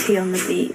T on the beat.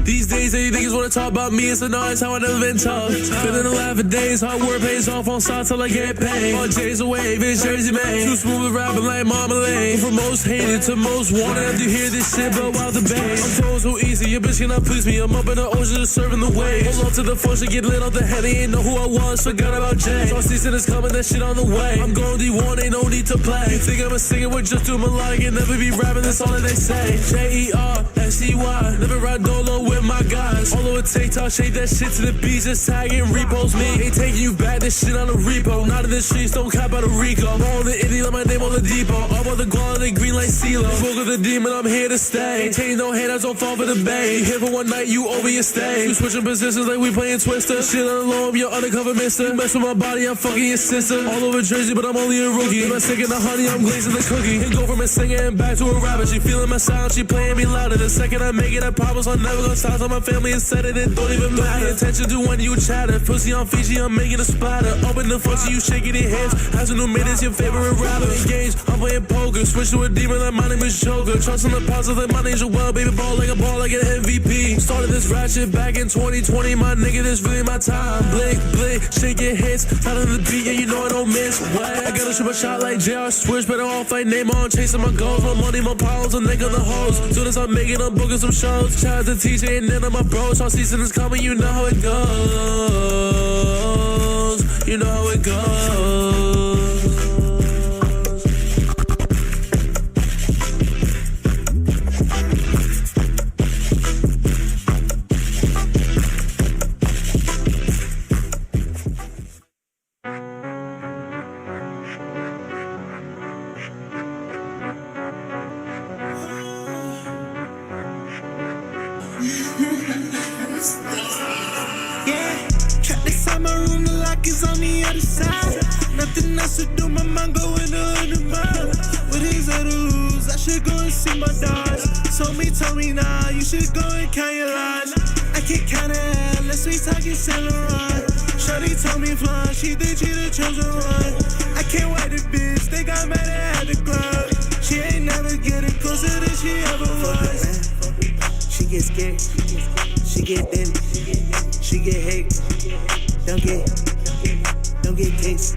These days, any niggas wanna talk about me, it's a noise how I never been tough. Feeling alive for days, hard work pays off on side till I get paid. All J's away, bitch Jersey made. Too smooth with rapping like marmalade. From most hated to most wanted, I do hear this shit, but while the base. I'm told so easy, your bitch cannot please me. I'm up in the ocean, just serving the waves. Hold on to the function, get lit off the head, they ain't know who I was, forgot about Jay. All season is coming, that shit on the way. I'm going D1, ain't no need to play. You think I'm a singer with just doing melodic and never be rapping, that's all that they say. J-E-R-S-E-Y, never ride dolo with my guys. All over TikTok, shake that shit to the beach, just tagging repos me. Ain't taking you back, this shit on the repo. Not in the streets, don't cap out a Rico. I'm on the Indy, like my name on the depot. I'm on the quality green like CeeLo. Spoke of the demon, I'm here to stay. Ain't taking no haters, don't fall for the bait. You here for one night, you over your stay. You switching positions like we playing Twister. Shit on the low, I'm your undercover mister. You mess with my body, I'm fucking your sister. All over Jersey, but I'm only a rookie. If I'm sticking the honey, I'm glazing the cookie. And go from a singer and back to a rapper. She feeling my sound, she playing me louder. The second I make it, I promise I'm never gonna stop. On my family and said it, it don't even matter. Pay attention to when you chatter. Pussy on Fiji, I'm making a splatter. Open the function, you shaking your hands. Has a new mate, it's your favorite rapper. Engaged, I'm playing poker. Switch to a demon like my name is Joker. Trust in the positive like my name's Joel. Baby ball like an MVP. Started this ratchet back in 2020. My nigga, this really my time. Blick, blick, shake your hits. Out on the beat, yeah, you know I don't miss. What? I gotta shoot my shot like JR Switch. Better off like name on, chasing my goals. My money, my problems, a nigga the hoes. Soon as I'm making, I'm booking some shows. Shout out to TJ and then of my bros. All season is coming, you know how it goes. You know how it goes. On the other side, nothing else to do, my mind going 100 miles. What is there to lose? I should go and see my dogs. Told me, nah, you should go and count your lies. I can't count it, unless we talking Saint Laurent. Shorty told me fly, she think she the chosen one. I can't wait the bitch, they got mad at the club. She ain't never getting closer than she ever was. She get scared, she get deadly, she get hate, don't get case.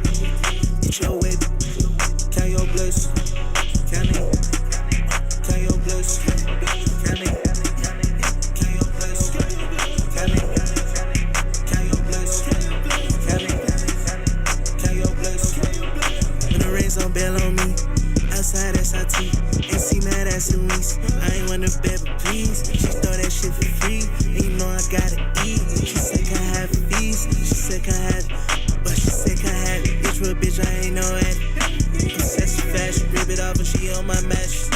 It's your way. Count your bless. Count it. Count your bless. Count it. Count your bless. Count it. Count your bless. Count it. Count your bless. When the rains on bail on me, outside SIT, AC mad ass Louise. I ain't want to bed, but please. She throw that shit for free, and you know I gotta eat. She said can I have fees? She said can I have. Bitch, I ain't no addict. Obsessive fashion, rip it off and she on my mattress.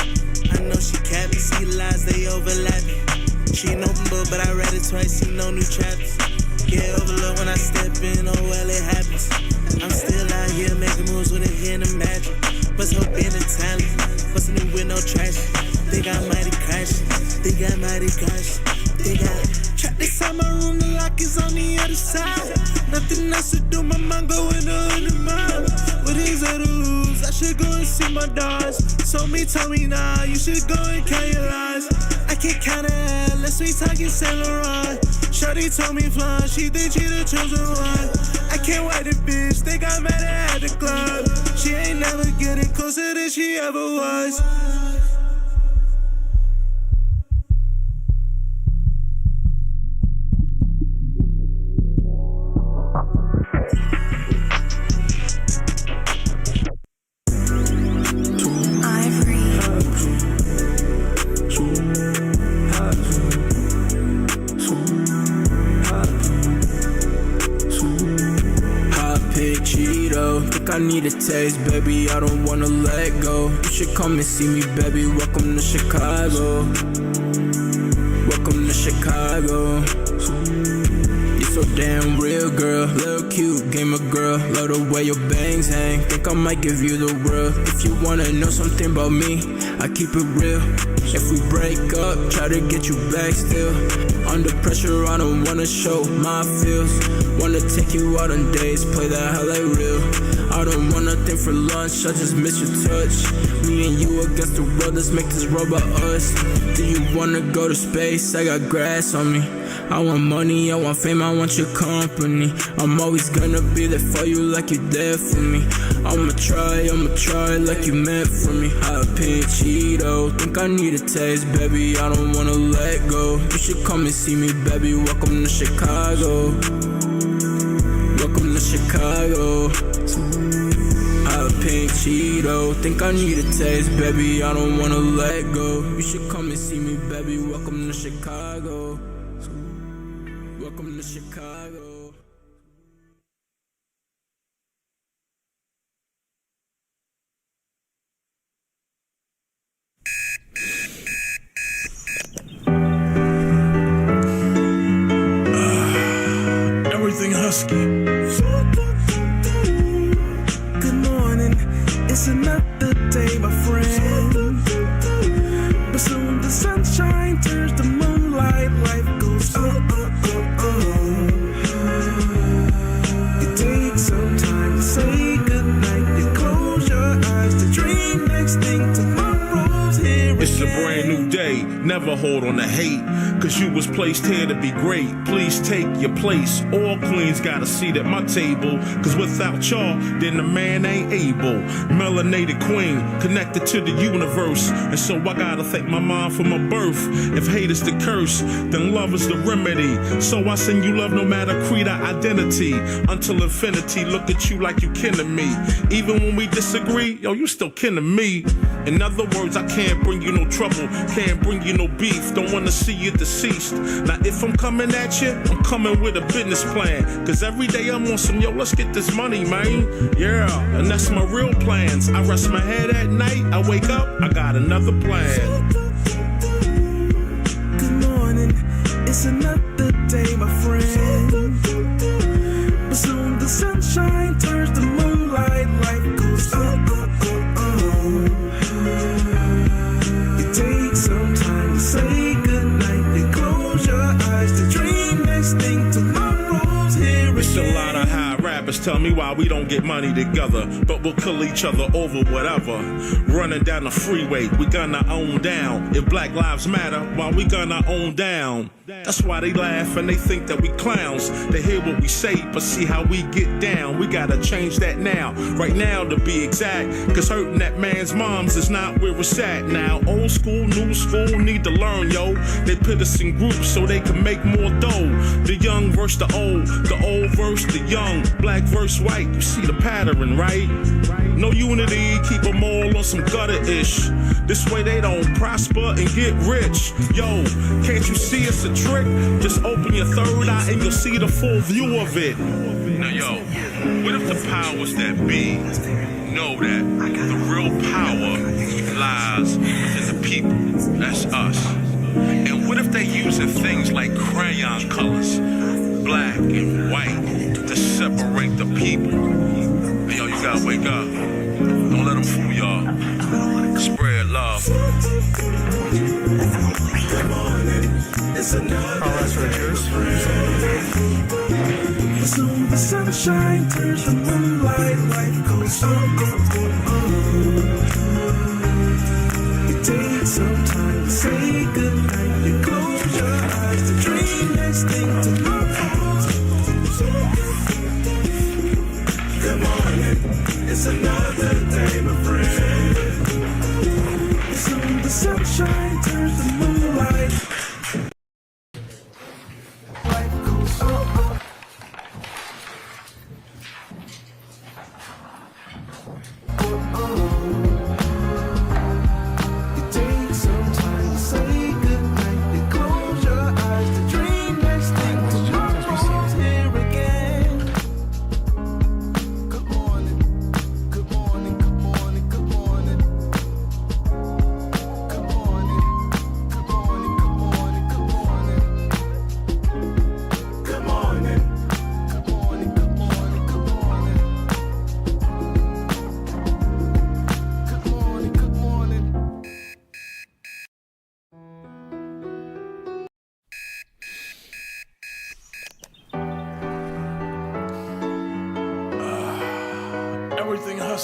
I know she capping, see the lies, they overlapping. She an open book, but I read it twice, see no new chapters. Yeah, overload when I step in, oh well, it happens. I'm still out here making moves with a hint of magic. Must hope in the talent, bustin' it with no trash. Think I mighty crash, think I mighty crash. Think I trap this out my room, the lock is on the other side. Nothing else to do, my mind going 100 miles. What is there to lose? I should go and see my dogs. Told me, nah, you should go and count your lies. I can't count it, unless we talking Saint Laurent. Shorty told me fly, she think she the chosen one. I can't wait the bitch, they got mad at the club. She ain't never getting closer than she ever was. I need a taste, baby, I don't wanna let go. You should come and see me, baby, welcome to Chicago. Welcome to Chicago. You're so damn real, girl, little cute gamer girl. Love the way your bangs hang, think I might give you the world. If you wanna know something about me, I keep it real. If we break up, try to get you back still. Under pressure, I don't wanna show my feels. Wanna take you out on dates, play that hell like real. I I don't want nothing for lunch, I just miss your touch. Me and you against the world, let's make this world about us. Do you wanna go to space? I got grass on me. I want money, I want fame, I want your company. I'm always gonna be there for you like you're there for me. I'ma try like you meant for me. Jalapeno Cheeto, think I need a taste, baby, I don't wanna let go. You should come and see me, baby, welcome to Chicago. Welcome to Chicago. Jalapeno Cheeto, think I need a taste, baby, I don't wanna let go. You should come and see me, baby, welcome to Chicago. Welcome to Chicago. Everything husky. Good morning, it's another day, my friend. But soon the sunshine turns to moonlight, life goes on. You take some time to say goodnight, you close your eyes to dream next thing tomorrow's here. It's a brand new day, never hold on to hate, cause you was placed here to be great. Please take your place, all queens got a seat at my table, cause without y'all, then the man ain't able. Melanated queen, connected to the universe, and so I gotta thank my mom for my birth. If hate is the curse, then love is the remedy. So I send you love no matter creed or identity, until infinity, look at you like you kin to me. Even when we disagree, yo, you still kin to me. In other words, I can't bring you no trouble, can't bring you no beef, don't wanna see you deceased. Now if I'm coming at you, I'm coming with a business plan, cause every day I'm on some, yo, let's get this money, man. Yeah, and that's my real plans. I rest my head at night, I wake up, I got another plan. Good morning, it's another day, my friend. But soon the sunshine turns to moonlight, life goes on. You take some time to say goodnight, you close your eyes to dream next thing tomorrow's here. It's a lot of high rappers tell me why we don't get money together, but we'll kill each other over whatever. Running down the freeway, we gonna own down. If Black Lives Matter, why we gonna own down? That's why they laugh and they think that we clowns. They hear what we say, but see how we get down. We gotta change that now, right now to be exact, cause hurting that man's moms is not where it's at now. Old school, new school need to learn, yo. They put us in groups so they can make more dough. The young versus the old versus the young, black versus white, you see the pattern, right? No unity, keep them all on some gutter-ish. This way they don't prosper and get rich. Yo, can't you see it's a trick? Just open your third eye and you'll see the full view of it. Now yo, what if the powers that be know that the real power lies within the people? That's us. And what if they using things like crayon colors, black and white, to separate the people? Hey, yo, you gotta wake up. Don't let them fool y'all. Spread love. Good morning, it's another day. Soon the sunshine turns to moonlight, life goes on. You take some time to say goodnight, you close your eyes to dream next thing tomorrow. Good morning, it's another day, my friend. Soon the sunshine turns to moonlight. Life goes on. You take some time to say goodnight, you close your eyes to dream next thing tomorrow's here again. Good morning, good morning, good morning, good morning. Good morning,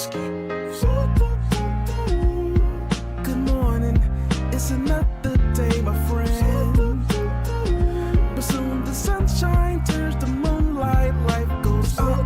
husky. Good morning, it's another day, my friend. But soon the sunshine turns to moonlight, life goes on.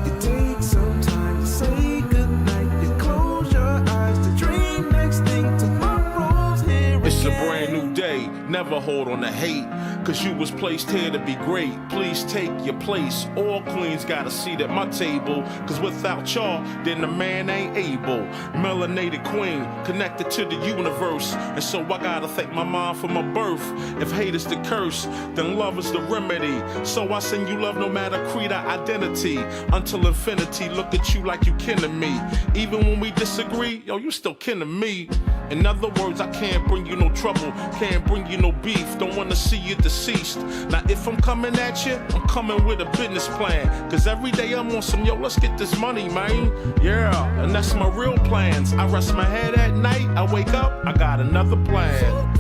You take some time to say goodnight, you close your eyes to dream next thing tomorrow's here. It's a brand new day, never hold on to hate. Cause you was placed here to be great. Please take your place. All queens got a seat at my table. Cause without y'all, then the man ain't able. Melanated queen, connected to the universe. And so I gotta thank my mom for my birth. If hate is the curse, then love is the remedy. So I send you love no matter creed or identity. Until infinity, look at you like you kin to me. Even when we disagree, yo, you still kin to me. In other words, I can't bring you no trouble, can't bring you no beef, don't wanna see you deceased. Now if I'm coming at you, I'm coming with a business plan. Cause every day I'm on some, yo, let's get this money, man. Yeah, and that's my real plans. I rest my head at night, I wake up, I got another plan.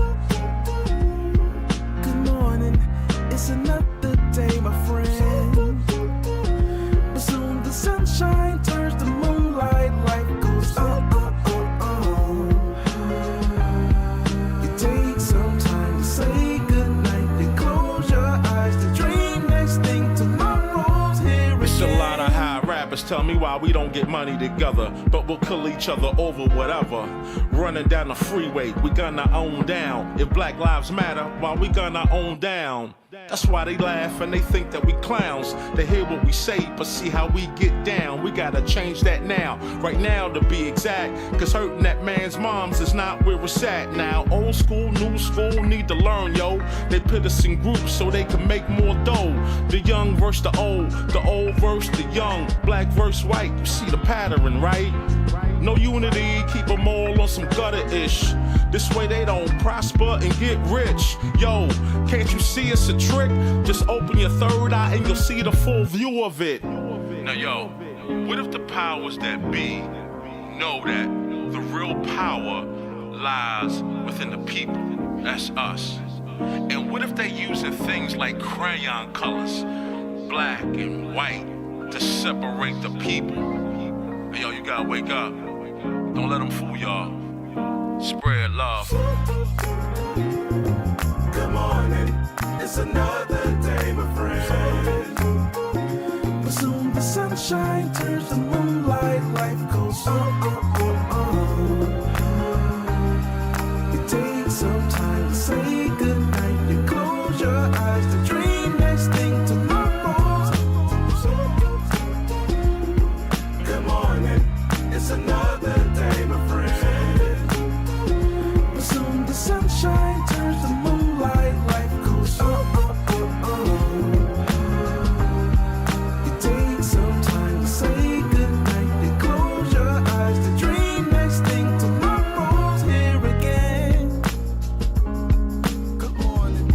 Good morning, it's another day, my friend. But soon the sunshine turns to moonlight, life goes on. Tell me why we don't get money together, but we'll kill each other over whatever. Running down the freeway, we gonna own down. If Black Lives Matter, why we gonna own down? That's why they laugh and they think that we clowns. They hear what we say, but see how we get down. We gotta change that now, right now to be exact. Cause hurting that man's moms is not where it's at now. Old school, new school, need to learn, yo. They put us in groups so they can make more dough. The young versus the old versus the young. Black versus white, you see the pattern, right? No unity, keep them all on some gutter-ish. This way they don't prosper and get rich. Yo, can't you see it's a trick? Just open your third eye and you'll see the full view of it. Now yo, what if the powers that be know that the real power lies within the people? That's us. And what if they using things like crayon colors, black and white, to separate the people? Hey, yo, you gotta wake up. Don't let them fool y'all. Spread love. Good morning, it's another day, my friend. But soon the sunshine turns to moonlight, life goes on. You take some time to say goodnight, you close your eyes to dream next thing tomorrow. Good morning, it's another day, my friend. But soon the sunshine turns to moonlight, life goes on. You take some time to say goodnight, you close your eyes to dream next thing tomorrow's here again. Good morning,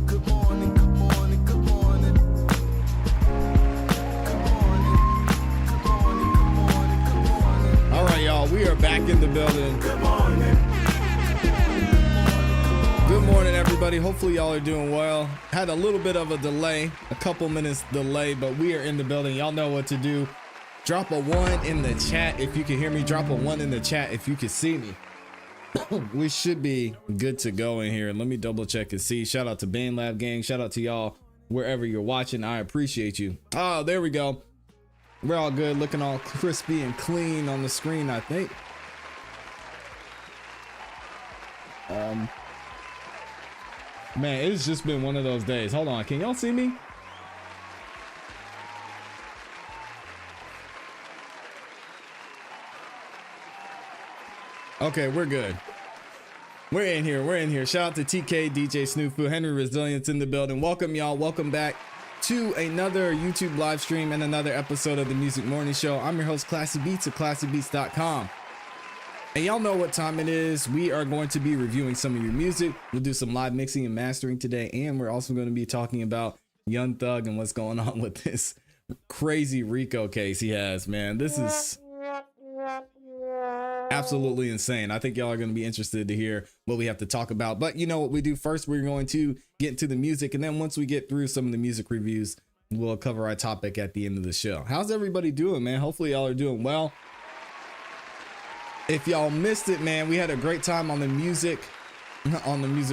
good morning, good morning, good morning. Good morning, good morning, good morning, good morning. All right, y'all, we are back in the building. Good morning. Good morning, everybody. Hopefully y'all are doing well. Had a little bit of a delay, a couple minutes delay, but we are in the building. Y'all know what to do. Drop a 1 in the chat if you can hear me. Drop a 1 in the chat if you can see me. We should be good to go in here. Let me double check and see. Shout out to BandLab gang. Shout out to y'all wherever you're watching. I appreciate you. Oh, there we go. We're all good, looking all crispy and clean on the screen, I think. Man, it's just been one of those days. Hold on, can y'all see me? Okay, we're good. We're in here. Shout out to TK, DJ Snoofu, Henry Resilience in the building. Welcome, y'all. Welcome back to another YouTube live stream and another episode of the Music Morning Show. I'm your host, ClassE Beats at ClassEbeats.com. And y'all know what time it is. We are going to be reviewing some of your music. We'll do some live mixing and mastering today. And we're also going to be talking about Young Thug and what's going on with this crazy RICO case he has, man. This is absolutely insane. I think y'all are going to be interested to hear what we have to talk about. But you know what we do first? We're going to get into the music. And then once we get through some of the music reviews, we'll cover our topic at the end of the show. How's everybody doing, man? Hopefully y'all are doing well. If y'all missed it, man, we had a great time on the music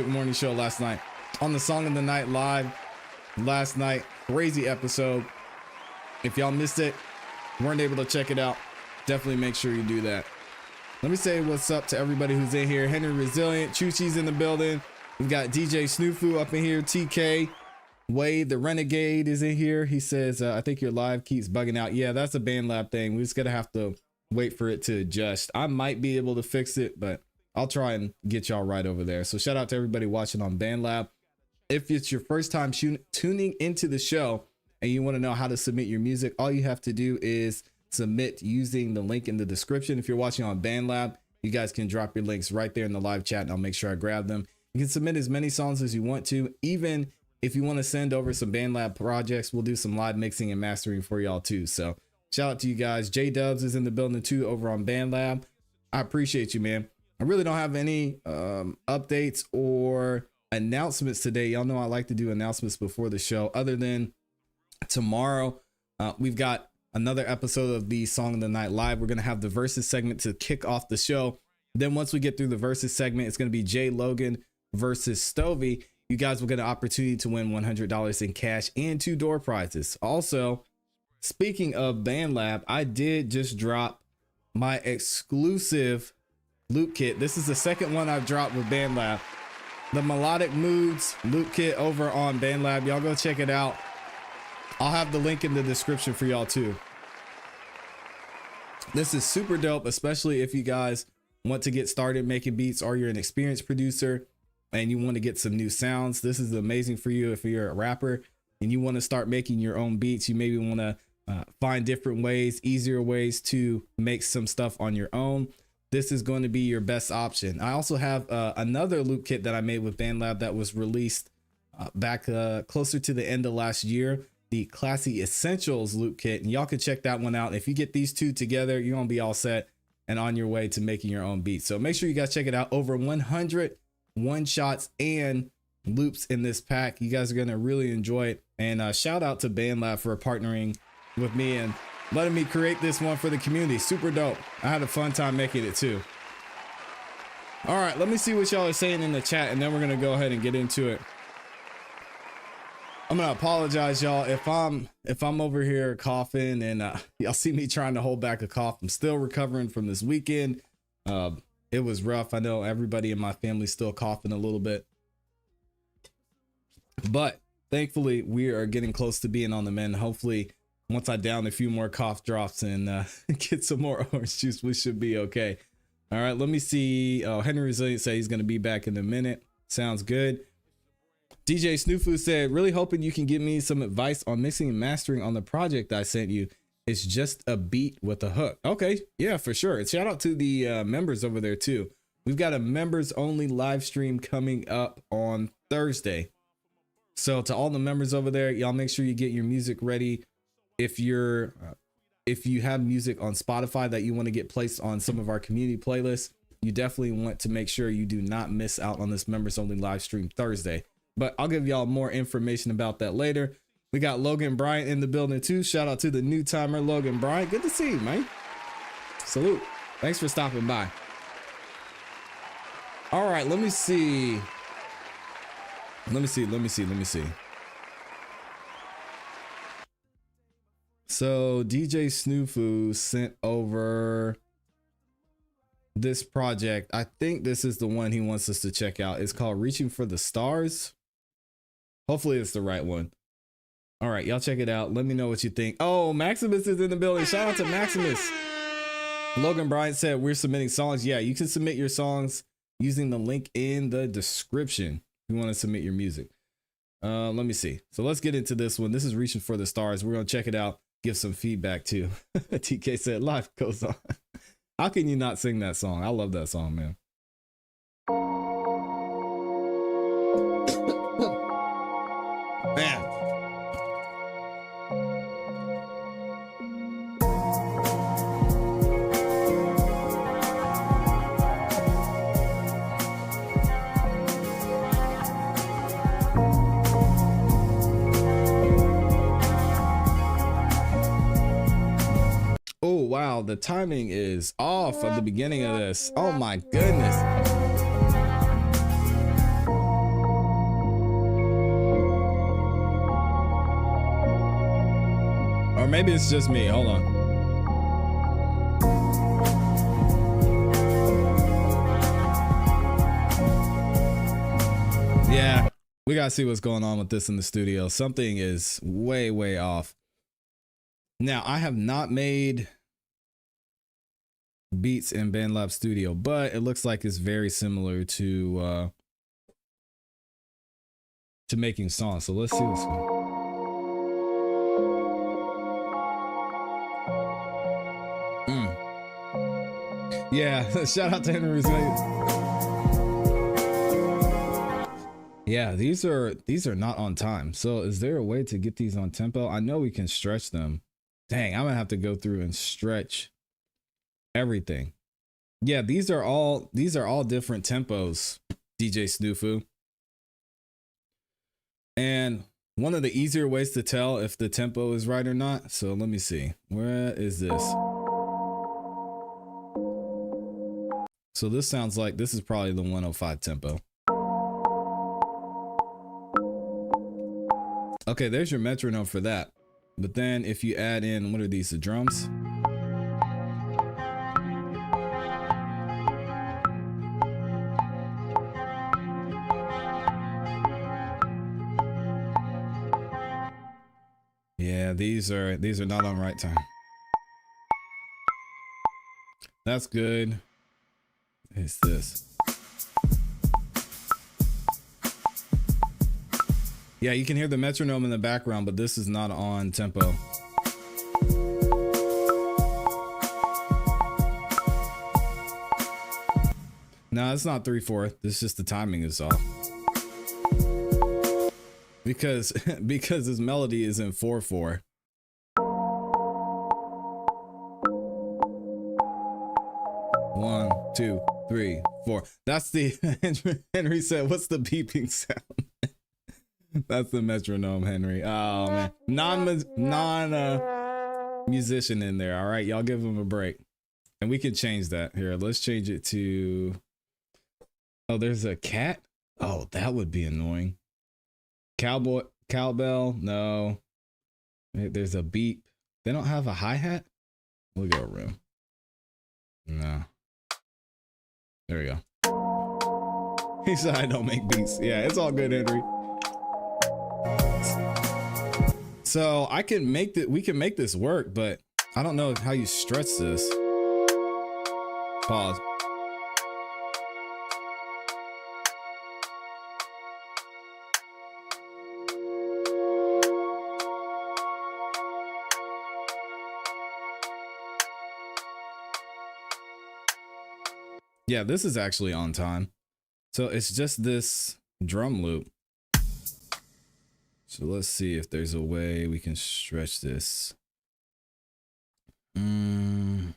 morning show last night, on the Song of the Night live last night. Crazy episode. If y'all missed it, weren't able to check it out, definitely make sure you do that. Let me say what's up to everybody who's in here. Henry Resilient, Chuchi's in the building. We've got DJ Snoofu up in here. TK, Wade, the Renegade is in here. He says, I think your live keeps bugging out. Yeah, that's a BandLab thing. We just gotta have to wait for it to adjust. I might be able to fix it, but I'll try and get y'all right over there. So shout out to everybody watching on BandLab. If it's your first time tuning into the show and you want to know how to submit your music, all you have to do is submit using the link in the description. If you're watching on BandLab, you guys can drop your links right there in the live chat and I'll make sure I grab them. You can submit as many songs as you want to. Even if you want to send over some BandLab projects, we'll do some live mixing and mastering for y'all too. So shout out to you guys. J Dubs is in the building too over on BandLab. I appreciate you, man. I really don't have any updates or announcements today. Y'all know I like to do announcements before the show. Other than tomorrow, we've got another episode of the Song of the Night live. We're going to have the versus segment to kick off the show. Then once we get through the versus segment, it's going to be Jay Logan versus Stovey. You guys will get an opportunity to win $100 in cash and 2 door prizes. Also, speaking of BandLab, I did just drop my exclusive loop kit. This is the second one I've dropped with BandLab. The Melodic Moods loop kit over on BandLab. Y'all go check it out. I'll have the link in the description for y'all too. This is super dope, especially if you guys want to get started making beats or you're an experienced producer and you want to get some new sounds. This is amazing for you if you're a rapper and you want to start making your own beats. You maybe want to find different ways, easier ways to make some stuff on your own. This is going to be your best option. I also have another loop kit that I made with BandLab that was released back closer to the end of last year, the ClassE Essentials loop kit, and y'all can check that one out. If you get these two together, you're gonna be all set and on your way to making your own beats. So make sure you guys check it out. Over 100 one shots and loops in this pack. You guys are gonna really enjoy it. And shout out to BandLab for partnering with me and letting me create this one for the community. Super dope. I had a fun time making it too. All right, let me see what y'all are saying in the chat and then we're gonna go ahead and get into it. I'm gonna apologize, y'all, if I'm over here coughing and y'all see me trying to hold back a cough. I'm still recovering from this weekend. It was rough. I know everybody in my family's still coughing a little bit, but thankfully we are getting close to being on the mend. Hopefully once I down a few more cough drops and get some more orange juice, we should be okay. All right, let me see. Oh, Henry Resilient said he's gonna be back in a minute. Sounds good. DJ Snoofu said, really hoping you can give me some advice on mixing and mastering on the project I sent you. It's just a beat with a hook. Okay, yeah, for sure. Shout out to the members over there too. We've got a members only live stream coming up on Thursday. So to all the members over there, y'all make sure you get your music ready. If you have music on Spotify that you want to get placed on some of our community playlists, you definitely want to make sure you do not miss out on this members only live stream Thursday. But I'll give y'all more information about that later. We got Logan Bryant in the building too. Shout out to the new timer, Logan Bryant. Good to see you, man. Salute. Thanks for stopping by. All right, let me see. So DJ Snoofu sent over this project. I think this is the one he wants us to check out. It's called Reaching for the Stars. Hopefully it's the right one. All right, y'all check it out. Let me know what you think. Oh, Maximus is in the building. Shout out to Maximus. Logan Bryant said we're submitting songs. Yeah, you can submit your songs using the link in the description if you want to submit your music. Let me see. So let's get into this one. This is Reaching for the Stars. We're going to check it out, give some feedback too. TK said life goes on. How can you not sing that song? I love that song, man. Man. the timing is off at the beginning of this. Oh my goodness. Or maybe it's just me. Hold on. Yeah, we gotta see what's going on with this in the studio. Something is way, way off. Now, I have not made beats in BandLab Studio, but it looks like it's very similar to making songs. So let's see what's going on. Yeah, shout out to Henry. Yeah, these are not on time. So is there a way to get these on tempo? I know we can stretch them. Dang, I'm gonna have to go through and stretch everything. Yeah, these are all different tempos, DJ Snoofu. And one of the easier ways to tell if the tempo is right or not. So let me see. Where is this? So this sounds like this is probably the 105 tempo. Okay, there's your metronome for that. But then if you add in, what are these, the drums? Yeah, these are not on right time. That's good. It's this. Yeah, you can hear the metronome in the background, but this is not on tempo. No, it's not 3/4. It's just the timing is off. Because this melody is in 4/4. One, two, three, four. That's the Henry said, what's the beeping sound? That's the metronome, Henry. Oh man, non musician in there. All right, y'all give him a break, and we can change that here. Let's change it to. Oh, there's a cat. Oh, that would be annoying. Cowbell. No. There's a beep. They don't have a hi-hat. We'll go room. No. There we go. He said I don't make beats. Yeah, it's all good, Henry. So I can make that. We can make this work, but I don't know how you stretch this. Pause. Yeah, this is actually on time. So it's just this drum loop. So let's see if there's a way we can stretch this. No,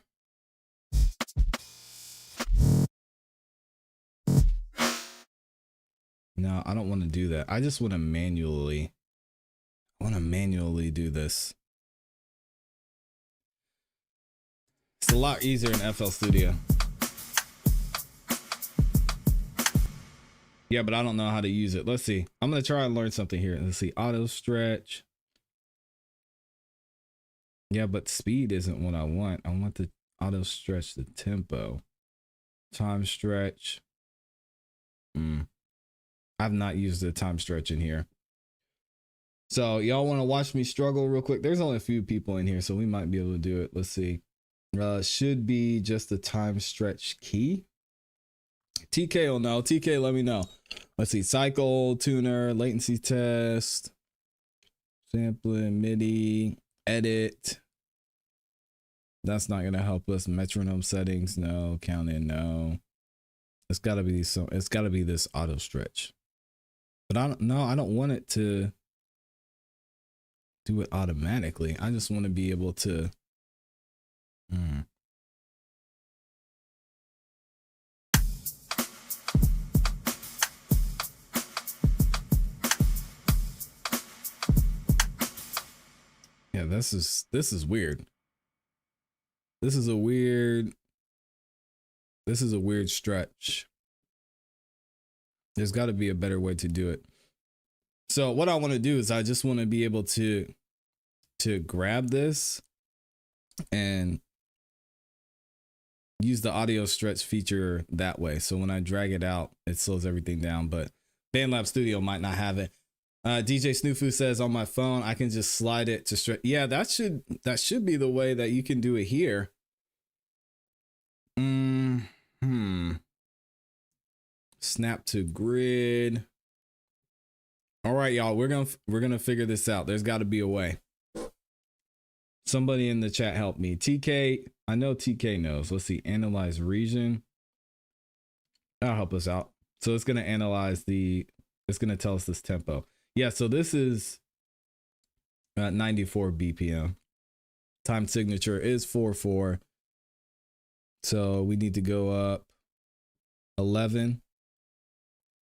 I don't want to do that. I just want to manually do this. It's a lot easier in FL Studio. Yeah, but I don't know how to use it. Let's see. I'm going to try and learn something here. Let's see. Auto stretch. Yeah, but speed isn't what I want. I want to auto stretch the tempo. Time stretch. I've not used the time stretch in here. So y'all want to watch me struggle real quick? There's only a few people in here, so we might be able to do it. Let's see. Should be just the time stretch key. TK will know. TK, let me know. Let's see. Cycle, tuner, latency test, sampling, MIDI, edit. That's not gonna help us. Metronome settings, no. Count in, no. It's gotta be this auto stretch. But I don't want it to do it automatically. I just want to be able to. Yeah, this is weird. This is a weird stretch. There's got to be a better way to do it. So what I want to do is I just want to be able to grab this and use the audio stretch feature that way. So when I drag it out, it slows everything down, but BandLab Studio might not have it. DJ Snoofu says on my phone, I can just slide it to stretch. Yeah, that should be the way that you can do it here. Snap to grid. All right, y'all, we're gonna figure this out. There's got to be a way. Somebody in the chat help me. TK, I know TK knows. Let's see, analyze region. That'll help us out. So it's gonna analyze it's gonna tell us this tempo. Yeah, so this is 94 BPM. Time signature is 4/4. So we need to go up 11.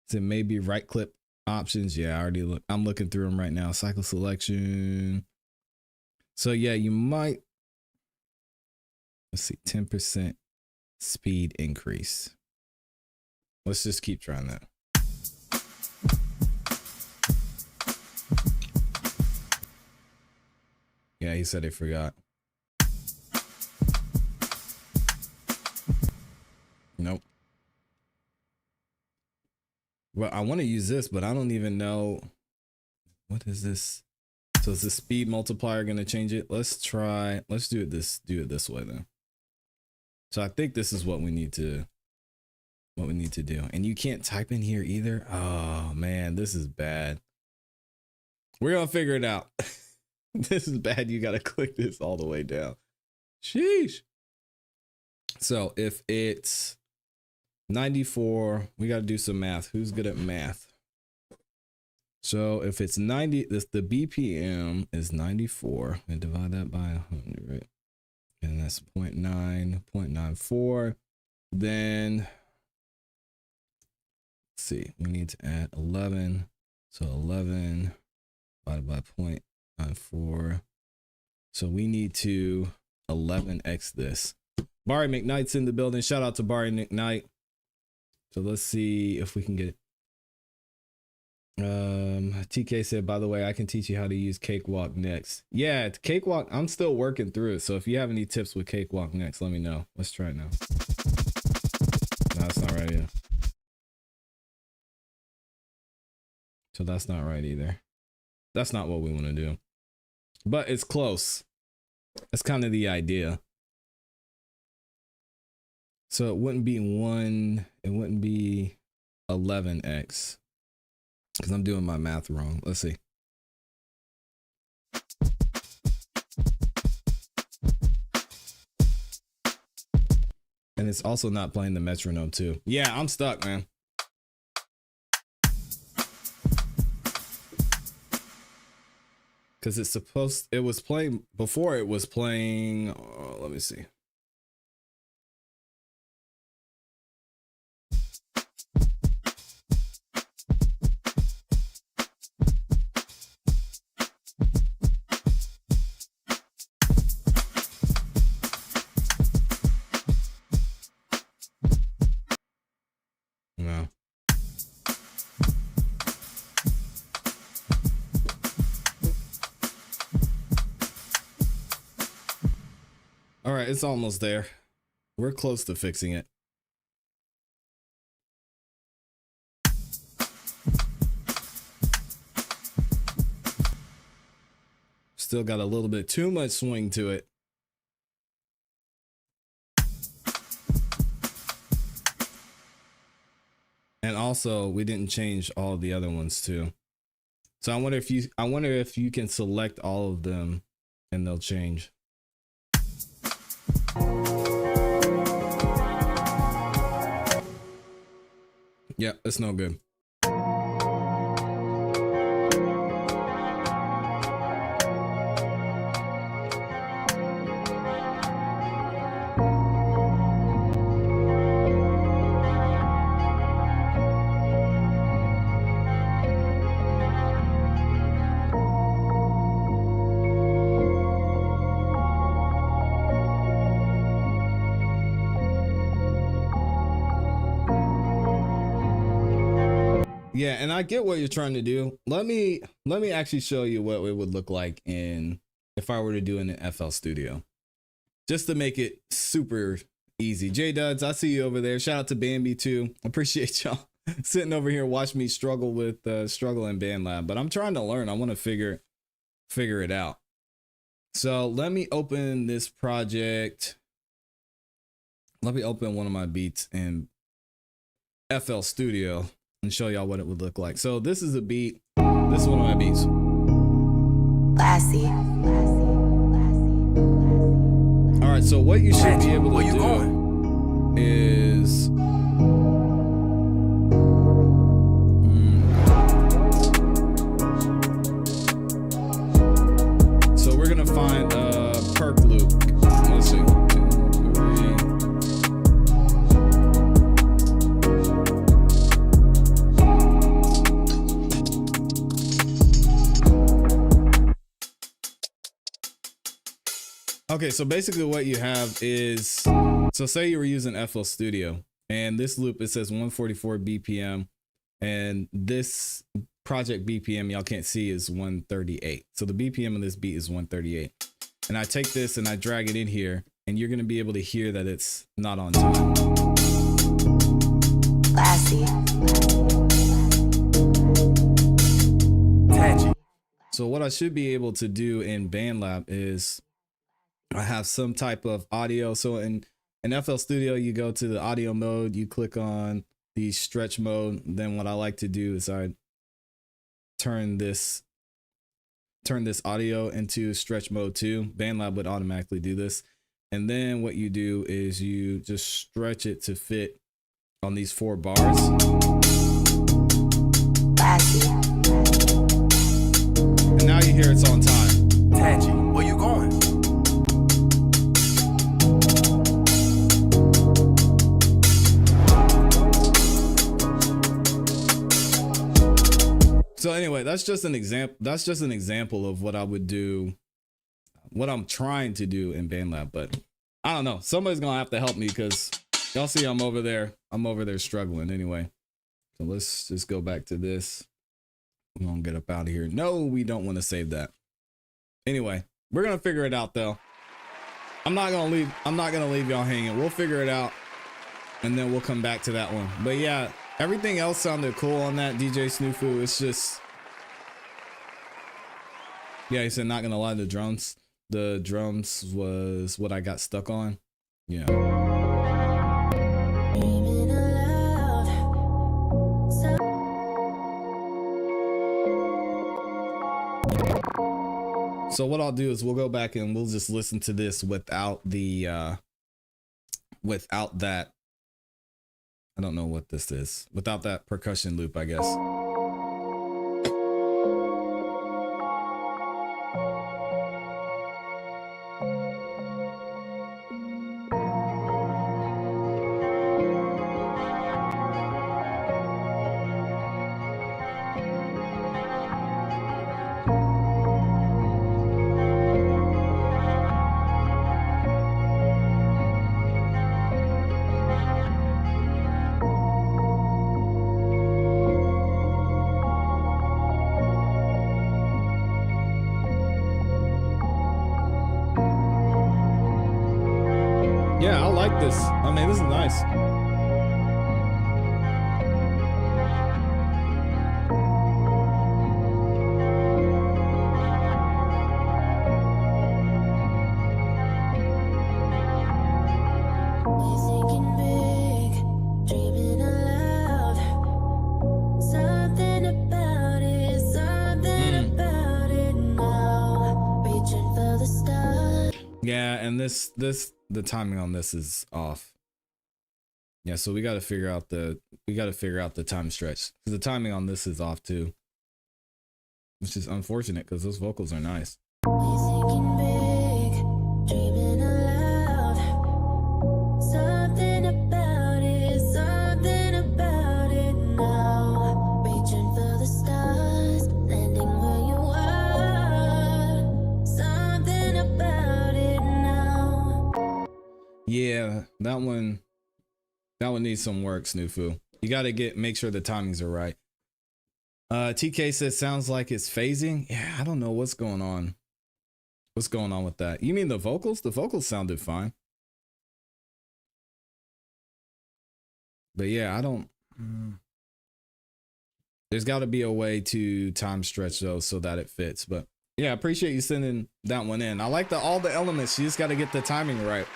So maybe right click options. Yeah, I already look. I'm looking through them right now. Cycle selection. So yeah, you might. Let's see, 10% speed increase. Let's just keep trying that. Yeah, he said he forgot. Nope. Well, I want to use this, but I don't even know. What is this? So is the speed multiplier going to change it? Let's do it this way then. So I think this is what we need to do. And you can't type in here either. Oh man, this is bad. We're going to figure it out. This is bad. You got to click this all the way down. Sheesh. So if it's 94, we got to do some math. Who's good at math? So if it's 90, the BPM is 94, and divide that by 100, right? And that's 0.994. Then let's see, we need to add 11. So 11 divided by 0.94. So we need to 11x this. Barry McKnight's in the building. Shout out to Barry McKnight. So let's see if we can get it. TK said, by the way, I can teach you how to use Cakewalk next. Yeah, Cakewalk, I'm still working through it. So if you have any tips with Cakewalk next, let me know. Let's try it now. No, that's not right either. So that's not right either. That's not what we want to do. But it's close. That's kind of the idea. So it wouldn't be 1, it wouldn't be 11x. Because I'm doing my math wrong. Let's see. And it's also not playing the metronome too. Yeah, I'm stuck, man. Because it was playing, before it was playing, let me see. No. All right, it's almost there. We're close to fixing it. Still got a little bit too much swing to it. And also, we didn't change all the other ones too. So I wonder if you can select all of them and they'll change. Yeah, it's no good. Yeah, and I get what you're trying to do. Let me actually show you what it would look like in if I were to do it in FL Studio. Just to make it super easy. J Duds, I see you over there. Shout out to Bambi too. Appreciate y'all sitting over here watching me struggle with struggle in BandLab. But I'm trying to learn. I want to figure it out. So let me open this project. Let me open one of my beats in FL Studio and show y'all what it would look like. So this is a beat. This is one of my beats. ClassE. All right, so what you should be able to do is so we're gonna find a perk loop. Let's see. 2, 3. Okay, so basically what you have is, so say you were using FL Studio and this loop, it says 144 BPM and this project BPM, y'all can't see, is 138. So the BPM of this beat is 138. And I take this and I drag it in here and you're gonna be able to hear that it's not on time. ClassE. So what I should be able to do in BandLab is I have some type of audio. So in FL Studio, you go to the audio mode, you click on the stretch mode. Then what I like to do is I turn this audio into stretch mode too. BandLab would automatically do this. And then what you do is you just stretch it to fit on these 4 bars. ClassE. And now you hear it's on time. Tangy, where you going? So anyway, that's just an example. That's just an example of what I would do, what I'm trying to do in BandLab. But I don't know. Somebody's gonna have to help me because y'all see I'm over there struggling anyway. So let's just go back to this. We're gonna get up out of here. No, we don't want to save that. Anyway, we're gonna figure it out though. I'm not gonna leave y'all hanging. We'll figure it out and then we'll come back to that one. But yeah, everything else sounded cool on that DJ Snoofu. It's just, yeah, he said not gonna lie, the drums was what I got stuck on. Yeah. So what I'll do is we'll go back and we'll just listen to this without the without that, I don't know what this is, without that percussion loop, I guess. Yeah, I like this. I mean, this is nice. Yeah, and the timing on this is off. Yeah, so we got to figure out the time stretch because the timing on this is off too, which is unfortunate because those vocals are nice. Yeah, that one needs some work, Snoofu. You got to make sure the timings are right. TK says sounds like it's phasing. Yeah, I don't know what's going on. What's going on with that? You mean the vocals? The vocals sounded fine. But yeah, I don't. There's got to be a way to time stretch those so that it fits. But yeah, I appreciate you sending that one in. I like all the elements. You just got to get the timing right.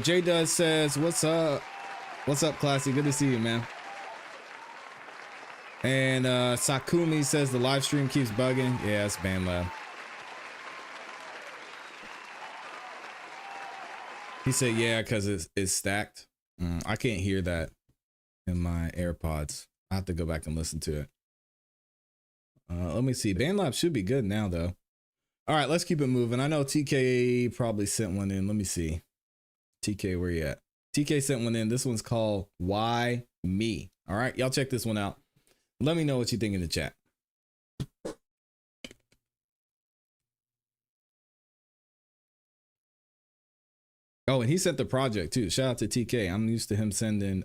J Does says, "What's up? What's up, ClassE? Good to see you, man." And Sakumi says the live stream keeps bugging. Yeah, it's BandLab. He said, "Yeah, because it's stacked." I can't hear that in my AirPods. I have to go back and listen to it. Let me see. BandLab should be good now, though. All right, let's keep it moving. I know TK probably sent one in. Let me see. TK, where you at? TK sent one in. This one's called Why Me? All right, y'all check this one out. Let me know what you think in the chat. Oh, and he sent the project too. Shout out to TK. I'm used to him sending,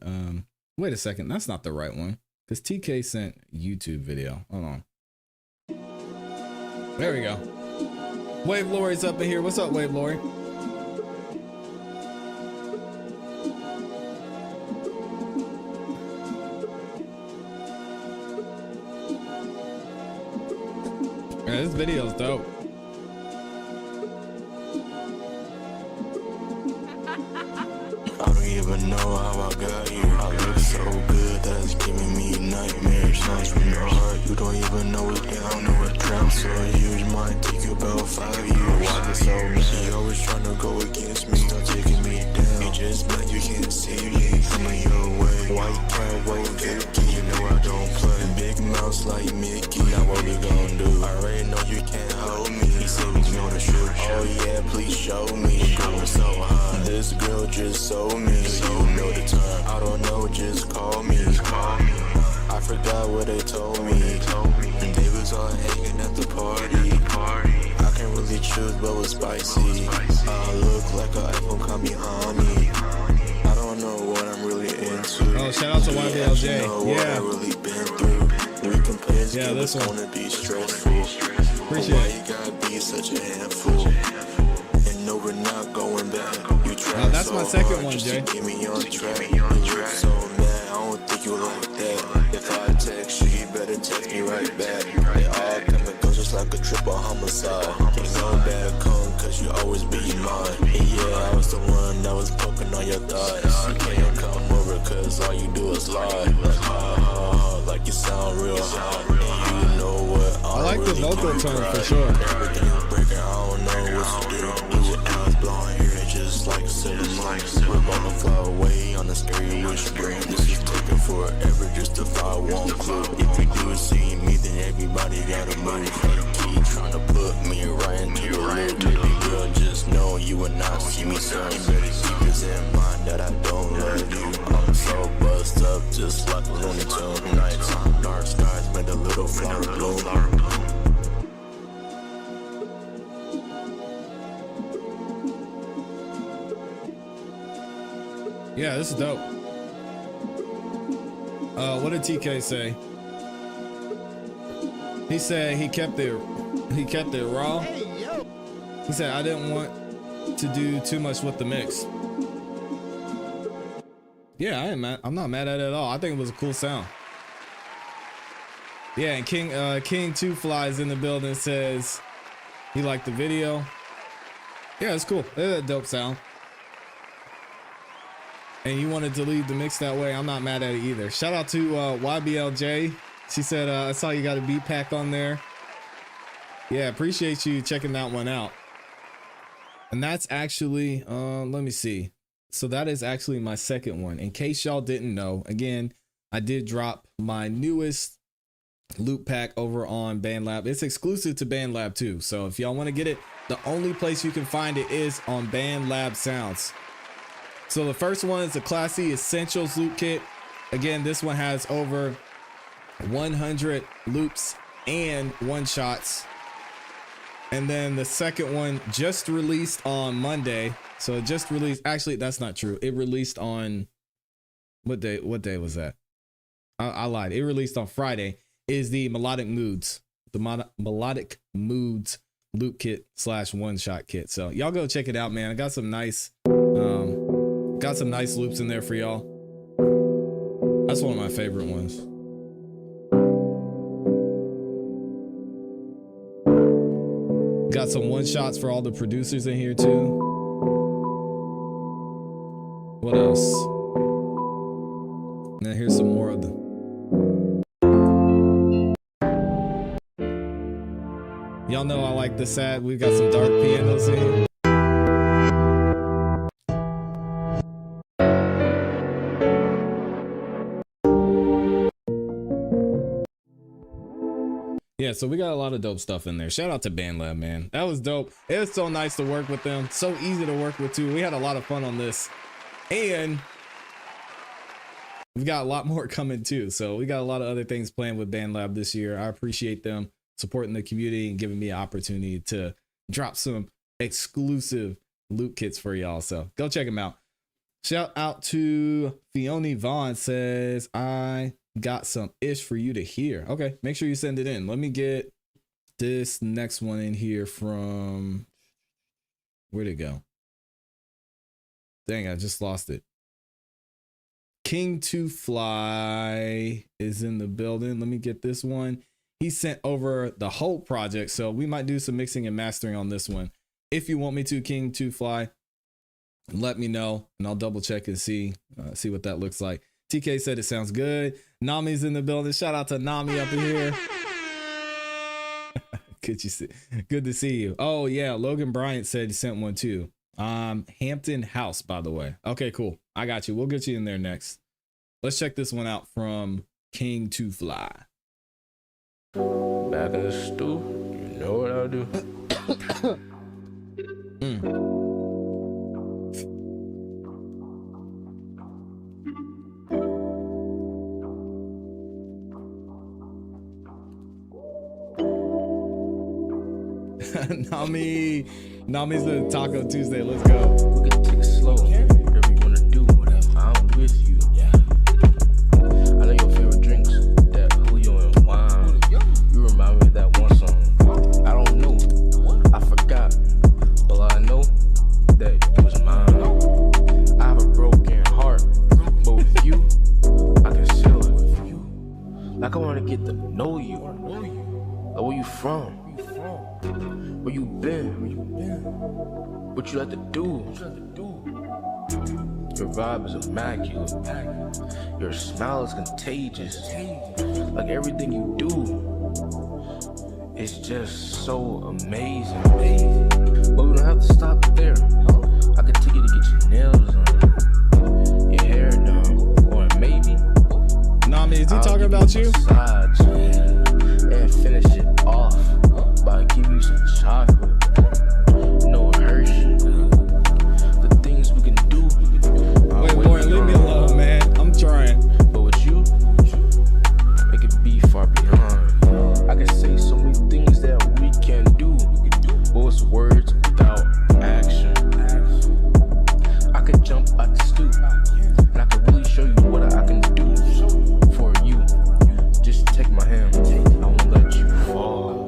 wait a second. That's not the right one. Because TK sent YouTube video. Hold on. There we go. Wave Lori's up in here. What's up, Wave Lori? Yeah, this video's dope. I don't even know how I got here. I look so good that it's giving me nightmares. Nights from your heart, you don't even know what's down or what's drowned. So huge, might take you about 5 years. Why this so mad? You always trying to go against me, start taking me down. You just mad you can't see me coming your way. Why you can't wait, Vicky? You know I don't play. Big mouse like Mickey. Now what we gon' do? I already know you can't hold me. He said we gonna shoot. Oh yeah, please show me. Going so high. This girl just sold me. You know the time. I don't know, just call me. I forgot what they told me. And they was all hanging at the party. I can't really choose, but was spicy. I look like an iPhone come behind me. I don't know what I'm really into. Oh, shout out to YBLJ. Yeah. Really been through. We can play this yeah, game, this it's one. gonna be stressful. Appreciate Why it. you gotta be such a handful? And no, we're not going back. You try that's so my second hard one, just Jay. to get me on track. You look so mad, I don't think you like that. If I text you, you better text me right back. They all come and go just like a triple homicide. You know that come cause you always be mine. And yeah, I was the one that was poking on your thighs. You can't come over cause all you do is lie. Like you sound real hot. And you know what I like the really vocal do, tone right? for sure. Everything is breaking, I don't know what to do. Blue eyes blowing here, just like a cinema. We're gonna fly away on a scary wish dream. This is taking forever just to find one clue. If you do see me, then everybody gotta move. Keep trying to put me right into the loop. Baby girl, just know you will not see me soon. You better keep this in mind that I don't love you. I'm so buzzed up, just like a Looney Tune. Nighttime, dark skies made a little flower bloom. Yeah, this is dope. What did TK say? He said he kept it raw. He said I didn't want to do too much with the mix. Yeah, I'm not mad at it at all. I think it was a cool sound. Yeah, and King Two Flies in the building says he liked the video. Yeah, it's cool. It's a dope sound. And you wanted to leave the mix that way. I'm not mad at it either. Shout out to YBLJ. She said, I saw you got a beat pack on there. Yeah, appreciate you checking that one out. And that's actually, let me see. So that is actually my second one. In case y'all didn't know, again, I did drop my newest loop pack over on BandLab. It's exclusive to BandLab too. So if y'all want to get it, the only place you can find it is on BandLab Sounds. So the first one is the ClassE Essentials Loop Kit. Again, this one has over 100 loops and one shots. And then the second one just released on Monday. So it just released, actually, that's not true. It released on, what day was that? I lied. It released on Friday. Is the Melodic Moods, Melodic Moods loop kit / one shot kit. So y'all go check it out, man. I got some nice loops in there for y'all. That's one of my favorite ones. Got some one shots for all the producers in here too. What else? Now here's some more of the. Y'all know I like the sad. We've got some dark pianos in here. Yeah, so we got a lot of dope stuff in there. Shout out to BandLab, man. That was dope. It was so nice to work with them. So easy to work with too. We had a lot of fun on this. And we've got a lot more coming too. So we got a lot of other things planned with BandLab this year. I appreciate them supporting the community and giving me an opportunity to drop some exclusive loot kits for y'all. So go check them out. Shout out to Fiona Vaughn, says, I got some ish for you to hear. Okay, make sure you send it in. Let me get this next one in here from, where'd it go? Dang, I just lost it. King to Fly is in the building. Let me get this one. He sent over the whole project, so we might do some mixing and mastering on this one. If you want me to, King to Fly, let me know and I'll double check and see what that looks like. TK said it sounds good. Nami's in the building. Shout out to Nami up in here. Good to see you. Oh yeah, Logan Bryant said he sent one too. Hampton House, by the way. Okay, cool. I got you. We'll get you in there next. Let's check this one out from King to Fly. Back in the stew, you know what I'll do. Nami's the Taco Tuesday. Let's go. We can take it slow, whatever you wanna do, whatever. I'm with you. Yeah. I know your favorite drinks, that Julio and wine. You remind me of that one song. I don't know, I forgot, but I know that you was mine. I have a broken heart, but with you, I can seal it with you. Like I wanna get to know you. Like where you from? Where you been? What you had to do? Your vibe is immaculate. Your smile is contagious. Like everything you do is just so amazing. But we don't have to stop there. I could take you to get your nails on, your hair done, or maybe Nami, is he talking about you? Massage and finish it off by giving you some chocolate. No Hershey. The things we can do. Wait, Lauren, leave me alone, man. I'm trying. But with you, it could be far beyond. I can say so many things that we can do. But it's words without action. I could jump out the stoop, and I could really show you what I can do for you. Just take my hand. I won't let you fall.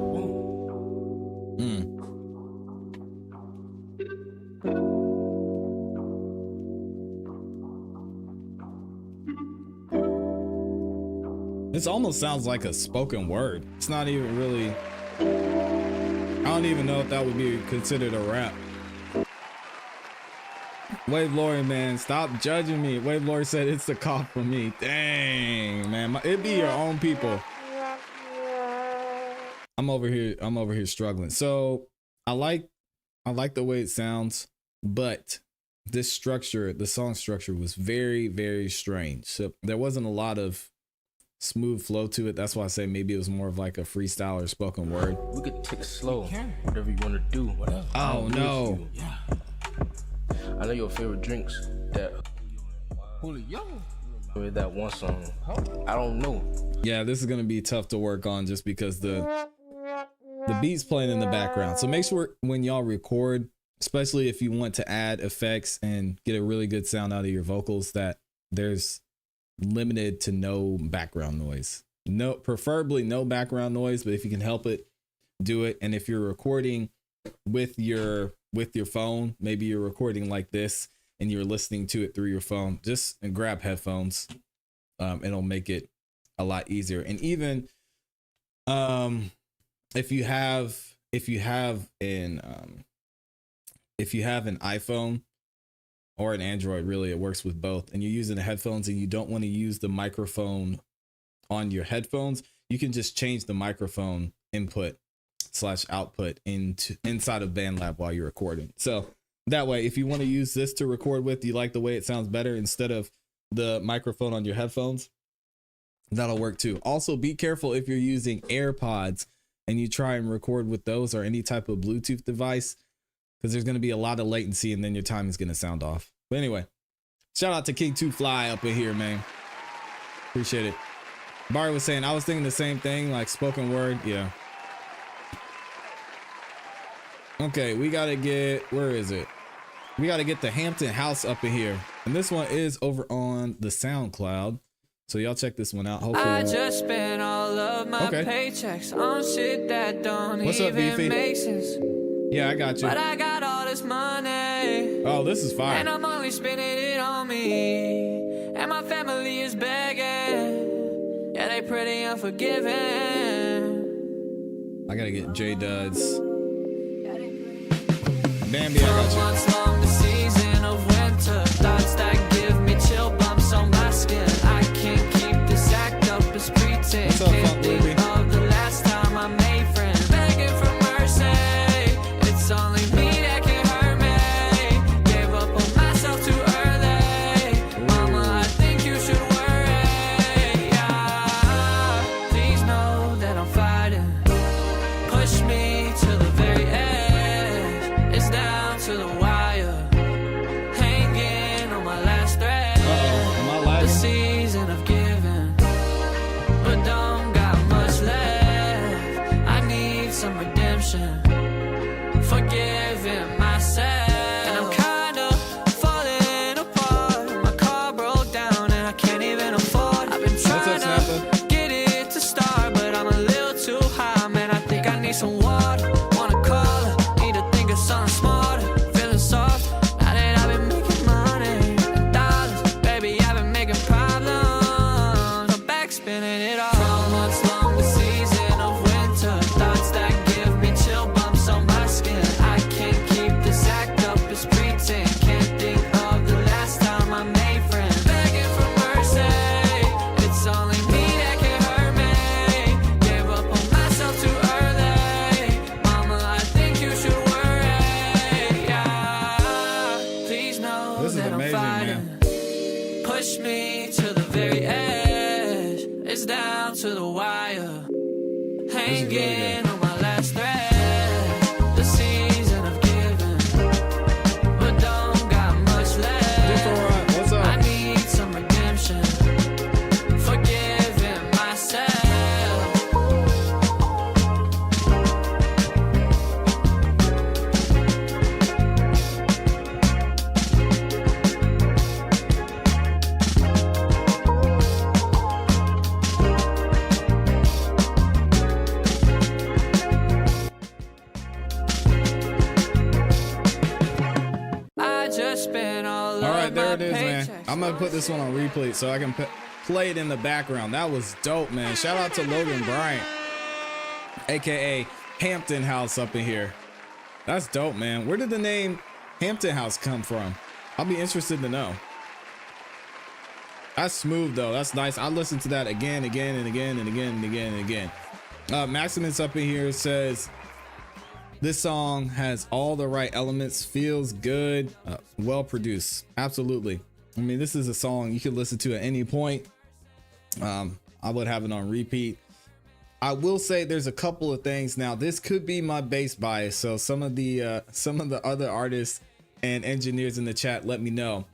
This almost sounds like a spoken word. It's not even really, I don't even know if that would be considered a rap. Wave Lori, man, stop judging me. Wave Lori said it's the cough for me. Dang, man, it be your own people. I'm over here struggling. So I like the way it sounds, but this structure, the song structure was very, very strange. So there wasn't a lot of smooth flow to it. That's why I say maybe it was more of like a freestyle or spoken word. We could take it slow, whatever you want to do. Whatever. Oh no. Yeah. I know your favorite drinks, that Julio. With that one song. I don't know. Yeah, this is gonna be tough to work on just because the beat's playing in the background. So make sure when y'all record, especially if you want to add effects and get a really good sound out of your vocals, that there's limited to no background noise. No, preferably no background noise, but if you can help it, do it. And if you're recording with your phone, maybe you're recording like this and you're listening to it through your phone, just grab headphones. It'll make it a lot easier. And even if you have an iPhone or an Android, really, it works with both, and you're using the headphones and you don't want to use the microphone on your headphones, you can just change the microphone input/output inside of BandLab while you're recording. So that way, if you want to use this to record with, you like the way it sounds better instead of the microphone on your headphones, that'll work too. Also, be careful if you're using AirPods and you try and record with those or any type of Bluetooth device, because there's going to be a lot of latency and then your time is going to sound off. But anyway, shout out to King2Fly up in here, man. Appreciate it. Barry was saying, I was thinking the same thing, like spoken word. Yeah. Okay, we got to get, where is it? We got to get the Hampton House up in here. And this one is over on the SoundCloud. So y'all check this one out. Hopefully. I just spent all of my paychecks on shit that don't even make sense. Yeah, I got you. But I got all this money. Oh, this is fire. And I'm only spending it on me. And my family is begging. Yeah, they pretty unforgiving. I gotta get J Duds. Bambi, I got you. Months long, the season of winter. Thoughts that give me chill bumps on my skin. I can't keep this act up as pretense. Can't think of the last time I made friends. Begging for mercy. It's only me that can hurt me. Gave up on myself too early. Mama, I think you should worry. Yeah. Please know that I'm fighting. Push me to the very edge. It's down to the wire. Hanging on my last thread. The season of giving, but don't got much left. I need some redemption. Forgiving myself. And I'm kinda falling apart. My car broke down and I can't even afford. I've been trying to get it to start, but I'm a little too high, man. I think I need some water. Wanna call her, need to think of something smarter. Feeling soft, now that I've been making money and dollars. Baby, I've been making problems. I'm back spinning it all. From months long, the season of winter. Thoughts that give me chill bumps on my skin. I can't keep this act up as pretend. Can't think of the last time I made friends. Begging for mercy. It's only me that can hurt me. Gave up on myself too early. Mama, I think you should worry. Yeah. Please know This is that amazing, I'm fighting. Push me to the very edge. It's down to the wire. Hanging on my last thread. The season of giving, but don't got much left. What's up? I need some redemption. Forgiving myself. I just spent all All right, of there my it is, man. paychecks. I'm gonna put this one on replay so I can play it in the background. That was dope, man. Shout out to Logan Bryant, aka Hampton House up in here. That's dope, man. Where did the name Hampton House come from? I'll be interested to know. That's smooth though. That's nice. I listened to that again and again and again and again. Maximus up in here says this song has all the right elements, feels good, well produced. Absolutely. I mean, this is a song you can listen to at any point. I would have it on repeat. I will say there's a couple of things. Now, this could be my bass bias, so some of the other artists and engineers in the chat, let me know.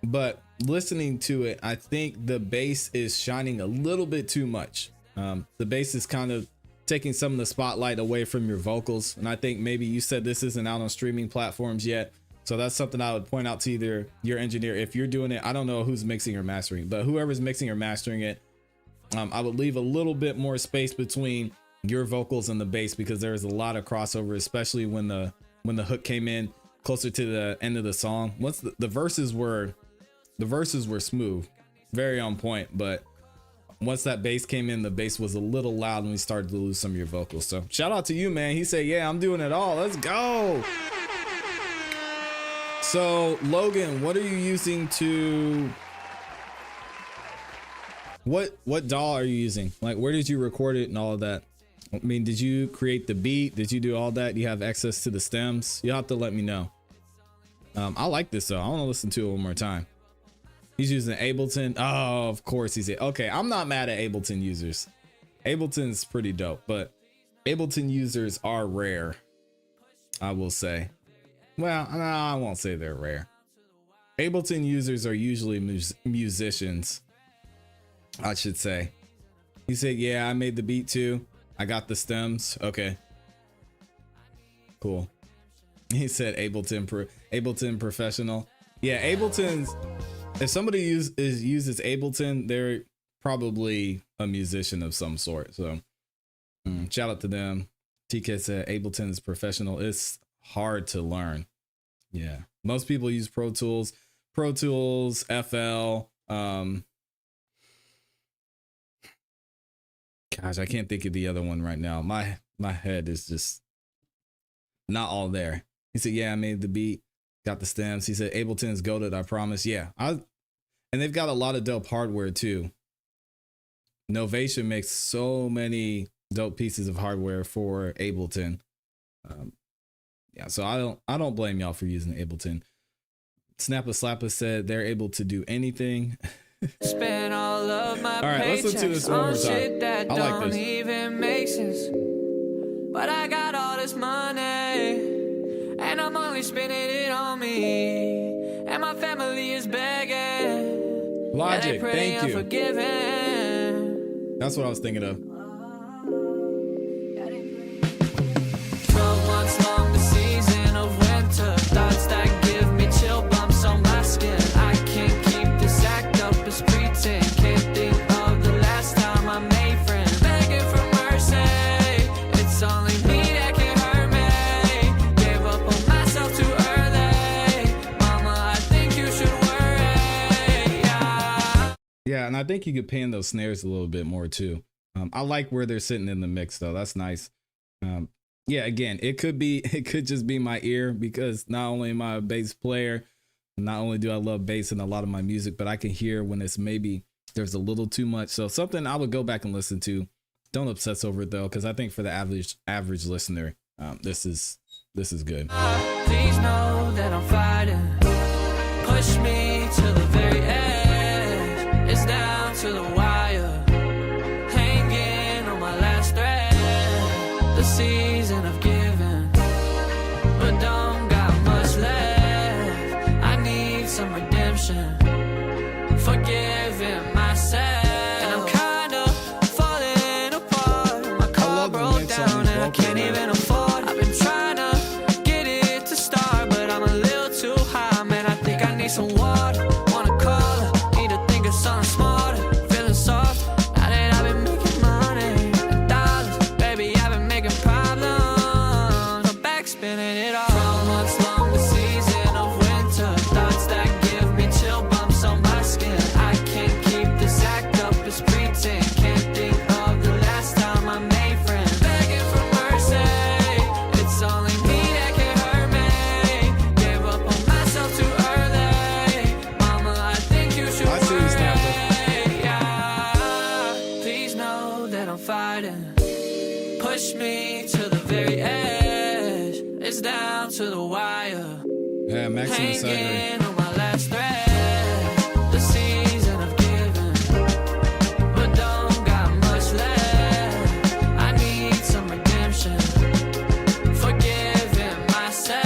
But listening to it, I think the bass is shining a little bit too much. The bass is kind of taking some of the spotlight away from your vocals, and I think maybe you said this isn't out on streaming platforms yet, So that's something I would point out to either your engineer if you're doing it. I don't know who's mixing or mastering, but whoever's mixing or mastering it, I would leave a little bit more space between your vocals and the bass, because there is a lot of crossover, especially when the hook came in closer to the end of the song. Once the verses were smooth, very on point, but once that bass came in, the bass was a little loud and we started to lose some of your vocals. So shout out to you, man. He said, yeah, I'm doing it all. Let's go. So Logan, what are you using to, what DAW are you using? Like, where did you record it and all of that? I mean, did you create the beat? Did you do all that? Do you have access to the stems? You'll have to let me know. I like this though. I want to listen to it one more time. He's using Ableton. Oh, of course he's okay. I'm not mad at Ableton users. Ableton's pretty dope, but Ableton users are rare, I will say. Well, no, I won't say they're rare. Ableton users are usually musicians, I should say. He said, yeah, I made the beat too. I got the stems. Okay. Cool. He said Ableton professional. Yeah, Ableton's, if somebody uses Ableton, they're probably a musician of some sort. So shout out to them. TK said Ableton is professional. It's hard to learn. Yeah, most people use Pro Tools, FL. Gosh, I can't think of the other one right now. My head is just not all there. He said, yeah, I made the beat, got the stems. He said Ableton's goated, I promise. Yeah, and they've got a lot of dope hardware too. Novation makes so many dope pieces of hardware for Ableton. Yeah, so I don't blame y'all for using Ableton. Snappa Slappa said they're able to do anything. Spend all of my all right, let's listen to this one more time. Shit that I like don't this. even make sense. But I got all this money, and I'm only spending it on me. And my family is begging. Logic, thank you. Forgiven. That's what I was thinking of. 12 months long, the season of winter. Thoughts that give me chill bumps on my skin. I can't keep this act up as pretend. Can't think of the last time I made friends. Begging for mercy, it's only me that can hurt me. Gave up on myself too early. Mama, I think you should worry. Yeah, and I think you could pan those snares a little bit more too. I like where they're sitting in the mix though. That's nice. Yeah, again, it could just be my ear, because not only am I a bass player, not only do I love bass in a lot of my music, but I can hear when it's maybe there's a little too much. So something I would go back and listen to. Don't obsess over it though, because I think for the average listener, this is good. Please know that I'm fighting. Push me to the very edge. It's down to the wire. Hanging on my last thread. The season of giving, but don't got much left. I need some redemption. Forgiving myself. And I'm kinda falling apart. My car broke down and I can't even afford. I've been trying to get it to start, but I'm a little too high. Man, I think I need some water. Wanna call her, need to think of something smarter. Feeling soft, now that I've been making money and dollars. Baby, I've been making problems. I'm back spinning it all. 12 months long, the season of winter. Thoughts that give me chill bumps on my skin. I can't keep this act up as pretend. Can't think of the last time I made friends. Begging for mercy, it's only me that can hurt me. Gave up on myself too early. Mama, I think you should I see you, Snapper. worry. Yeah. Please know that I'm fighting. Push me to the very edge. It's down to the wire. Yeah, Maximus Sagri. Hanging on my last thread. The season of giving, but don't got much left. I need some redemption. Forgiving myself.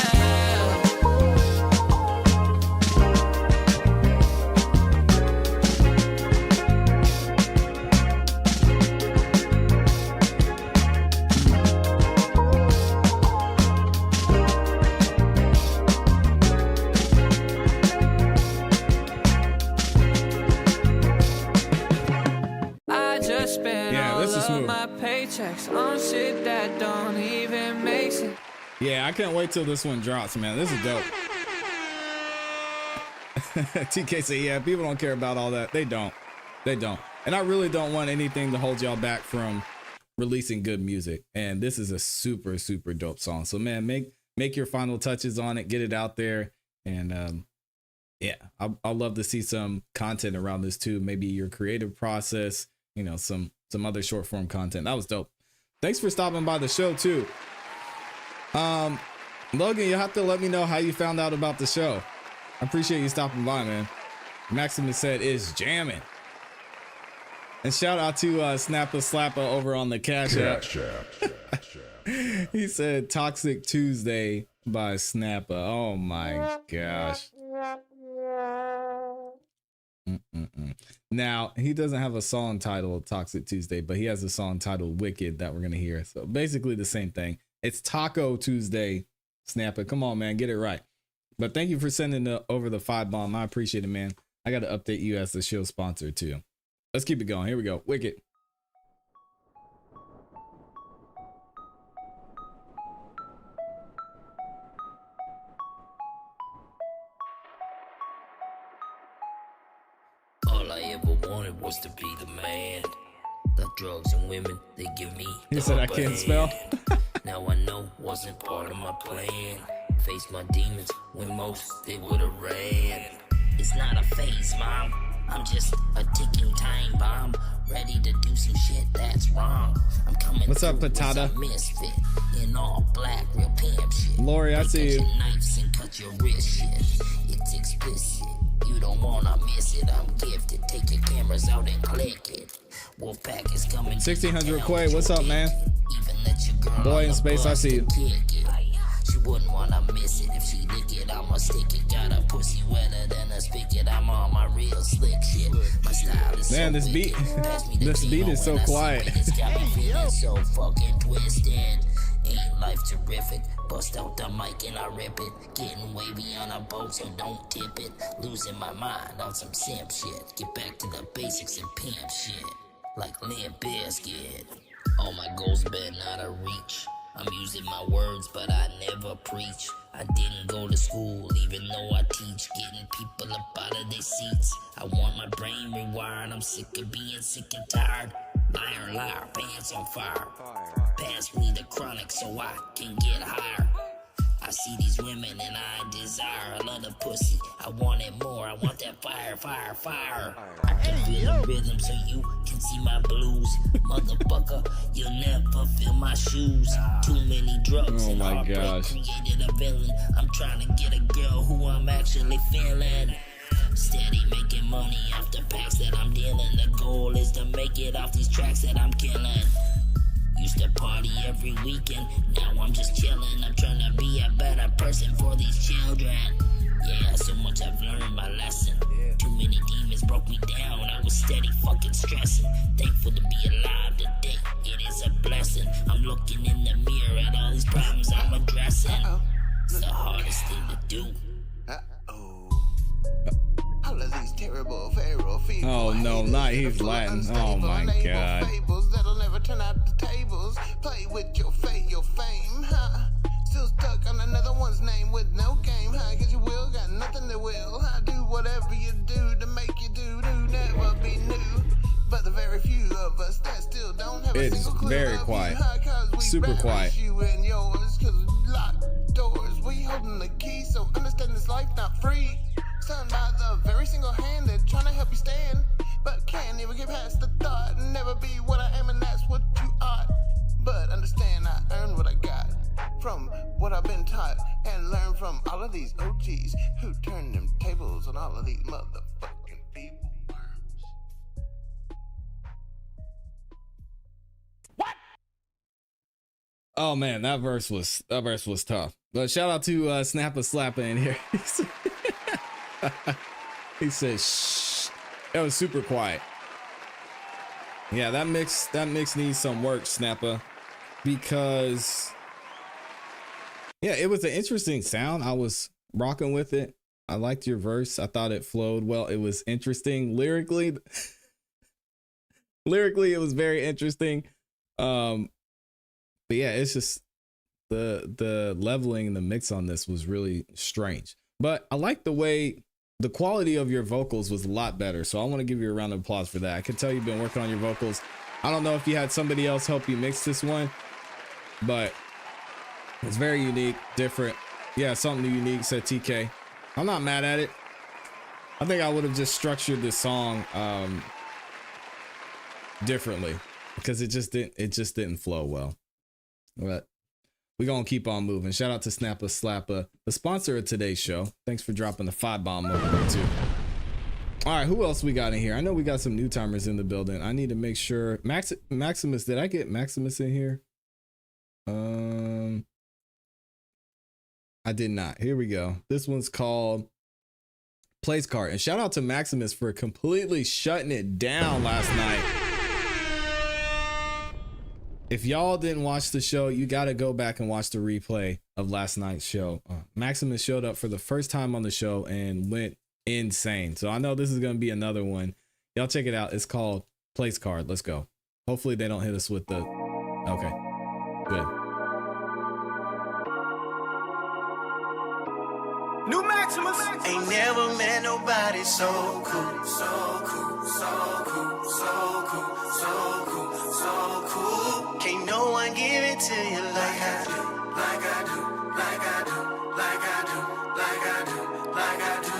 Super smooth. my paychecks on shit that don't even make sense. Yeah, I can't wait till this one drops, man. This is dope. TK said, yeah, people don't care about all that. They don't. They don't. And I really don't want anything to hold y'all back from releasing good music. And this is a super, super dope song. So, man, make your final touches on it. Get it out there. And yeah, I'd love to see some content around this too. Maybe your creative process, you know, some other short form content. That was dope. Thanks for stopping by the show too. Logan, you'll have to let me know how you found out about the show. I appreciate you stopping by, man. Maximus said it's jamming. And shout out to Snappa Slappa over on the Cash App. He said Toxic Tuesday by Snappa. Oh my gosh. Now, he doesn't have a song titled Toxic Tuesday, but he has a song titled Wicked that we're going to hear. So basically the same thing. It's Taco Tuesday, Snappa. Come on, man. Get it right. But thank you for sending over the 5-bomb. I appreciate it, man. I got to update you as the show sponsor, too. Let's keep it going. Here we go. Wicked. All I ever wanted was to be the man. The drugs and women, they give me He the said I upper can't hand. spell. Now I know wasn't part of my plan. Face my demons when most they would've ran. It's not a phase, mom. I'm just a ticking time bomb. Ready to do some shit that's wrong. I'm coming. What's up, through as Patata? a misfit in all black, real pimp shit. Lori, I They see cut you. your knives and cut your wrist shit. It's explicit. You don't wanna miss it. I'm gifted. Take your cameras out and click it. Wolfpack is coming. 1600 Quay, what's up, man? Even let your girl Boy on in the space, I bus see you. to kick it. She wouldn't wanna miss it if she lick it. I'ma stick it. Got a pussy wetter than a spigot. I'm on my real slick shit. My style is Man, so this beat- wicked. Pass me the this beat Tino is so when I see quiet. it. It's got me feeling so fucking twisted. Ain't life terrific? Bust out the mic and I rip it. Getting wavy on a boat, so don't tip it. Losing my mind on some simp shit. Get back to the basics and pimp shit. Like Limp Bizkit. All my goals been out of reach. I'm using my words, but I never preach. I didn't go to school, even though I teach. Getting people up out of their seats. I want my brain rewired. I'm sick of being sick and tired. Liar, liar, pants on fire. Pass me the chronic so I can get higher. I see these women and I desire a lot of pussy. I want it more. I want that fire, fire, fire. I can feel the rhythm so you can see my blues. Motherfucker, you'll never feel my shoes. Too many drugs Oh and my heartbreak gosh. created a villain. I'm trying to get a girl who I'm actually feeling. Steady making money off the packs that I'm dealing. The goal is to make it off these tracks that I'm killing. Used to party every weekend, now I'm just chilling. I'm trying to be a better person for these children. Yeah, so much I've learned my lesson. Too many demons broke me down, I was steady fucking stressing. Thankful to be alive today, it is a blessing. I'm looking in the mirror at all these problems I'm addressing. It's the hardest thing to do. All of these terrible pharaoh feeble Oh, no, haters not that he's are full of Latin. unstable Oh, my label God. fables that'll never turn out the tables. Play with your fate, your fame, huh? Still stuck on another one's name with no game, huh? Cause you will got nothing that will, huh? Do whatever you do to make you do never be new. But the very few of us that still don't have It's a single clue very of quiet. you, huh? Cause we Super reverence quiet. you and yours, cause locked doors, we holding the key, so understand this life not free. Stung by the very single-handed, trying to help you stand, but can't even get past the thought, never be what I am and that's what you ought. But understand I earned what I got from what I've been taught, and learn from all of these OGs who turned them tables on all of these motherfucking people. Oh man, that verse was tough. But shout out to Snappa Slappa in here. He said shh. That was super quiet. Yeah, that mix needs some work, Snappa. Because yeah, it was an interesting sound. I was rocking with it. I liked your verse. I thought it flowed well. It was interesting lyrically. Lyrically, it was very interesting. But yeah, it's just the leveling and the mix on this was really strange. But I like the way the quality of your vocals was a lot better. So I want to give you a round of applause for that. I can tell you've been working on your vocals. I don't know if you had somebody else help you mix this one, but it's very unique, different. Yeah, something unique, said TK. I'm not mad at it. I think I would have just structured this song differently because it just didn't flow well. But we're gonna keep on moving. Shout out to Snappa Slappa, the sponsor of today's show. Thanks for dropping the 5-bomb over there too. All right, who else we got in here? I know we got some new timers in the building. I need to make sure. Maximus, did I get Maximus in here? I did not. Here we go. This one's called Place Card. And shout out to Maximus for completely shutting it down last night. If y'all didn't watch the show, you got to go back and watch the replay of last night's show. Maximus showed up for the first time on the show and went insane. So I know this is going to be another one. Y'all check it out. It's called Place Card. Let's go. Hopefully they don't hit us with the... Okay, good. New Maximus. Ain't never met nobody so cool, so cool, so cool, so cool, so cool, so cool. Can't no one give it to you like I do, like I do, like I do, like I do, like I do, like I do.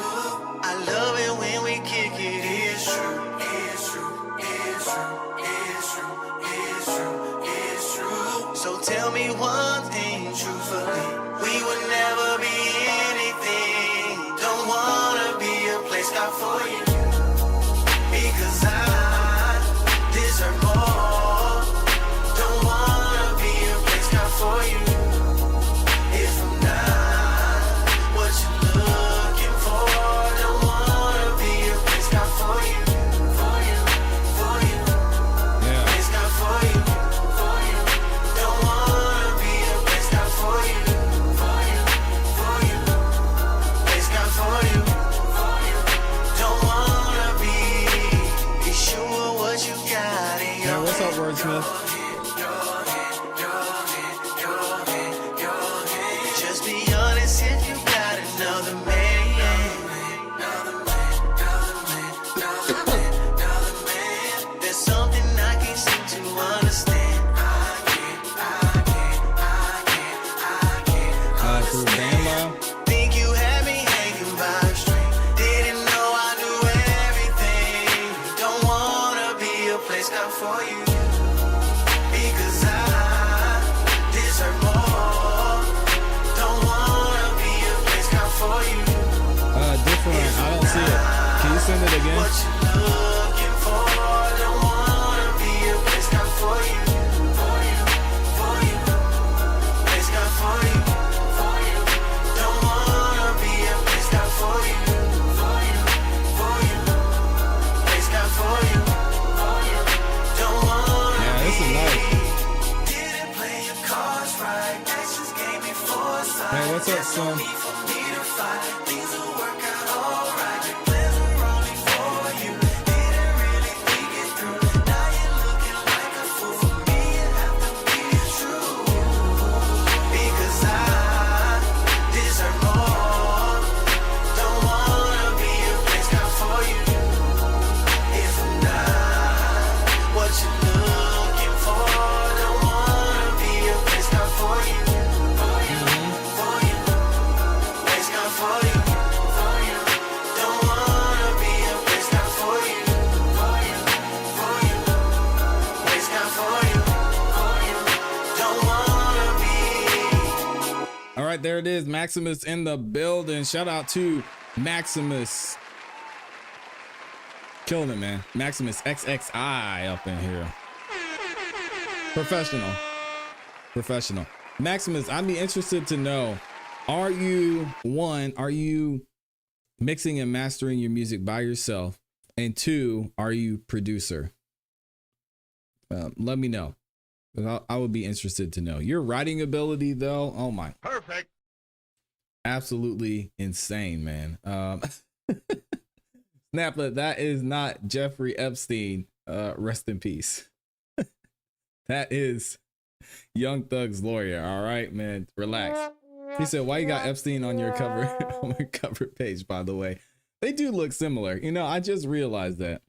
I love it when we kick it. It's true, it's true, it's true, it's true, it's true, it's true. So tell me one thing truthfully, we would never be anything. Don't wanna be a place out for you, because I deserve more. Don't wanna be a place out for you if I'm not what you're looking for. Don't wanna be a place out for you, for you, for you. Yeah. Place out for you, for you. Don't wanna be a place out for you, for you, for you. Place out for you, for you. Don't wanna be sure what you got in Yeah, your what's up, Wordsmith? Just be honest if you got another man. There's something I can't seem to understand. Through BandLab. Think you had me hanging by a string. Didn't know I knew everything. Don't wanna be a place out for you, because I deserve more. Don't wanna be a place out for you. Different. I don't see it. Can you send it again? What you looking for? Don't wanna be a place out for you, for you, for you. Place out for you, for you. Don't wanna be a place out for you, for you, for you. Place out for you, for you. Don't wanna Yeah, this is nice. Didn't play your cards right. Actions gave me foresight. Hey, what's up, son? Need for me to fight. Things will work out alright. Your plans were only for you. Didn't really think it through. Now you're looking like a fool. For me, you have to be true, because I deserve more. Don't wanna be a place out for you if I'm not what you're looking for. Don't wanna be a place out for you, for you, for you. Place out for you, for you. Don't wanna be a place out for you, for you, for you. Place out for you, for you. Don't wanna be. All right, there it is. Maximus in the building. Shout out to Maximus. Killing it, man. Maximus XXI up in here. Professional. Professional. Maximus, I'd be interested to know, are you mixing and mastering your music by yourself? And 2, are you producer? Let me know. I would be interested to know. Your writing ability, though, oh my. Perfect. Absolutely insane, man. Snaplet, that is not Jeffrey Epstein. Rest in peace. That is Young Thug's lawyer. All right, man, relax. He said, why you got Epstein on your cover on your cover page, by the way? They do look similar. You know, I just realized that.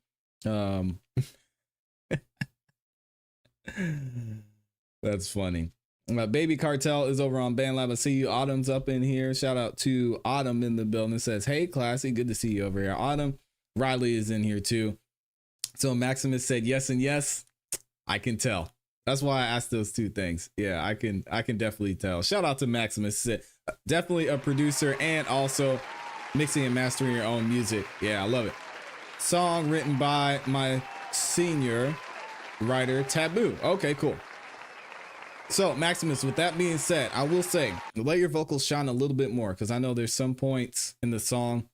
That's funny. Baby Cartel is over on BandLab. I see you. Autumn's up in here. Shout out to Autumn in the building. It says, hey, ClassE, good to see you over here. Autumn. Riley is in here too. So Maximus said yes and yes. I can tell. That's why I asked those two things. Yeah, I can definitely tell. Shout out to Maximus. Definitely a producer and also mixing and mastering your own music. Yeah, I love it. Song written by my senior writer, Taboo. Okay, cool. So Maximus, with that being said, I will say, let your vocals shine a little bit more, because I know there's some points in the song.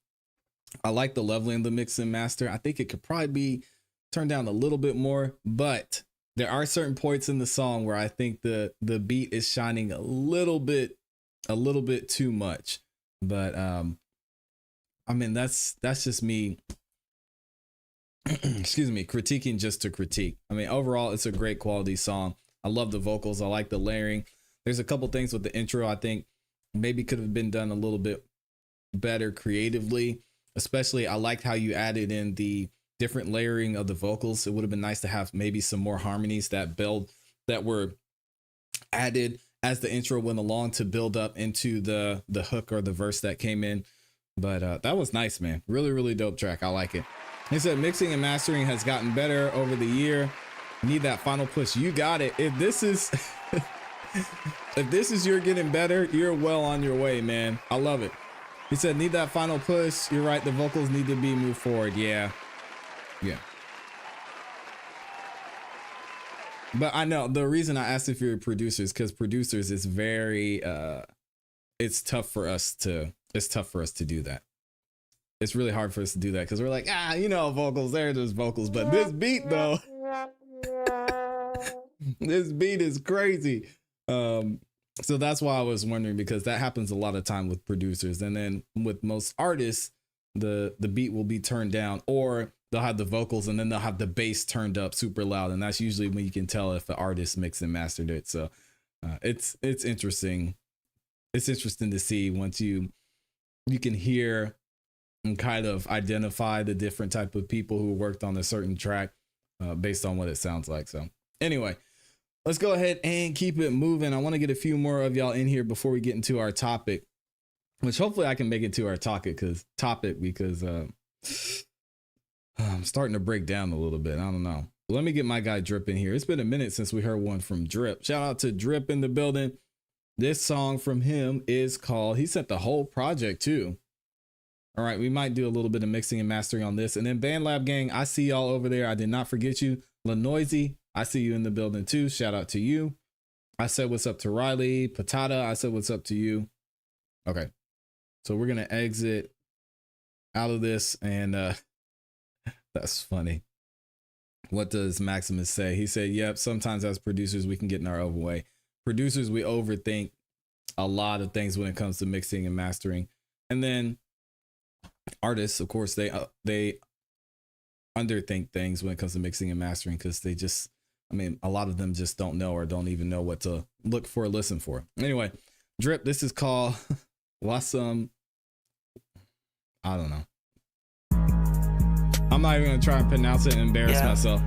I like the leveling of the mix and master. I think it could probably be turned down a little bit more, but there are certain points in the song where I think the beat is shining a little bit too much. But I mean, that's just me excuse me, critiquing just to critique. I mean, overall, it's a great quality song. I love the vocals. I like the layering. There's a couple things with the intro I think maybe could have been done a little bit better creatively. Especially, I liked how you added in the different layering of the vocals. It would have been nice to have maybe some more harmonies that were added as the intro went along to build up into the hook or the verse that came in. But that was nice, man. Really, really dope track. I like it. He said mixing and mastering has gotten better over the year. Need that final push. You got it. If this is you're getting better, you're well on your way, man. I love it. He said need that final push. You're right. The vocals need to be moved forward. Yeah. But I know the reason I asked if you're producers, because producers is very it's tough for us to do that. It's really hard for us to do that because we're like, vocals, there's vocals, but this beat though, this beat is crazy. So that's why I was wondering, because that happens a lot of time with producers. And then with most artists, the beat will be turned down, or they'll have the vocals and then they'll have the bass turned up super loud. And that's usually when you can tell if the artist mixed and mastered it. So it's interesting. It's interesting to see once you can hear and kind of identify the different type of people who worked on a certain track based on what it sounds like. So anyway, let's go ahead and keep it moving. I want to get a few more of y'all in here before we get into our topic, which hopefully I can make it to our topic because I'm starting to break down a little bit. I don't know. Let me get my guy Drip in here. It's been a minute since we heard one from Drip. Shout out to Drip in the building. This song from him is called, he sent the whole project too. All right, we might do a little bit of mixing and mastering on this. And then BandLab gang, I see y'all over there. I did not forget you. Lanoisy, I see you in the building too. Shout out to you. I said what's up to Riley. Patata, I said what's up to you. Okay, so we're going to exit out of this. And that's funny. What does Maximus say? He said, yep, sometimes as producers, we can get in our own way. Producers, we overthink a lot of things when it comes to mixing and mastering. And then artists, of course, they underthink things when it comes to mixing and mastering, because they just, a lot of them just don't know or don't even know what to look for or listen for. Anyway, Drip, this is called Wasum. I don't know. I'm not even gonna try and pronounce it and embarrass myself.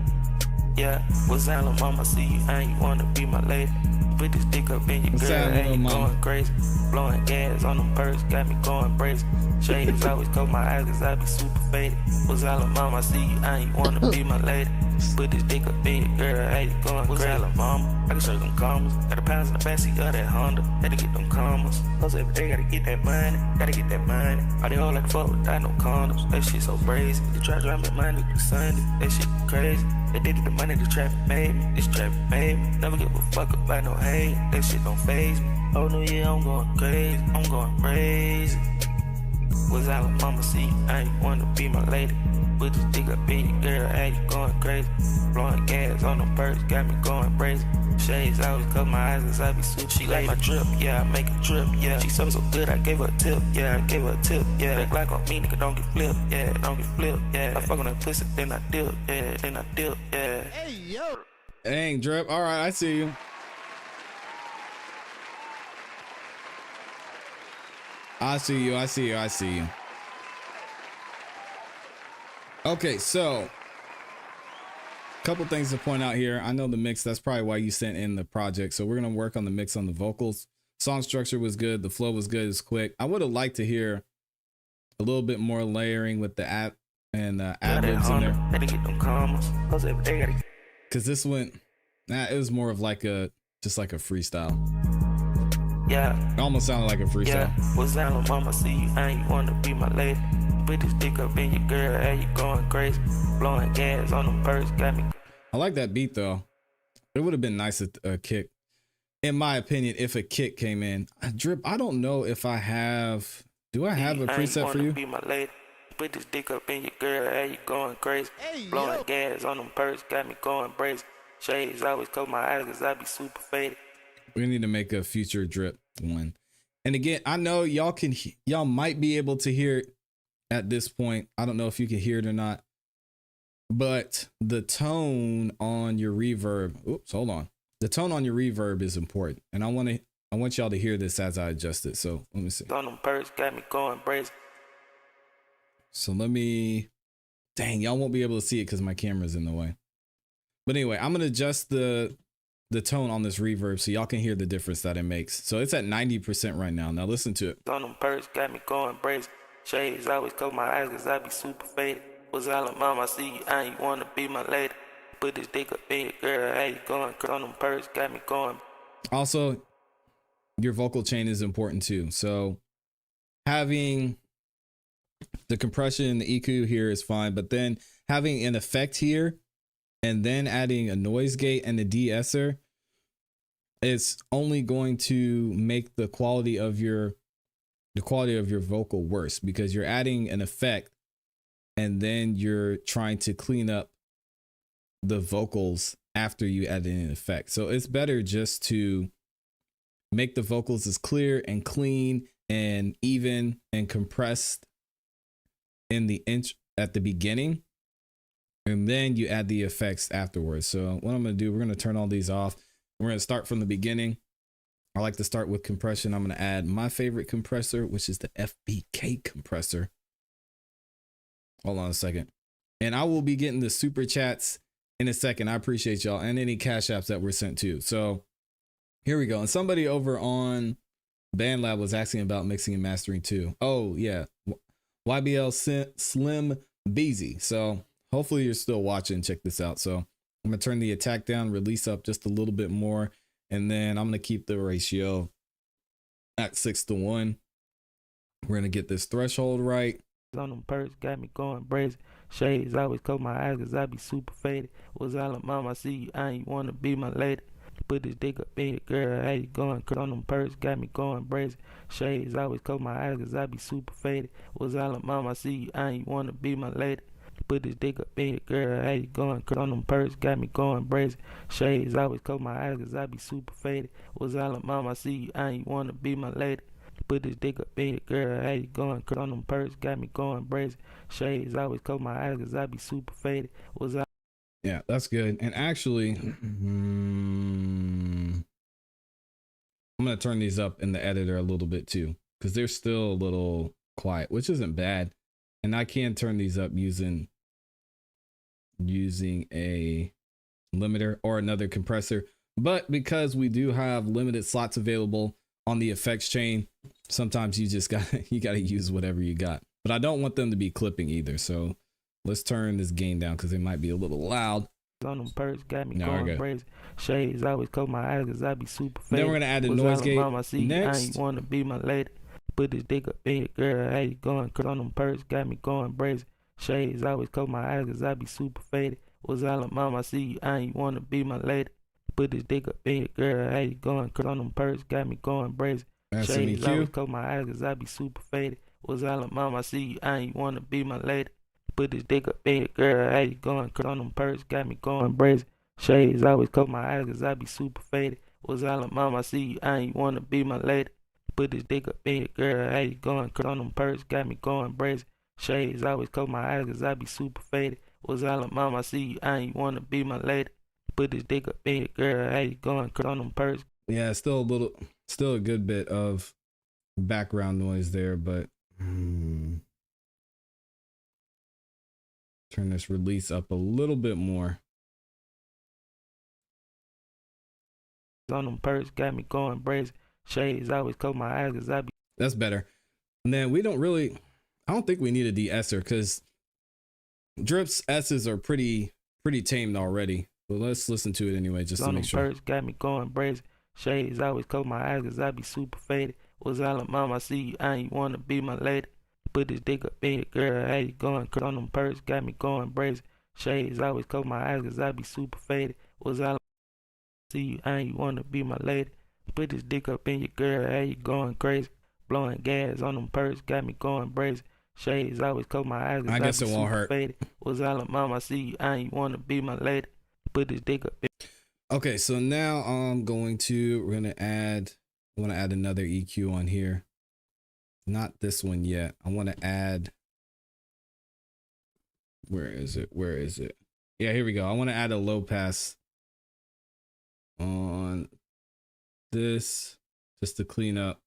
Yeah, what's that, little mama? See you and you wanna be my lady. Put this dick up in your girl and you going crazy. Blowing gas on them perks, got me going crazy. Shades always cover my eyes cause I be super faded. What's that, little mama? See you and you wanna be my lady. Put this dick up in your girl and you going crazy. What's that, little mama? I can show you them commas. Got the pounds in the backseat of that Honda. Had to get them commas. Cause every day gotta get that money. Gotta get that money. All they all like fuck without no condoms. That shit so crazy. They try to drive me money to Sunday. That shit crazy. They did it the money the traffic made me. This traffic made me. Never give a fuck about no hate. That shit don't faze me. Oh no, yeah, I'm going crazy. I'm going crazy. Was I with mama see? I ain't wanna be my lady. Put this dick up in your girl, hey, you going crazy. Blowing gas on them perks, got me going crazy. Shades always cover my eyes cause I be super. She like my drip, yeah, I make a drip, yeah. She so good, I gave her a tip, yeah, I gave her a tip, yeah. That Glock on me, nigga, don't get flipped, yeah, don't get flipped, yeah. I fuck on that pussy, then I dip, yeah, then I dip, yeah. Hey, yo. Dang, Drip. All right, I see you. I see you. I see you. I see you. Okay, so a couple things to point out here. I know the mix, that's probably why you sent in the project. So we're going to work on the mix on the vocals. Song structure was good. The flow was good. It's quick. I would have liked to hear a little bit more layering with the app and ad-libs in there. Because this went, it was more of like just like a freestyle. Yeah. It almost sounded like a freestyle. Yeah. What's that, mama? See you, and you wanna be my lady. Put this dick up in your girl, and you going crazy. Blowing gas on them perks, got me. I like that beat though. It would have been nice a kick, in my opinion, if a kick came in. Drip, I don't know if I have. Do I have a preset for you? Be my lady. Put this dick up in your girl, and you going crazy. Blowing gas on them perks, got me going crazy. Shades always cover my eyes cause I be super faded. We need to make a future Drip one. And again, I know y'all might be able to hear it at this point. I don't know if you can hear it or not, but the tone on your reverb, oops, hold on. The tone on your reverb is important. And I want y'all to hear this as I adjust it. So let me see. On them perks got me going crazy. So dang, y'all won't be able to see it because my camera's in the way. But anyway, I'm going to adjust the tone on this reverb so y'all can hear the difference that it makes. So it's at 90% right now. Now listen to it. On them perks got me going crazy. Shades always cover my eyes cause I be super faded. Was all of mama, I see you, and you wanna be my lady. Put this dick up in your girl, how you going? On them perks got me going. Also, your vocal chain is important too. So having the compression, the EQ here is fine, but then having an effect here and then adding a noise gate and a de-esser, it's only going to make the quality of your vocal worse, because you're adding an effect and then you're trying to clean up the vocals after you add in an effect. So it's better just to make the vocals as clear and clean and even and compressed in the inch at the beginning, and then you add the effects afterwards. So what I'm going to do, we're going to turn all these off. We're going to start from the beginning. I like to start with compression. I'm going to add my favorite compressor, which is the FBK compressor. Hold on a second. And I will be getting the super chats in a second. I appreciate y'all and any cash apps that were sent to. So here we go. And somebody over on BandLab was asking about mixing and mastering too. Oh yeah. YBL Slim Beezy. So hopefully you're still watching. Check this out. So I'm going to turn the attack down, release up just a little bit more. And then I'm going to keep the ratio at 6:1. We're going to get this threshold right. On them perks got me going crazy. Shades always cover my eyes cause I be super faded. Was all of mama, I see you, and you wanna be my lady. Put this dick up in your girl, how you going? On them perks got me going crazy. Shades always cover my eyes cause I be super faded. Was all of mama, I see you, and you wanna be my lady. Put this dick up in your girl, how you going? On them perks got me going crazy. Shades always cover my eyes cause I be super faded. Was all of mama, I see you, and you wanna be my lady. Put this dick up in your girl, how you going? On them perks got me going crazy. Shades always cover my eyes cause I be super faded. Was I? Yeah, that's good. And actually, I'm going to turn these up in the editor a little bit too, because they're still a little quiet, which isn't bad. And I can turn these up using a limiter or another compressor. But because we do have limited slots available on the effects chain, sometimes you just gotta use whatever you got. But I don't want them to be clipping either. So let's turn this gain down because it might be a little loud. On them perks got me going crazy. Shades always cover my eyes cause I be super faded. Then we're gonna add the noise gate next. I ain't wanna be my lady. Put this dick up in your girl, how you going? On them perks got me going crazy. Shades always cover my eyes cause I be super faded. Was all of mama, I see you, I ain't wanna be my lady. Put this dick up in your girl, how you going? On them perks got me going crazy. Shades always cover my eyes cause I be super faded. Was all of mama, I see you, I ain't wanna be my lady. Put this dick up in your girl, how you going? On them perks got me going crazy. Shades always cover my eyes cause I be super faded. Was all of mama, I see you, I ain't wanna be my lady. Put this dick up in your girl, how you going? Cause on them perks, got me going brazen. Shades always cover my eyes cause I be super faded. Was all of mama, I see you, I ain't wanna be my lady. Put this dick up in your girl, how you going? Cause on them perks. Yeah, still a good bit of background noise there, but turn this release up a little bit more. On them perks, got me going brazen. Shades always cover my eyes cause I be. That's better. And then I don't think we need a de-esser because Drip's S's are pretty tamed already. But let's listen to it anyway, just to make sure. Perks got me going brazen. Shades always cover my eyes cause I be super faded. Was all of mama, I see you, I ain't wanna be my lady. Put this dick up in your girl, how you going? Cause on them perks, got me going brazen. Shades always cover my eyes cause I be super faded. Was all of see you, I ain't wanna be my lady. Put this dick up in your girl, how you going crazy? Blowing gas on them perks, got me going brazen. Shades always cover my eyes cause I guess it won't hurt. Faded. Was all of mama, I see you, I ain't wanna be my lady. Put this dick up in. Okay, so now I want to add another EQ on here. Not this one yet. I want to add, where is it? Yeah, here we go. I want to add a low pass on this just to clean up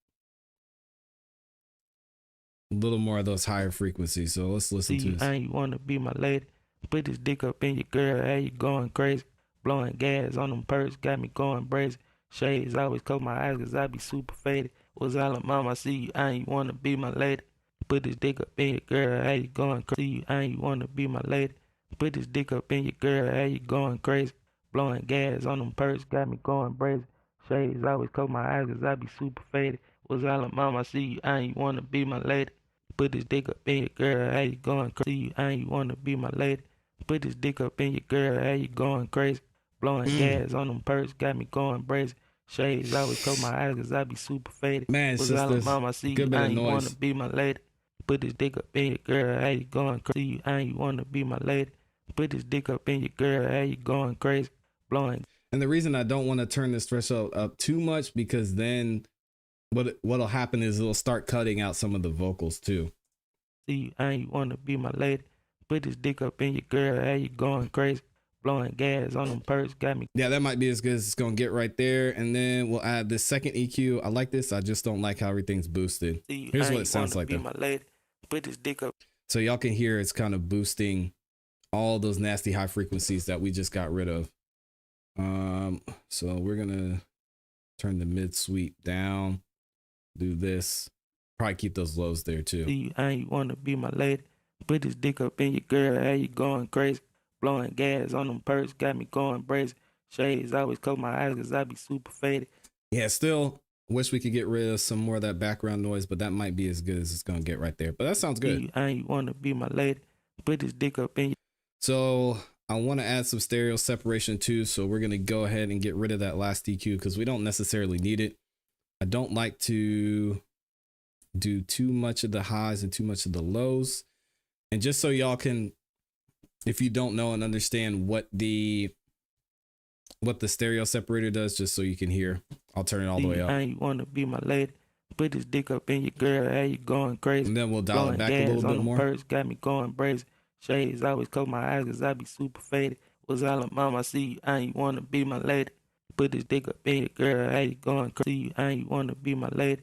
a little more of those higher frequencies. So let's listen to this. I ain't wanna be my lady. Put this dick up in your girl, how you going crazy? Blowing gas on them perks, got me going brazen. Shades always cover my eyes cause I be super faded. Was all of mama, I see you, I ain't wanna be my lady. Put this dick up in your girl, how you going crazy? I ain't wanna be my lady. Put this dick up in your girl, how you going crazy? Blowing gas on them perks, got me going brazen. Shades always cover my eyes cause I be super faded. Was all of mama, I see you, I ain't wanna be my lady. Put this dick up in your girl, how you going crazy? I ain't wanna be my lady. Put this dick up in your girl, how you going crazy? Blowing gas on them perks, got me going brazen. Shades always cover my eyes cause I be super faded. Man, was all of mama, I see you, I ain't wanna be my lady. Put this dick up in your girl, how you going crazy? I ain't wanna be my lady. Put this dick up in your girl, how you going crazy? Blowing. And the reason I don't want to turn this threshold up too much because then what'll happen is it'll start cutting out some of the vocals too. See you, I ain't wanna be my lady. Put this dick up in your girl, how you going crazy? Blowing gas on them perks, got me. Yeah, that might be as good as it's gonna get right there. And then we'll add this second EQ. I like this. I just don't like how everything's boosted. Here's what it sounds like though. My lady. Put this dick up. So y'all can hear it's kind of boosting all those nasty high frequencies that we just got rid of. So we're gonna turn the mid sweep down, do this, probably keep those lows there too. See you, I ain't wanna be my lady. Put this dick up in your girl, how you going crazy? Blowing gas on them perks, got me going brazen. Shades always cover my eyes cause I be super faded. Yeah, still wish we could get rid of some more of that background noise, but that might be as good as it's gonna get right there. But that sounds good. See you, I ain't wanna be my lady. Put this dick up in your. So I want to add some stereo separation too. So we're going to go ahead and get rid of that last EQ because we don't necessarily need it. I don't like to do too much of the highs and too much of the lows. And just so y'all can, if you don't know and understand what the stereo separator does, just so you can hear, I'll turn it all the way up. I ain't want to be my lady. Put this dick up in your girl, how you going crazy? And then we'll dial it back a little bit more. Perks got me going brazen. Shades always cover my eyes cause I be super faded. Was all of mama, I see you, I ain't wanna be my lady. Put this dick up in your girl, how you going crazy? I ain't wanna be my lady.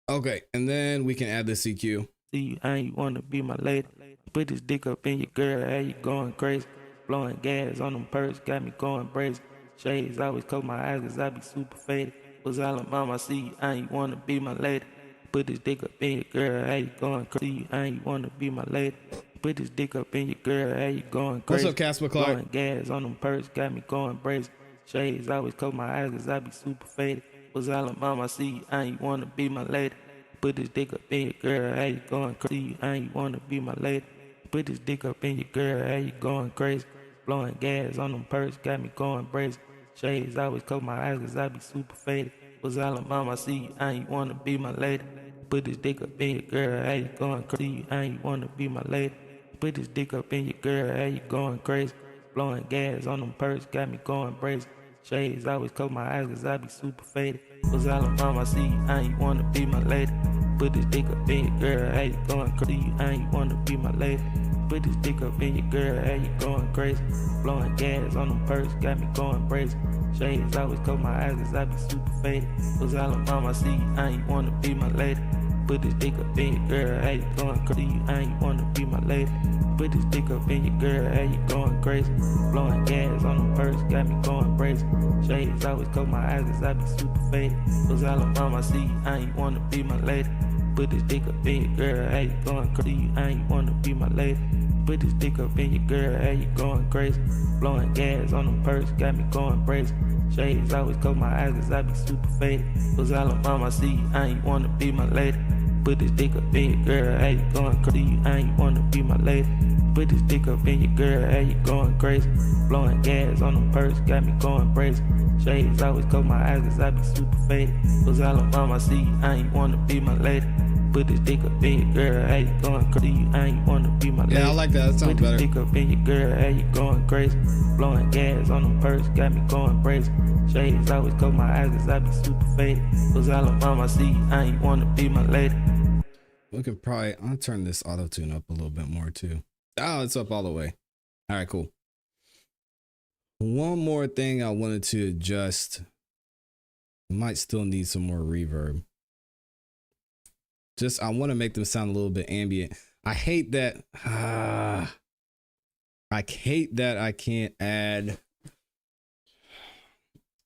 Okay, and then we can add the EQ. See you, I ain't wanna be my lady. Put this dick up in your girl, how you going crazy? Blowing gas on them perks, got me going brazen. Shades always cover my eyes cause I be super faded. Was all of mama, I see you, I ain't wanna be my lady. Put this dick up in your girl, how you going crazy? I ain't wanna be my lady. Put this dick up in your girl, how you going crazy? What's up, Casper Clark? Blowing gas on them perks, got me going brazen. Shades always cover my eyes cause I be super faded. Was all of mama, I see you, I ain't wanna be my lady. Put this dick up in your girl, how you going crazy? I ain't wanna be my lady. Put this dick up in your girl, how you going crazy? Blowing gas on them perks, got me going brazen. Shades always cover my eyes cause I be super faded. Was all of mama, I see you, I ain't wanna be my lady. Put this dick up in your girl, how you going crazy? I ain't wanna be my lady. Put this dick up in your girl, how you going crazy? Blowing gas on them perks, got me going brazen. Shades always cover my eyes cause I be super faded. Was all about my seat, I ain't wanna be my lady. Put this dick up in your girl, how you going crazy? I ain't wanna be my lady. Put this dick up in your girl, how you going crazy? Blowing gas on them perks, got me going brazen. Shades always cover my eyes cause I be super faded. Was all about my seat, I ain't wanna be my lady. Put this dick up in your girl, how you going crazy? I ain't wanna be my lady. Put this dick up in your girl, how you going crazy? Blowing gas on them perks, got me going crazy. Shades always cover my eyes cause I be super faded. Was all about my seat, I ain't wanna be my lady. Put this dick up in your girl, how you going crazy? I ain't wanna be my lady. Put this dick up in your girl, how you going crazy? Blowing gas on them perks, got me going crazy. Shades always cover my eyes cause I be super faded. Was all about my seat, I ain't wanna be my lady. Put this dick up in your girl, how you going crazy? I ain't wanna be my lady. Put this dick up in your girl, how you going crazy? Blowing gas on them perks, got me going crazy. Shades always cover my eyes cause I be super faded. Was all about my seat, I ain't wanna be my lady. Put this dick up in your girl, how you going crazy? I ain't wanna be my lady. Yeah, I like that. That sounds better. Put this dick up in your girl, how you going crazy? Blowing gas on them perks, got me going crazy. Shades always cover my eyes cause I be super faded. Was all about my seat, I ain't wanna be my lady. We can probably, I'll turn this auto tune up a little bit more too. Oh, it's up all the way. All right, cool. One more thing I wanted to adjust. Might still need some more reverb. Just, I want to make them sound a little bit ambient. I hate that. I hate that I can't add.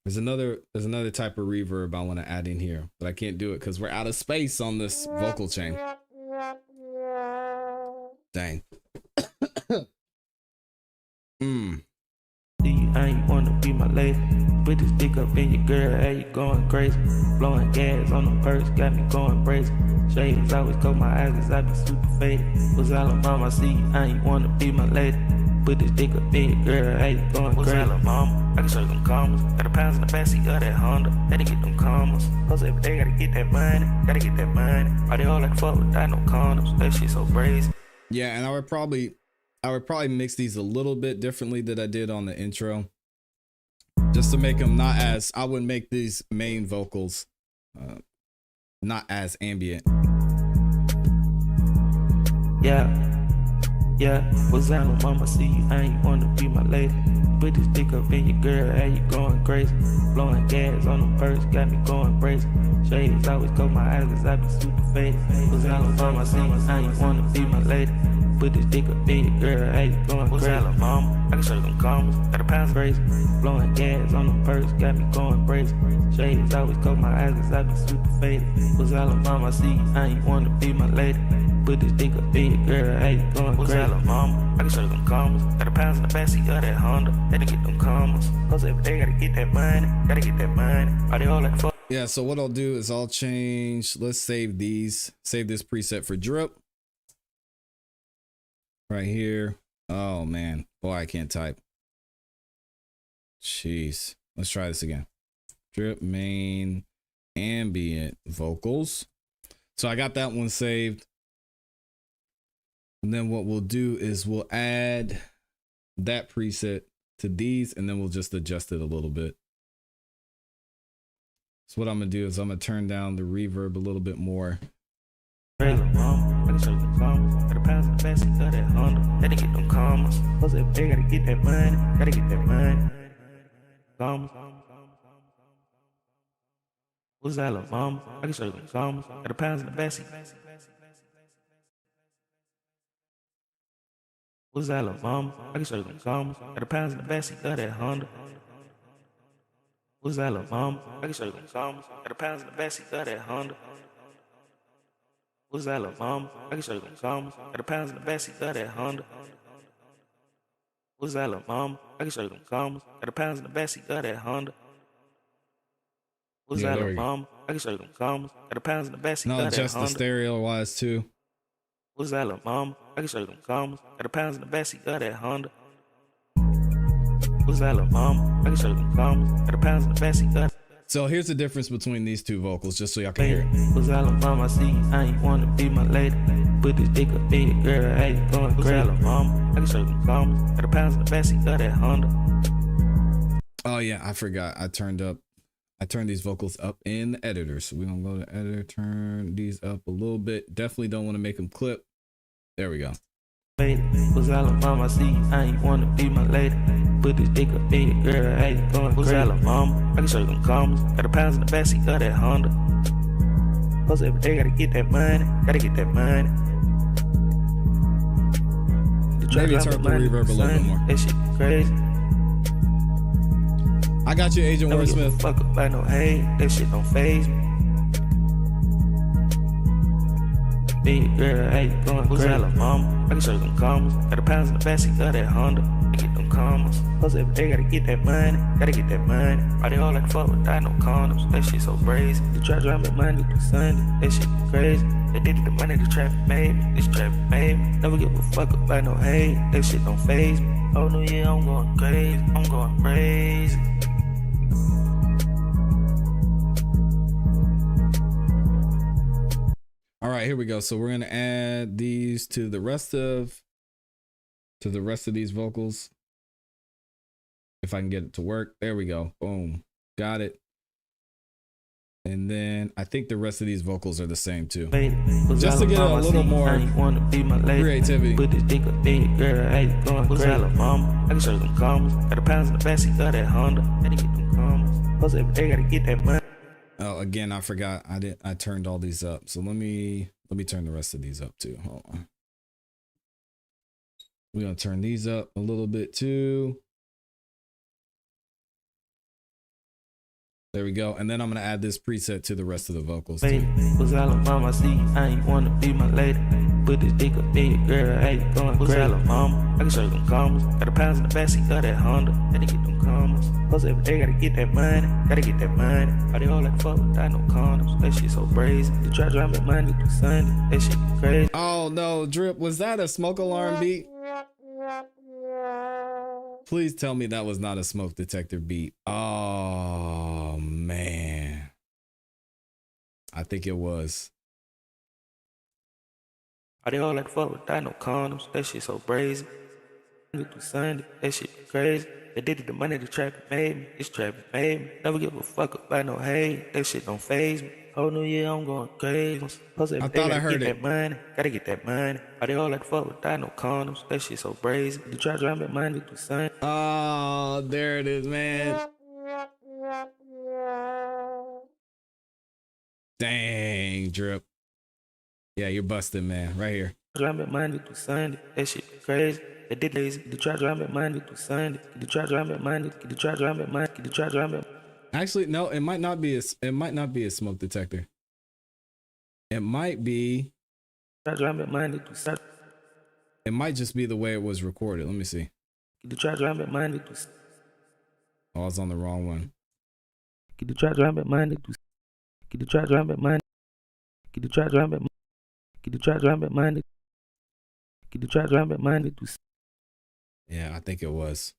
There's another type of reverb I want to add in here, but I can't do it because we're out of space on this vocal chain. Dang. I ain't wanna be my lady. Put this dick up in your girl, how you going crazy? Blowing gas on them perks, got me going crazy. Shades always cover my eyes cause I be super faded. Was all about my seat, I ain't wanna be my lady. Put this dick up in your girl, how you going crazy? What's mama? I can show you them commas. Got the pounds in the backseat of that Honda. Had to get them commas. Cause every day gotta get that money. Gotta get that money. Are they all like fuck without no condoms? That shit so crazy. Yeah, and I would probably mix these a little bit differently than I did on the intro. Just to make them not as, I would make these main vocals not as ambient. Yeah, was out on mama, see you, I ain't wanna be my lady. Put this dick up in your girl, how you going crazy? Blowing gas on them perks, got me going crazy. Shades always cover my eyes cause I be super faded. Was out on mama, see you, I ain't wanna be my lady. Put this dick up in your girl, how you going crazy? Mama, I can show you them commas, got the pounds crazy. Blowing gas on them perks, got me going crazy. Shades always cover my eyes cause I be super faded. Was all about my seat, I ain't wanna be my lady. Put this dick up in your girl, how you going crazy? Mama, I can show you them commas, got the pounds in the backseat of that Honda. Had to get them commas, cause every day gotta get that money. Gotta get that money, are they all like fuck? Yeah, so what I'll do is I'll change, let's save these, save this preset for drip. Right here. Oh man, boy, I can't type. Jeez, let's try this again. Drip main ambient vocals. So I got that one saved. And then what we'll do is we'll add that preset to these and then we'll just adjust it a little bit. So what I'm gonna do is I'm gonna turn down the reverb a little bit more. Had to get them commas. Cause every day gotta get that money. Gotta get that money. Commas. What's that, little mama? I can show you them commas. Got the pounds in the backseat. What's that, little mama? I can show you them commas. Got the pounds in the backseat of that Honda. What's that, little mama? I can show you them commas. Got the pounds in the backseat of that Honda. What's that, little mama? I can show you them commas. Got the pounds in the backseat of that Honda. What's that, little mama? I can show you them commas. Got the pounds in the backseat of that Honda. What's that, little mama? I can show you them commas. Got the pounds in the backseat of that Honda. Not just the stereo wise too. What's that, little mama? I can show you them commas. Got the pounds in the backseat of that Honda. What's that, little mama? I can show you them commas. Got the pounds in the backseat of that. So here's the difference between these two vocals, just so y'all can hear it. Was Alabama, see, I ain't wanna be my lady. Put this dick up in your girl, I ain't going crazy. Alabama, I can show you commas. Got the pounds in the backseat of that Honda. Oh yeah, I forgot. I turned these vocals up in the editor. So we're gonna go to editor, turn these up a little bit. Definitely don't want to make them clip. There we go. Was Alabama, see, I ain't wanna be my lady. Put this dick up in your girl, I ain't going crazy. Alabama, I can show you them commas. Got the pounds in the backseat of that Honda. Cause every day gotta get that money, gotta get that money. Maybe turn the reverb a little bit more. That shit crazy. I got you, Agent Warren Smith. Fuck up by no hate, that shit don't faze me. Big girl, I ain't going crazy. Alabama, I can show you them commas. Got the pounds in the backseat of that Honda. I get them commas. Cause every day gotta get that money, gotta get that money. Why they all like fuck without no condoms? That shit so crazy. They try to drive me Monday through Sunday. That shit crazy. They did the money, the traffic made me. This traffic made me. Never give a fuck about no hate. That shit don't faze me. Oh no, yeah, I'm going crazy. I'm going crazy. All right, here we go. So we're gonna add these to the rest of these vocals. If I can get it to work. There we go. Boom. Got it. And then I think the rest of these vocals are the same too. Just to get a little more creativity. Put this dick up in your girl, I ain't going crazy. Alabama, I can show you them commas. Got the pounds in the backseat of that Honda. Gotta get them commas. Cause every day gotta get that money. Oh, again, I forgot. I turned all these up. So let me turn the rest of these up too. Hold on. We're gonna turn these up a little bit too. There we go. And then I'm gonna add this preset to the rest of the vocals too. Was Alabama, see, I ain't wanna be my lady. Put this dick up in your girl, I ain't going crazy. Alabama, I can show you them commas. Got the pounds in the backseat of that Honda. Gotta get them commas. Cause every day gotta get that money, gotta get that money. Why they all like fuck without no condoms? That shit so crazy. They try to drive me Monday through Sunday. That shit crazy. Oh no, Drip, was that a smoke alarm beat? Please tell me that was not a smoke detector beat. Oh man. I think it was. Why they all like fuck without no condoms? That shit so crazy. Through Sunday, that shit crazy. They did it the money, the traffic made me. This traffic made me. Never give a fuck about no hate. That shit don't faze me. Oh no, yeah, I'm going crazy. I thought I heard it. That money, gotta get that money. Why they all like fuck without no condoms? That shit so crazy. They try to drive me Monday through Sunday. Oh, there it is, man. Dang, Drip. Yeah, you're busted, man. Right here. Drive me Monday through Sunday. That shit crazy. They did lazy. They try to drive me Monday through Sunday. They try to drive me Monday. They try to drive me Monday. They try to drive me. Actually, no, it might not be a smoke detector. It might be. Try to drive me Monday through Sunday. It might just be the way it was recorded. Let me see. They try to drive me Monday through. Oh, I was on the wrong one. They try to drive me Monday through. They try to drive me Monday. They try to drive me. They try to drive me Monday. They try to drive me Monday through. Yeah, I think it was.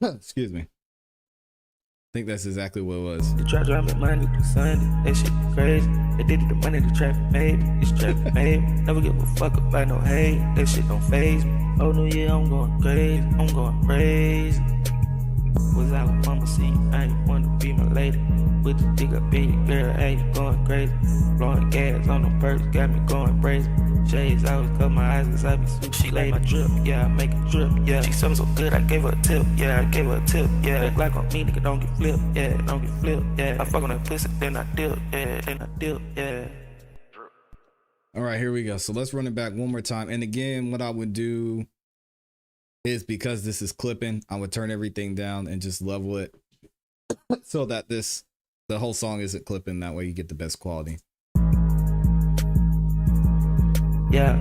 Excuse me. I think that's exactly what it was. They try to drive me Monday through Sunday. That shit crazy. They did it the money, the traffic made me. This traffic made me. Never give a fuck about no hate. That shit don't faze me. Oh no, yeah, I'm going crazy. I'm going crazy. Was Alabama, see, I ain't wanna be my lady. With the dick up in your girl, I ain't going crazy. Blowing gas on the perks, got me going crazy. Shades always cover my eyes cause I be super. She like my drip, yeah, I make it drip, yeah. She something so good, I gave her a tip, yeah, I gave her a tip, yeah. Act like on me, nigga, don't get flipped, yeah, don't get flipped, yeah. I fuck on that pussy, then I dip, yeah, then I dip, yeah. All right, here we go. So let's run it back one more time. And again, what I would do is, because this is clipping, I would turn everything down and just level it so that the whole song isn't clipping. That way you get the best quality. Yeah,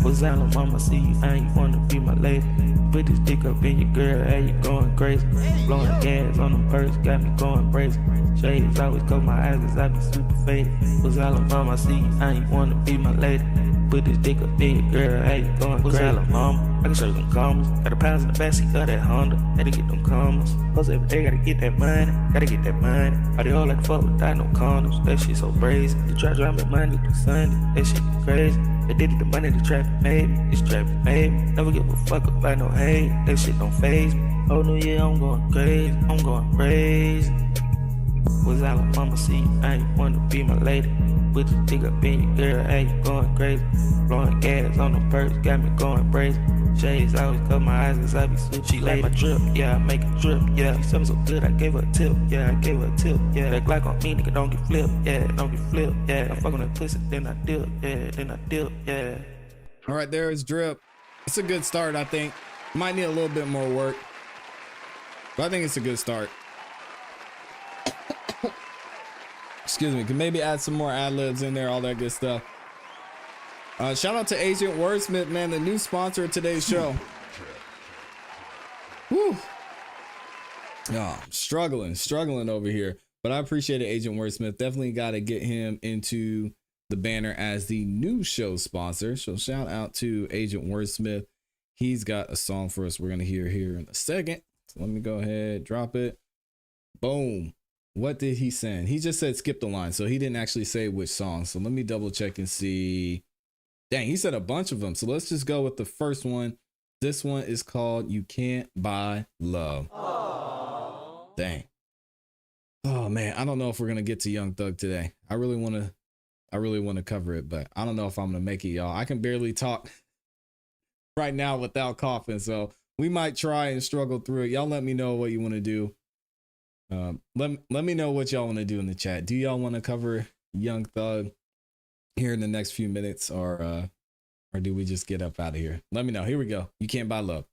was Alabama, see, I ain't wanna be my lady. Put this dick up in your girl, hey, you going crazy. Blowing gas on them perks, got me going crazy. Shades always cover my eyes cause I be super faded. Was Alabama, see, I ain't wanna be my lady. Put this dick up in your girl, hey, you going crazy. Alabama, I can show you them commas. Got a pounds in the backseat of that Honda. Had to get them commas. Hustle every day, gotta get that money. Gotta get that money. All the all like fuck without no condoms. That shit so brazy. The trap driving Monday through Sunday. That shit crazy. They did it the money, the trap made me. This trap made me. Never give a fuck about no hate. That shit don't faze me. Oh no, yeah, I'm going crazy. I'm going crazy. Was out with mama, see you, I ain't wanna be my lady. With the dick up in your girl, hey, you going crazy. Blowing gas on the purse, got me going crazy. Shades always cover my eyes cause I be super. She like my drip, yeah, I make a drip, yeah. She something so good, I gave her a tip, yeah, I gave her a tip, yeah. That Glock on me, nigga, don't get flipped, yeah, don't get flipped, yeah. I fuck on that pussy, then I dip, yeah, then I dip, yeah. All right, there is Drip. It's a good start, I think. Might need a little bit more work, but I think it's a good start. Excuse me, can maybe add some more ad-libs in there, all that good stuff. Shout out to Agent Wordsmith, man, the new sponsor of today's show. Whew. Oh, I'm struggling over here, but I appreciate it, Agent Wordsmith. Definitely got to get him into the banner as the new show sponsor. So shout out to Agent Wordsmith. He's got a song for us we're going to hear here in a second. So let me go ahead, drop it. Boom. What did he send? He just said skip the line, so he didn't actually say which song. So let me double check and see. Dang, he said a bunch of them. So let's just go with the first one. This one is called You Can't Buy Love. Aww. Dang. Oh man, I don't know if we're gonna get to Young Thug today. I really wanna cover it, but I don't know if I'm gonna make it, y'all. I can barely talk right now without coughing, so we might try and struggle through it. Y'all let me know what you want to do. Let me know what y'all want to do in the chat. Do y'all want to cover Young Thug here in the next few minutes, or do we just get up out of here? Let me know. Here we go. You Can't Buy Love.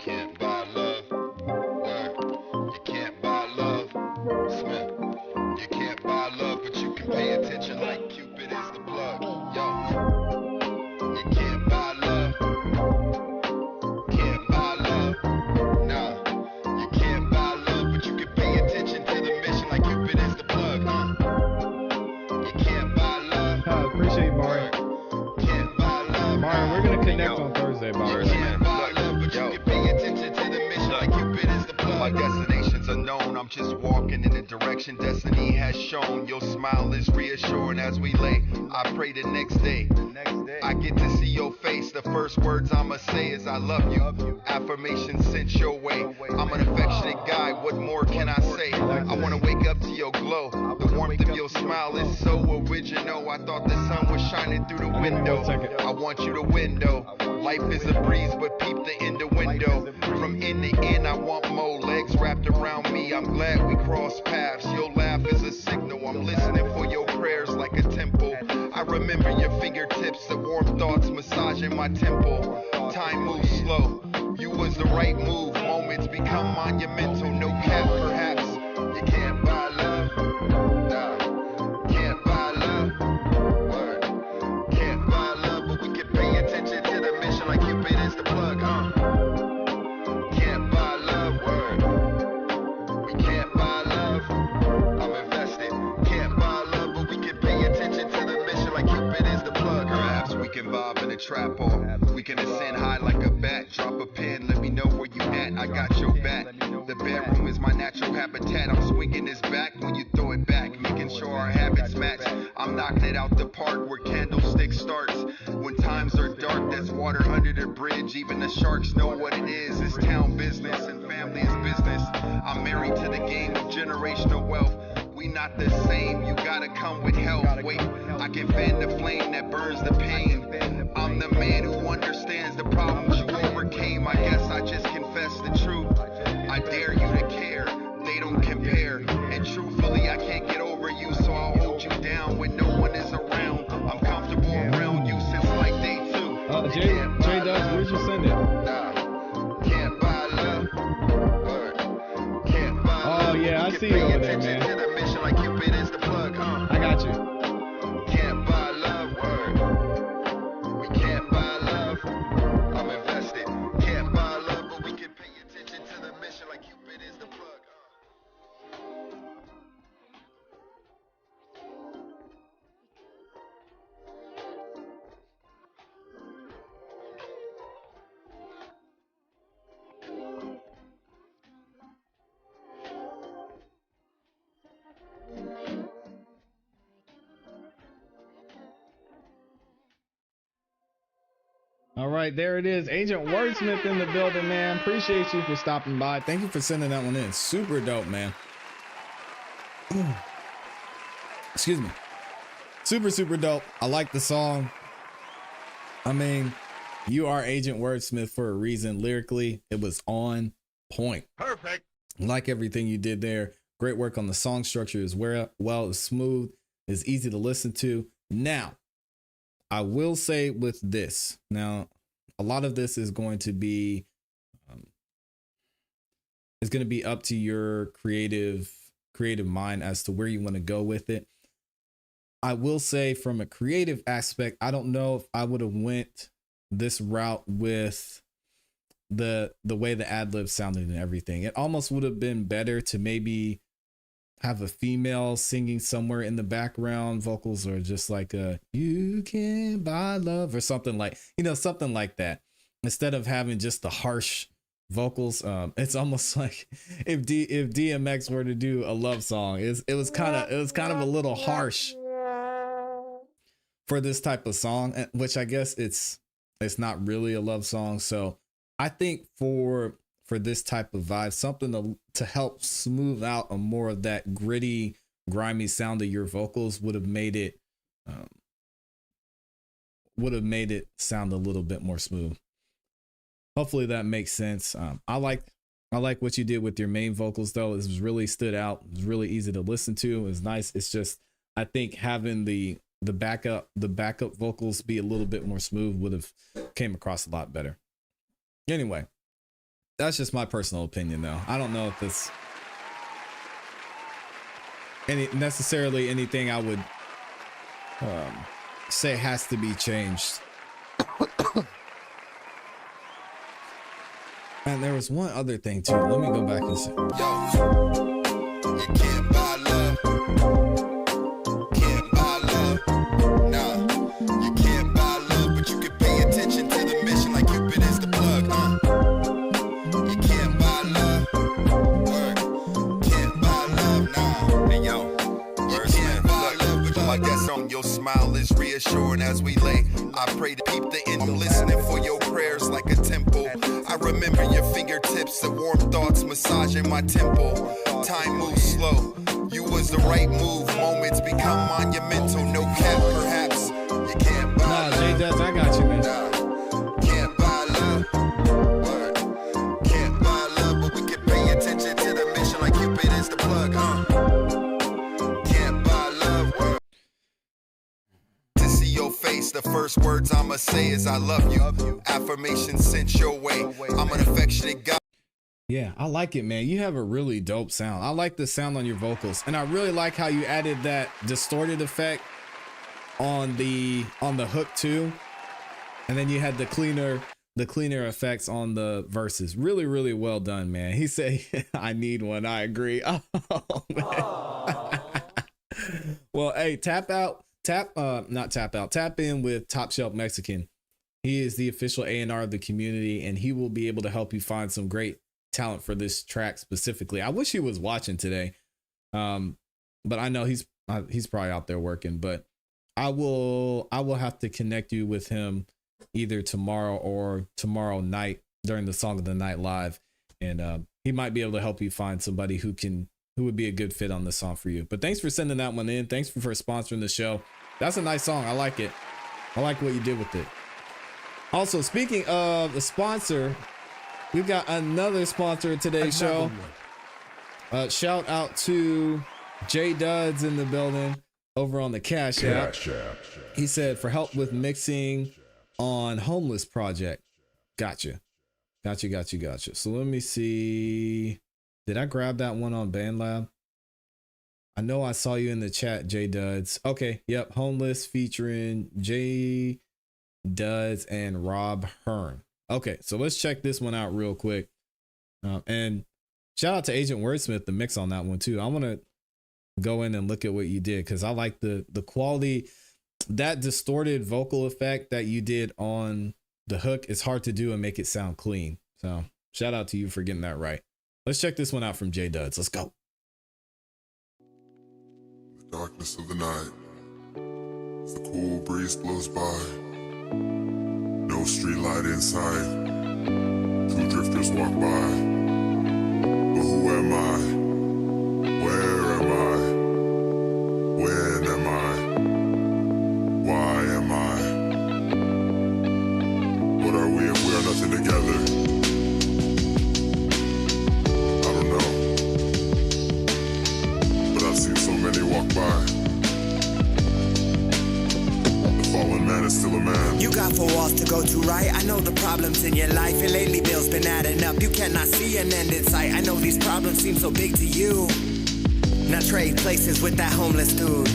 Can't buy love. You can't buy love. Smith. You can't buy love, but you can pay attention like Cupid is the plug. Yo. You can't buy love. Can't buy love. Nah. You can't buy love, but you can pay attention to the mission like Cupid is the plug. You can't buy love. I appreciate you, Mario. Can't buy love. Mario, we're gonna connect on Thursday, Mario. You can't buy love, but you can pay attention to the mission like Cupid is the plug. My destination's unknown. I'm just walking in the direction destiny has shown. Your smile is reassuring as we lay. I pray the next day I get to see your face. The first words I'ma say is I love you. Affirmation sent your way. I'm an affectionate guy. What more can I say? I wanna wake up to your glow. The warmth of your smile is so original. I thought the sun was shining through the window. I want you to window. Life is a breeze, but peep the window. From end to end, I want more legs wrapped around me. I'm glad we crossed paths. Your laugh is a signal. I'm listening for your prayers like a temple. I remember your fingertips, the warm thoughts massaging my temple. Time moves slow. You was the right move. Moments become monumental. No cap, perhaps. You can't buy love. Nah. Can't buy love. Word. Can't buy love, but we can pay attention to the mission like Cupid is the plug, Can't buy love. Word. We can't buy love. I'm invested. Can't buy love, but we can pay attention to the mission like Cupid is the plug, Perhaps we can bob in a trap or we can ascend high like a bat. Drop a pin, let me know where you at. I got your back. The bedroom is my natural habitat. I'm swinging this back when you throw it back, making sure our habits match. I'm knocking it out the park where candlestick starts. When times are dark, there's water under the bridge. Even the sharks know what it is. It's town business and family is business. I'm married to the game of generational wealth. We not the same, you gotta come with help. Wait, I can fan the flame that burns the pain. I'm the man who understands the problems you overcame. I guess I just confess the truth. I dare you to care, they don't compare. And truthfully, I can't get over you, so I'll hold you down when no one is around. I'm comfortable around you since like day 2. J Dubs, where'd you send it? Nah, can't buy love. Word. Can't buy love. Oh yeah, I see you over there, man. To the mission like Cupid is the plug, I got you. Can't buy love, word. We can't buy love. I'm invested. Can't buy love, but we can pay attention to the mission like Cupid is the plug. right, there it is. Agent Wordsmith in the building, man. Appreciate you for stopping by. Thank you for sending that one in. Super dope, man. Ooh. Excuse me. Super dope. I like the song. I mean, you are Agent Wordsmith for a reason. Lyrically, it was on point. Perfect. Like everything you did there. Great work on the song structure as well. It's smooth. It's easy to listen to. Now, I will say with this. Now, a lot of this is going to be up to your creative mind as to where you want to go with it. I will say from a creative aspect, I don't know if I would have went this route with the way the ad-lib sounded and everything. It almost would have been better to maybe have a female singing somewhere in the background vocals, or just like a "You Can't Buy Love" or something like, something like that, instead of having just the harsh vocals. It's almost like if DMX were to do a love song, it was kind of a little harsh for this type of song, which I guess it's not really a love song. So I think for this type of vibe, something to help smooth out a more of that gritty, grimy sound of your vocals would have made it sound a little bit more smooth. Hopefully that makes sense. I like what you did with your main vocals though. It was really stood out. It was really easy to listen to. It was nice. It's just, I think having the backup vocals be a little bit more smooth would have came across a lot better. Anyway, that's just my personal opinion though. I don't know if it's necessarily anything I would say has to be changed. And there was one other thing too. Let me go back and see. You can't buy love. Can't buy love. Nah, you can't buy love, but you can pay attention to the mission like Cupid is the plug. You can't buy love. Word. Can't buy love. Nah. Hey yo, you can't buy love, but I guess on your smile is reassuring as we lay. I pray to keep the end. I'm listening for your prayers like a temple. I remember your fingertips, the warm thoughts massaging my temple. Time moves slow. You was the right move. Moments become monumental. No cap, perhaps. You can't buy love. J-Dubs, I got you, man. Nah, can't buy love. Word. Can't buy love, but we can pay attention to the mission like Cupid is the plug, Can't buy love. Word. To see your face, the first words I'ma say is I love you. Affirmation sent your way. I'm an affectionate guy. Yeah, I like it, man. You have a really dope sound. I like the sound on your vocals, and I really like how you added that distorted effect on the hook too, and then you had the cleaner effects on the verses. Really, really well done, man. He said, "I need one." I agree. Oh man. Well, hey, tap in with Top Shelf Mexican. He is the official A&R of the community, and he will be able to help you find some great talent for this track specifically. I wish he was watching today, but I know he's probably out there working. But I will have to connect you with him either tomorrow or tomorrow night during the Song of the Night live, and he might be able to help you find somebody who would be a good fit on this song for you. But thanks for sending that one in. Thanks for sponsoring the show. That's a nice song. I like it. I like what you did with it. Also, speaking of the sponsor, we've got another sponsor of today's show. Shout out to J Duds in the building over on the Cash App. He said, for help with mixing on Homeless Project. Gotcha. So let me see. Did I grab that one on BandLab? I know I saw you in the chat, J Duds. Okay, yep. Homeless featuring J Duds and Rob Hearn. Okay, so let's check this one out real quick. And shout out to Agent Wordsmith, the mix on that one too. I want to go in and look at what you did, because I like the quality. That distorted vocal effect that you did on the hook is hard to do and make it sound clean. So shout out to you for getting that right. Let's check this one out from J Duds. Let's go. The darkness of the night, as the cool breeze blows by, no no street light inside. Two drifters walk by. But who am I? Where am I? When am I? Why am I? What are we if we are nothing together? I don't know. But I've seen so many walk by. The fallen man is still a man. You got 4 walls to go to, right? I know the problems in your life, and lately bills been adding up. You cannot see an end in sight. I know these problems seem so big to you. Now trade places with that homeless dude.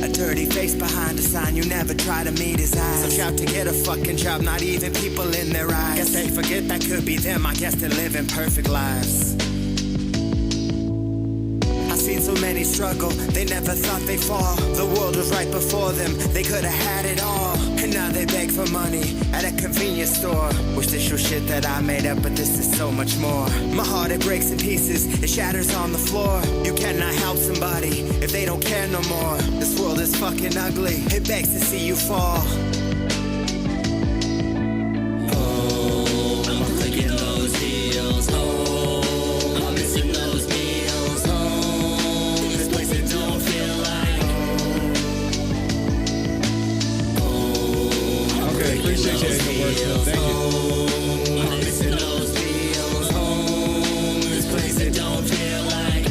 A dirty face behind a sign, you never try to meet his eyes. So shout to get a fucking job, not even people in their eyes. Guess they forget that could be them, I guess they're living perfect lives. I've seen so many struggle, they never thought they'd fall. The world was right before them, they could have had it all. And now they beg for money at a convenience store. Wish this was shit that I made up, but this is so much more. My heart, it breaks in pieces, it shatters on the floor. You cannot help somebody if they don't care no more. This world is fucking ugly, it begs to see you fall. Oh, I'm clicking those heels, oh, I'm missing those meals, oh, this place it don't feel like home. Okay, appreciate you the words, though. Thank you. I'm missing those meals, home, this place it don't feel like.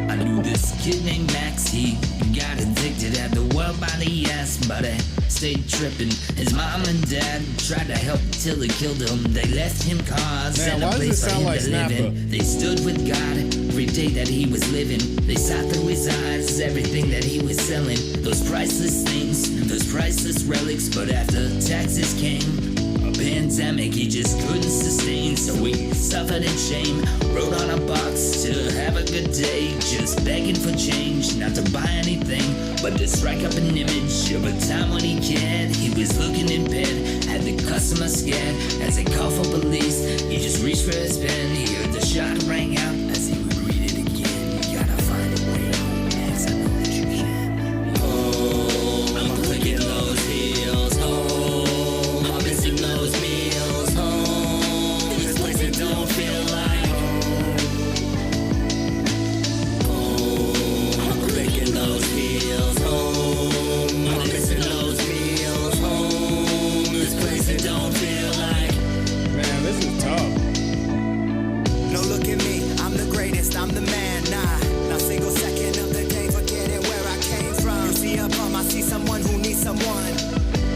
I knew this kid named Max, he got addicted, had the world by the ass, but he stayed tripping. His mom and dad tried to help till they killed him. They left him cars and a place for him to live in. They stood with God every day that he was living. They saw through his eyes everything that he was selling. Those priceless things, those priceless relics, but after taxes came a pandemic he just couldn't sustain, so he suffered in shame. Wrote on a box to have a good day, just begging for change, not to buy anything, but to strike up an image of a time when he cared. He was looking in bed, had the customer scared. As they called for police, he just reached for his pen. He heard the shot rang out as he would read it again. You gotta find a way home, Max, I know that you can. Oh, I'm clicking those heels, oh, I'm missing those meals, oh, this place it don't feel like home. I'm clicking those heels, oh, I'm missing those meals, home, this place it don't feel like. Man, this is tough. No, look at me, I'm the greatest, I'm the man, nah. Not single second of the day, forgetting where I came from. You see a bum, I see someone who needs someone.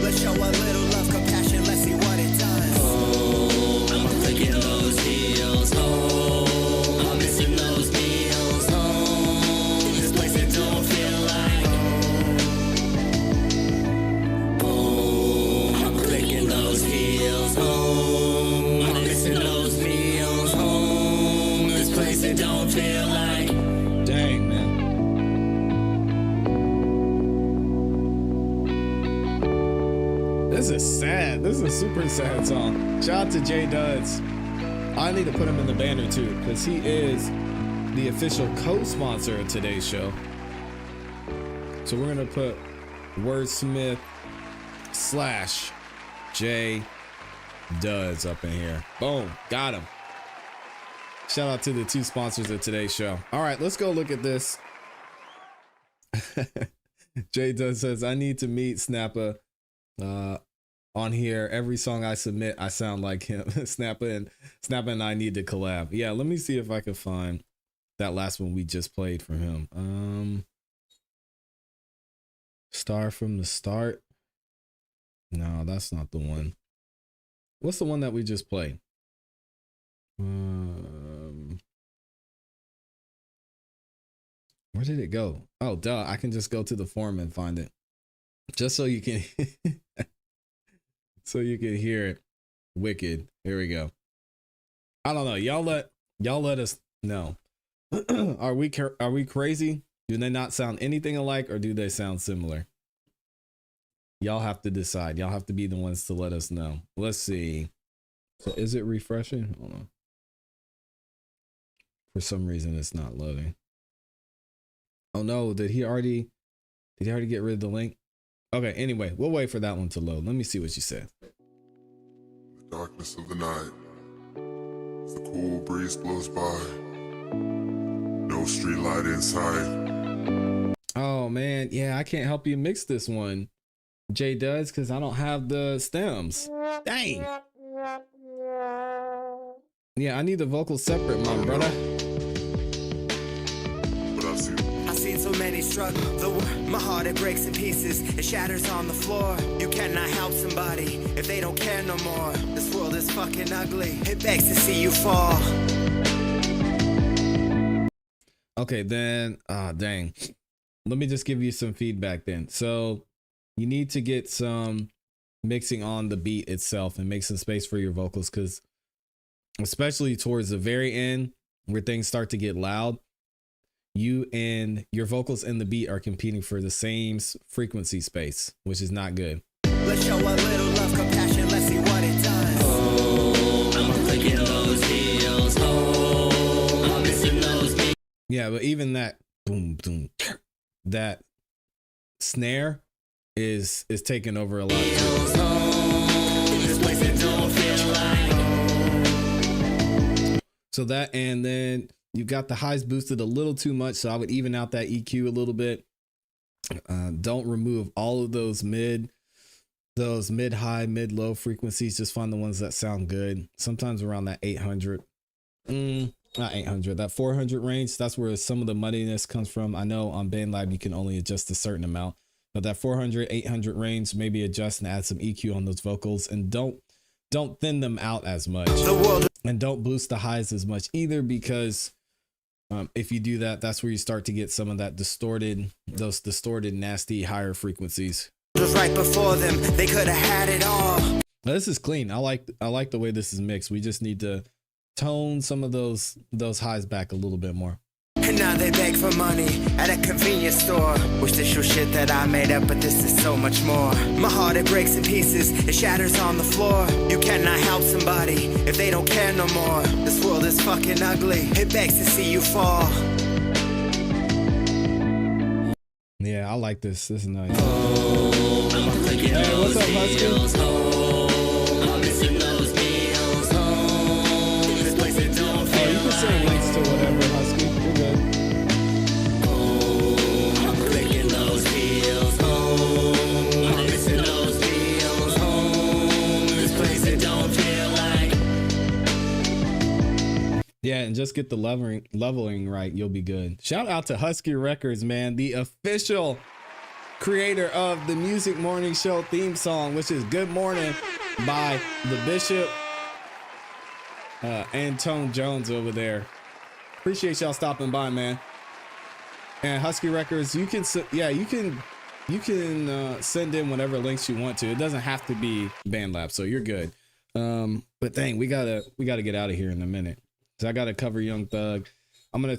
Let's show a little love, compassion, let's see what it does. Oh, I'm clicking those heels, oh, I'm missing those meals, oh, this place it don't feel like home. Oh, I'm clicking those heels, oh, I'm missing those meals, home, this place it don't feel like. Dang, man. This is sad. This is a super sad song. Shout out to J Duds. I need to put him in the banner too, because he is the official co-sponsor of today's show. So we're gonna put Wordsmith / J Duds up in here. Boom, got him. Shout out to the 2 sponsors of today's show. All right, let's go look at this. J Duds says, I need to meet Snappa on here. Every song I submit, I sound like him. Snappa and I need to collab. Yeah, let me see if I can find that last one we just played from him. Star from the Start. No, that's not the one. What's the one that we just played? Where did it go? Oh, duh. I can just go to the forum and find it. Just so you can so you can hear it. Wicked. Here we go. I don't know. Y'all let us know. Are we crazy? Do they not sound anything alike, or do they sound similar? Y'all have to decide. Y'all have to be the ones to let us know. Let's see. So is it refreshing? Hold on. For some reason it's not loading. Oh no, did he already get rid of the link? Okay, anyway, we'll wait for that one to load. Let me see what you said. The darkness of the night, as the cool breeze blows by, no street light in sight. Oh man, yeah, I can't help you mix this one, Jay does, because I don't have the stems. Dang. Yeah, I need the vocals separate, my brother. But I've seen so many struggle. My heart, it breaks in pieces. It shatters on the floor. You cannot help somebody if they don't care no more. This world is fucking ugly. It begs to see you fall. Okay, then, dang. Let me just give you some feedback then. So you need to get some mixing on the beat itself and make some space for your vocals, because especially towards the very end where things start to get loud, you and your vocals and the beat are competing for the same frequency space, which is not good. Let's show a little love, compassion. Let's see what it does. Oh, I'm clicking those heels. Oh, I'm missing those beats. Yeah, but even that boom, boom, that snare is taking over a lot too. So that, and then you got the highs boosted a little too much, so I would even out that EQ a little bit. Don't remove all of those mid-high, mid-low frequencies. Just find the ones that sound good. Sometimes around that 800, not 800, that 400 range. That's where some of the muddiness comes from. I know on BandLab you can only adjust a certain amount, but that 400, 800 range, maybe adjust and add some EQ on those vocals, and don't thin them out as much, and don't boost the highs as much either, because if you do that, that's where you start to get some of that distorted, nasty higher frequencies. Just right before them, they could have had it all. Now, this is clean. I like the way this is mixed. We just need to tone some of those highs back a little bit more. And now they beg for money at a convenience store. Wish this was shit that I made up, but this is so much more. My heart, it breaks in pieces, it shatters on the floor. You cannot help somebody if they don't care no more. This world is fucking ugly, it begs to see you fall. Yeah, I like this. This is nice. Oh, I'm clicking hey, what's up, Husky? Oh, I'm missing those meals. Oh, this place it don't feel you can send links to whatever, Husky. You're good. Oh, I'm clicking those heels. Oh, I'm missing those meals. Oh, this place it don't feel like. Yeah, and just get the leveling right. You'll be good. Shout out to Husky Records, man, the official creator of the Music Morning Show theme song, which is Good Morning by The Bishop and Tone Jones over there. Appreciate y'all stopping by, man. And Husky Records, you can send in whatever links you want to. It doesn't have to be BandLab, so you're good. But dang, we gotta get out of here in a minute. So I gotta cover Young Thug. We're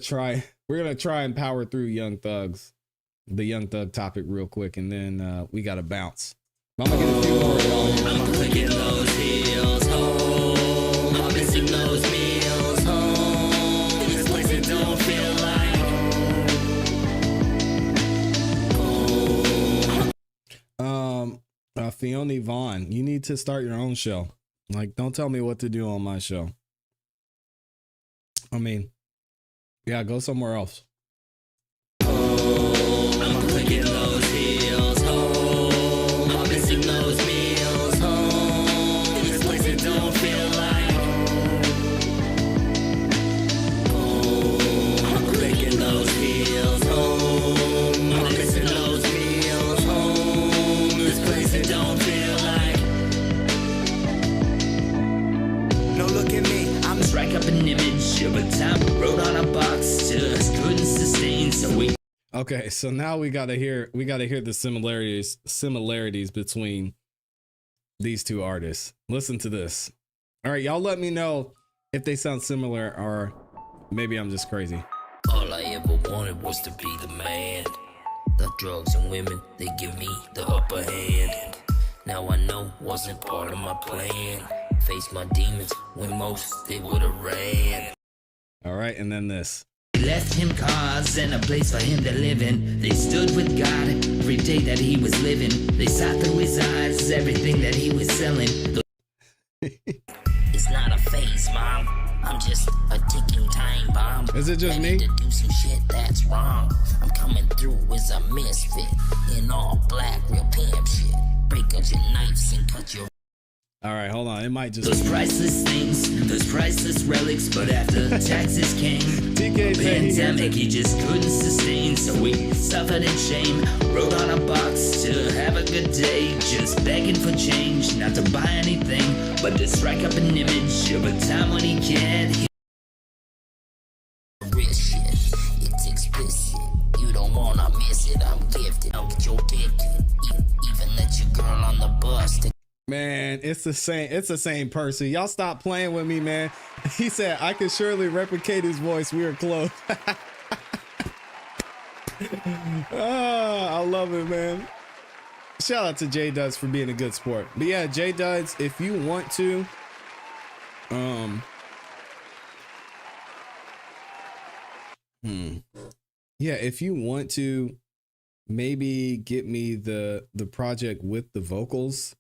gonna try and power through the Young Thug topic real quick, and then we gotta bounce. I'm gonna get a few more y'all. I'm clicking those heels. Oh, I'm missing those meals. Oh, this place it don't feel like. Fiona Vaughn, you need to start your own show. Like, don't tell me what to do on my show. I mean, yeah, go somewhere else. Oh, I'm clicking those heels. Oh, I'm missing those meals. Oh, this place it don't feel like. Oh, I'm clicking those heels. Oh, I'm missing those meals. Oh, this place it don't feel like. No, look at me, I'm Strike up an image of a top wrote on a box, just couldn't sustain, so we. Okay, so now we gotta hear the similarities between these two artists. Listen to this. All right, y'all let me know if they sound similar or maybe I'm just crazy. All I ever wanted was to be the man. The drugs and women, they give me the upper hand. Now I know wasn't part of my plan. Face my demons when most they would've ran. All right, and then this. Left him cars and a place for him to live in. They stood with God every day that he was living. They saw through his eyes everything that he was selling. It's not a phase, Mom. I'm just a ticking time bomb. Is it just me? To do some shit that's wrong. I'm coming through as a misfit in all black, real pimp shit. Break out your knives and cut your. All right, hold on. It might just those priceless things, those priceless relics. But after taxes came, pandemic he just couldn't sustain. So we suffered in shame. Wrote on a box to have a good day, just begging for change, not to buy anything, but to strike up an image of a time when he can't. Real shit, it's explicit. You don't wanna miss it. I'm gifted. I'll get your ticket. Even let your girl on the bus. Man, it's the same person. Y'all stop playing with me, man. He said I could surely replicate his voice. We are close. I love it, man. Shout out to J Duds for being a good sport. But yeah, J Duds, if you want to yeah, if you want to maybe get me the project with the vocals,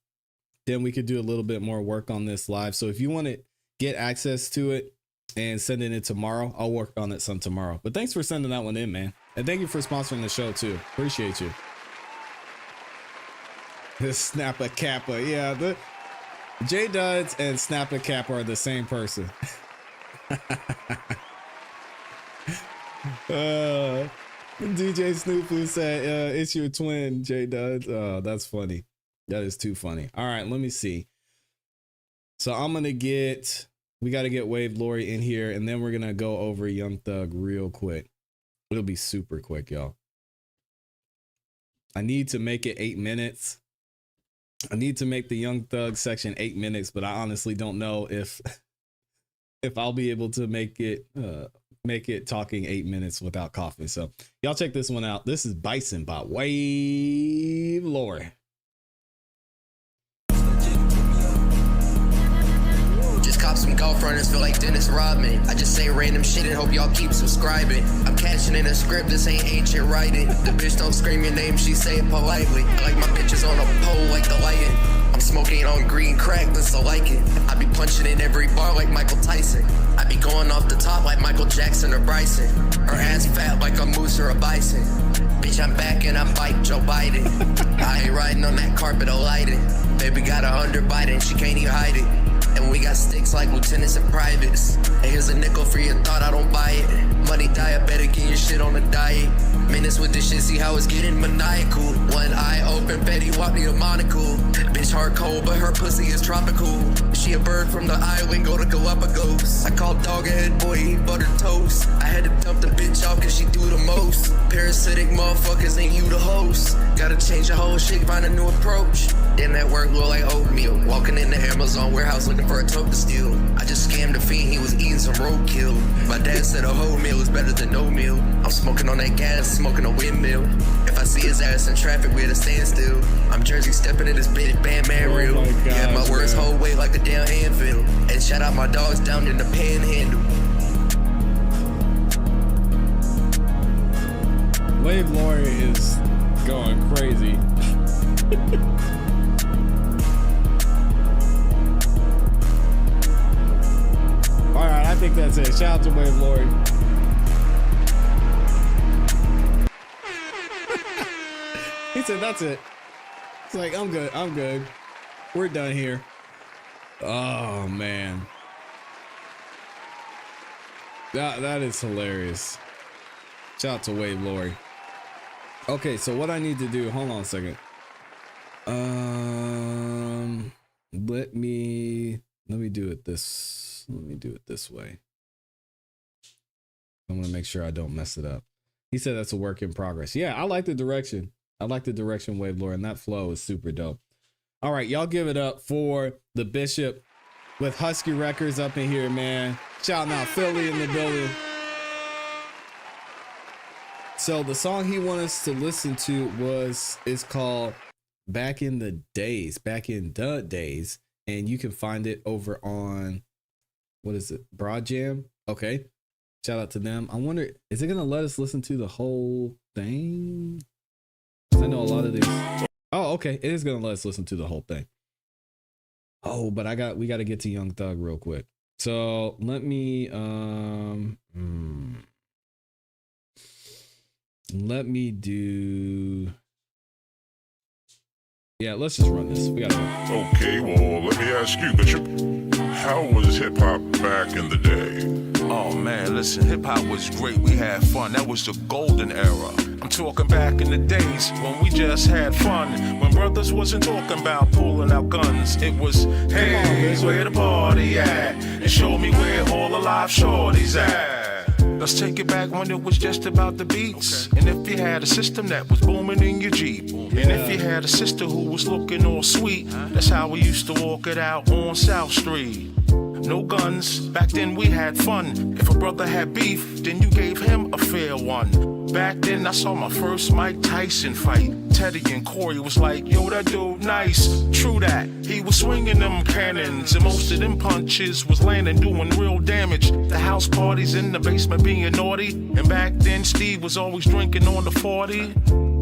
then we could do a little bit more work on this live. So if you want to get access to it and sending it tomorrow, I'll work on it some tomorrow. But thanks for sending that one in, man. And thank you for sponsoring the show too. Appreciate you. This Snapper Kappa. Yeah, the J Duds and Snapper Kappa are the same person. DJ Snoopy said, it's your twin, J Duds. Oh, that's funny. That is too funny. All right, let me see. So I'm going to we got to get Wave Lori in here, and then we're going to go over Young Thug real quick. It'll be super quick, y'all. I need to make it 8 minutes. I need to make the Young Thug section 8 minutes, but I honestly don't know if I'll be able to make it talking 8 minutes without coughing. So y'all check this one out. This is Bison by Wave Lori. Cop some golf runners, feel like Dennis Rodman. I just say random shit and hope y'all keep subscribing. I'm cashing in a script, this ain't ancient writing. The bitch don't scream your name, she say it politely. I like my bitches on a pole like the lion. I'm smoking on green crack, this I like it. I be punching in every bar like Michael Tyson. I be going off the top like Michael Jackson or Bryson. Her ass fat like a moose or a bison. Bitch, I'm back and I'm fighting Joe Biden. I ain't riding on that carpet or lighting. Baby got a underbite and she can't even hide it. And we got sticks like lieutenants and privates. And here's a nickel for your thought, I don't buy it. Money diabetic, get your shit on a diet. Minutes with this shit, see how it's getting maniacal. One eye open, Betty walk me a monocle. Bitch hard cold, but her pussy is tropical. She a bird from the island, go to Galapagos. I call dog a head boy, eat buttered toast. I had to dump the bitch off cause she do the most. Parasitic motherfuckers ain't you the host. Gotta change the whole shit, find a new approach. Then that work look like oatmeal. Walking in the Amazon warehouse looking for a tote to steal. I just scammed a fiend, he was eating some roadkill. My dad said a whole meal is better than no meal. I'm smoking on that gas, smoking a windmill. If I see his ass in traffic, we at a standstill. I'm Jersey stepping in this bitch, band man real. Yeah, my words hold weight like a damn anvil. And shout out my dogs down in the panhandle. Wave Lori is going crazy. All right, I think that's it. Shout out to Wave Lori. He said, that's it. It's like, I'm good. I'm good. We're done here. Oh, man. That is hilarious. Shout out to Wave Lori. Okay, so what I need to do, hold on a second. Let me do it this. Let me do it this way. I want to make sure I don't mess it up. He said that's a work in progress. Yeah, I like the direction. I like the direction, Wave Lord, and that flow is super dope. All right, y'all give it up for the Bishop with Husky Records up in here, man. Shouting out Philly in the building. So the song he wanted us to listen to is called Back in the Days, and you can find it over on, what is it, Broad Jam? Okay. Shout out to them. I wonder, is it gonna let us listen to the whole thing? 'Cause I know a lot of these. Oh, okay. It is gonna let us listen to the whole thing. Oh, but we got to get to Young Thug real quick. So let me let me do. Yeah, let's just run this. We got to. Okay, well, let me ask you, Bishop. How was hip hop back in the day? Oh man, listen, hip hop was great. We had fun. That was the golden era. I'm talking back in the days when we just had fun. When brothers wasn't talking about pulling out guns. It was, hey, where the party at? And show me where all the live shorties at. Let's take it back when it was just about the beats. Okay. And if you had a system that was booming in your Jeep. Yeah. And if you had a sister who was looking all sweet. That's how we used to walk it out on South Street. No guns, back then we had fun. If a brother had beef, then you gave him a fair one. Back then I saw my first Mike Tyson fight. Teddy and Corey was like, yo, that dude nice. True that, he was swinging them cannons. And most of them punches was landing, doing real damage. The house parties in the basement being naughty. And back then Steve was always drinking on the 40.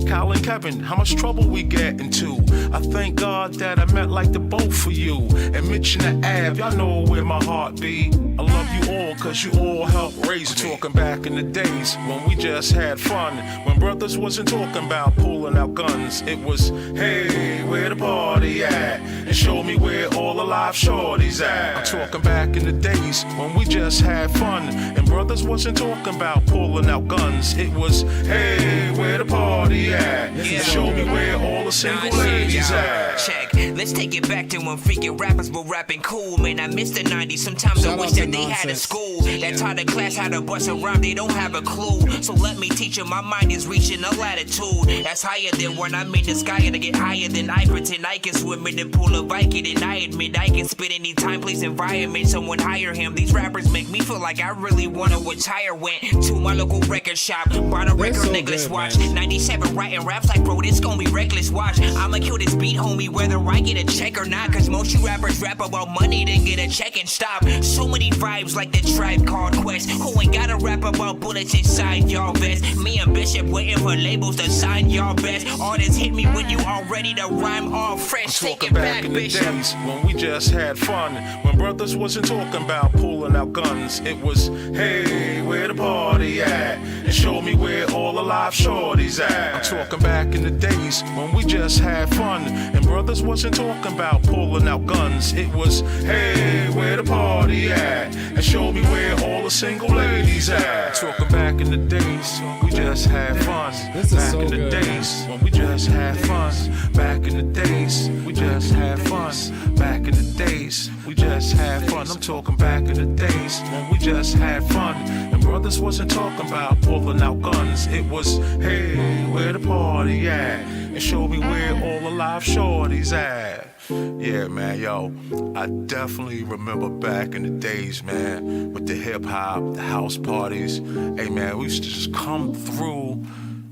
Kyle and Kevin, how much trouble we get into? I thank God that I met like the both of you. And Mitch and the Ab, y'all know where my heart be. I love you all cause you all helped raise me. Talking back in the days when we just had fun. When brothers wasn't talking about pulling out guns. It was, hey, where the party at? And show me where all the live shorties at. I'm talking back in the days when we just had fun. And brothers wasn't talking about pulling out guns. It was, hey, where the party at? Yeah. Show me where all the single ladies at. Check, let's take it back to when freaking rappers were rapping cool. Man, I miss the 90s. Sometimes I wish that they had a school that taught a class how to bust a rhyme. They don't have a clue. So let me teach them. My mind is reaching a latitude that's higher than when I'm in the sky, and I get higher than I pretend I can swim in the pool of Viking. And I admit I can spit any time, place, environment. Someone hire him. These rappers make me feel like I really wanna retire. Went to my local record shop, bought a record necklace watch. 97 writing raps like, bro, this gon' be reckless. Watch, I'ma kill this beat, homie, whether I get a check or not. Cause most you rappers rap about money, then get a check and stop. So many vibes like the Tribe Called Quest. Who ain't gotta rap about bullets inside y'all vest? Me and Bishop waiting for labels to sign y'all best. Artists hit me when you all ready to rhyme all fresh. Take it back, Bishop. Days when we just had fun. When brothers wasn't talking about pulling out guns. It was, hey, where the party at? And show me where all the live shorties at. I'm talking back in the days when we just had fun. And brothers wasn't talking about pulling out guns. It was, hey, where the party at? And show me where all the single ladies at. Talking back in the days we just had fun. This is back so in the good, days when we just had fun. Back in the days we just had fun. Back in the days we just had fun. I'm talking back in the days when we just had fun. And brothers wasn't talking about pulling out guns. It was, hey, where the party at? And show me where all the live shorties at. Yeah, man, yo, I definitely remember back in the days, man, with the hip hop, the house parties. Hey, man, we used to just come through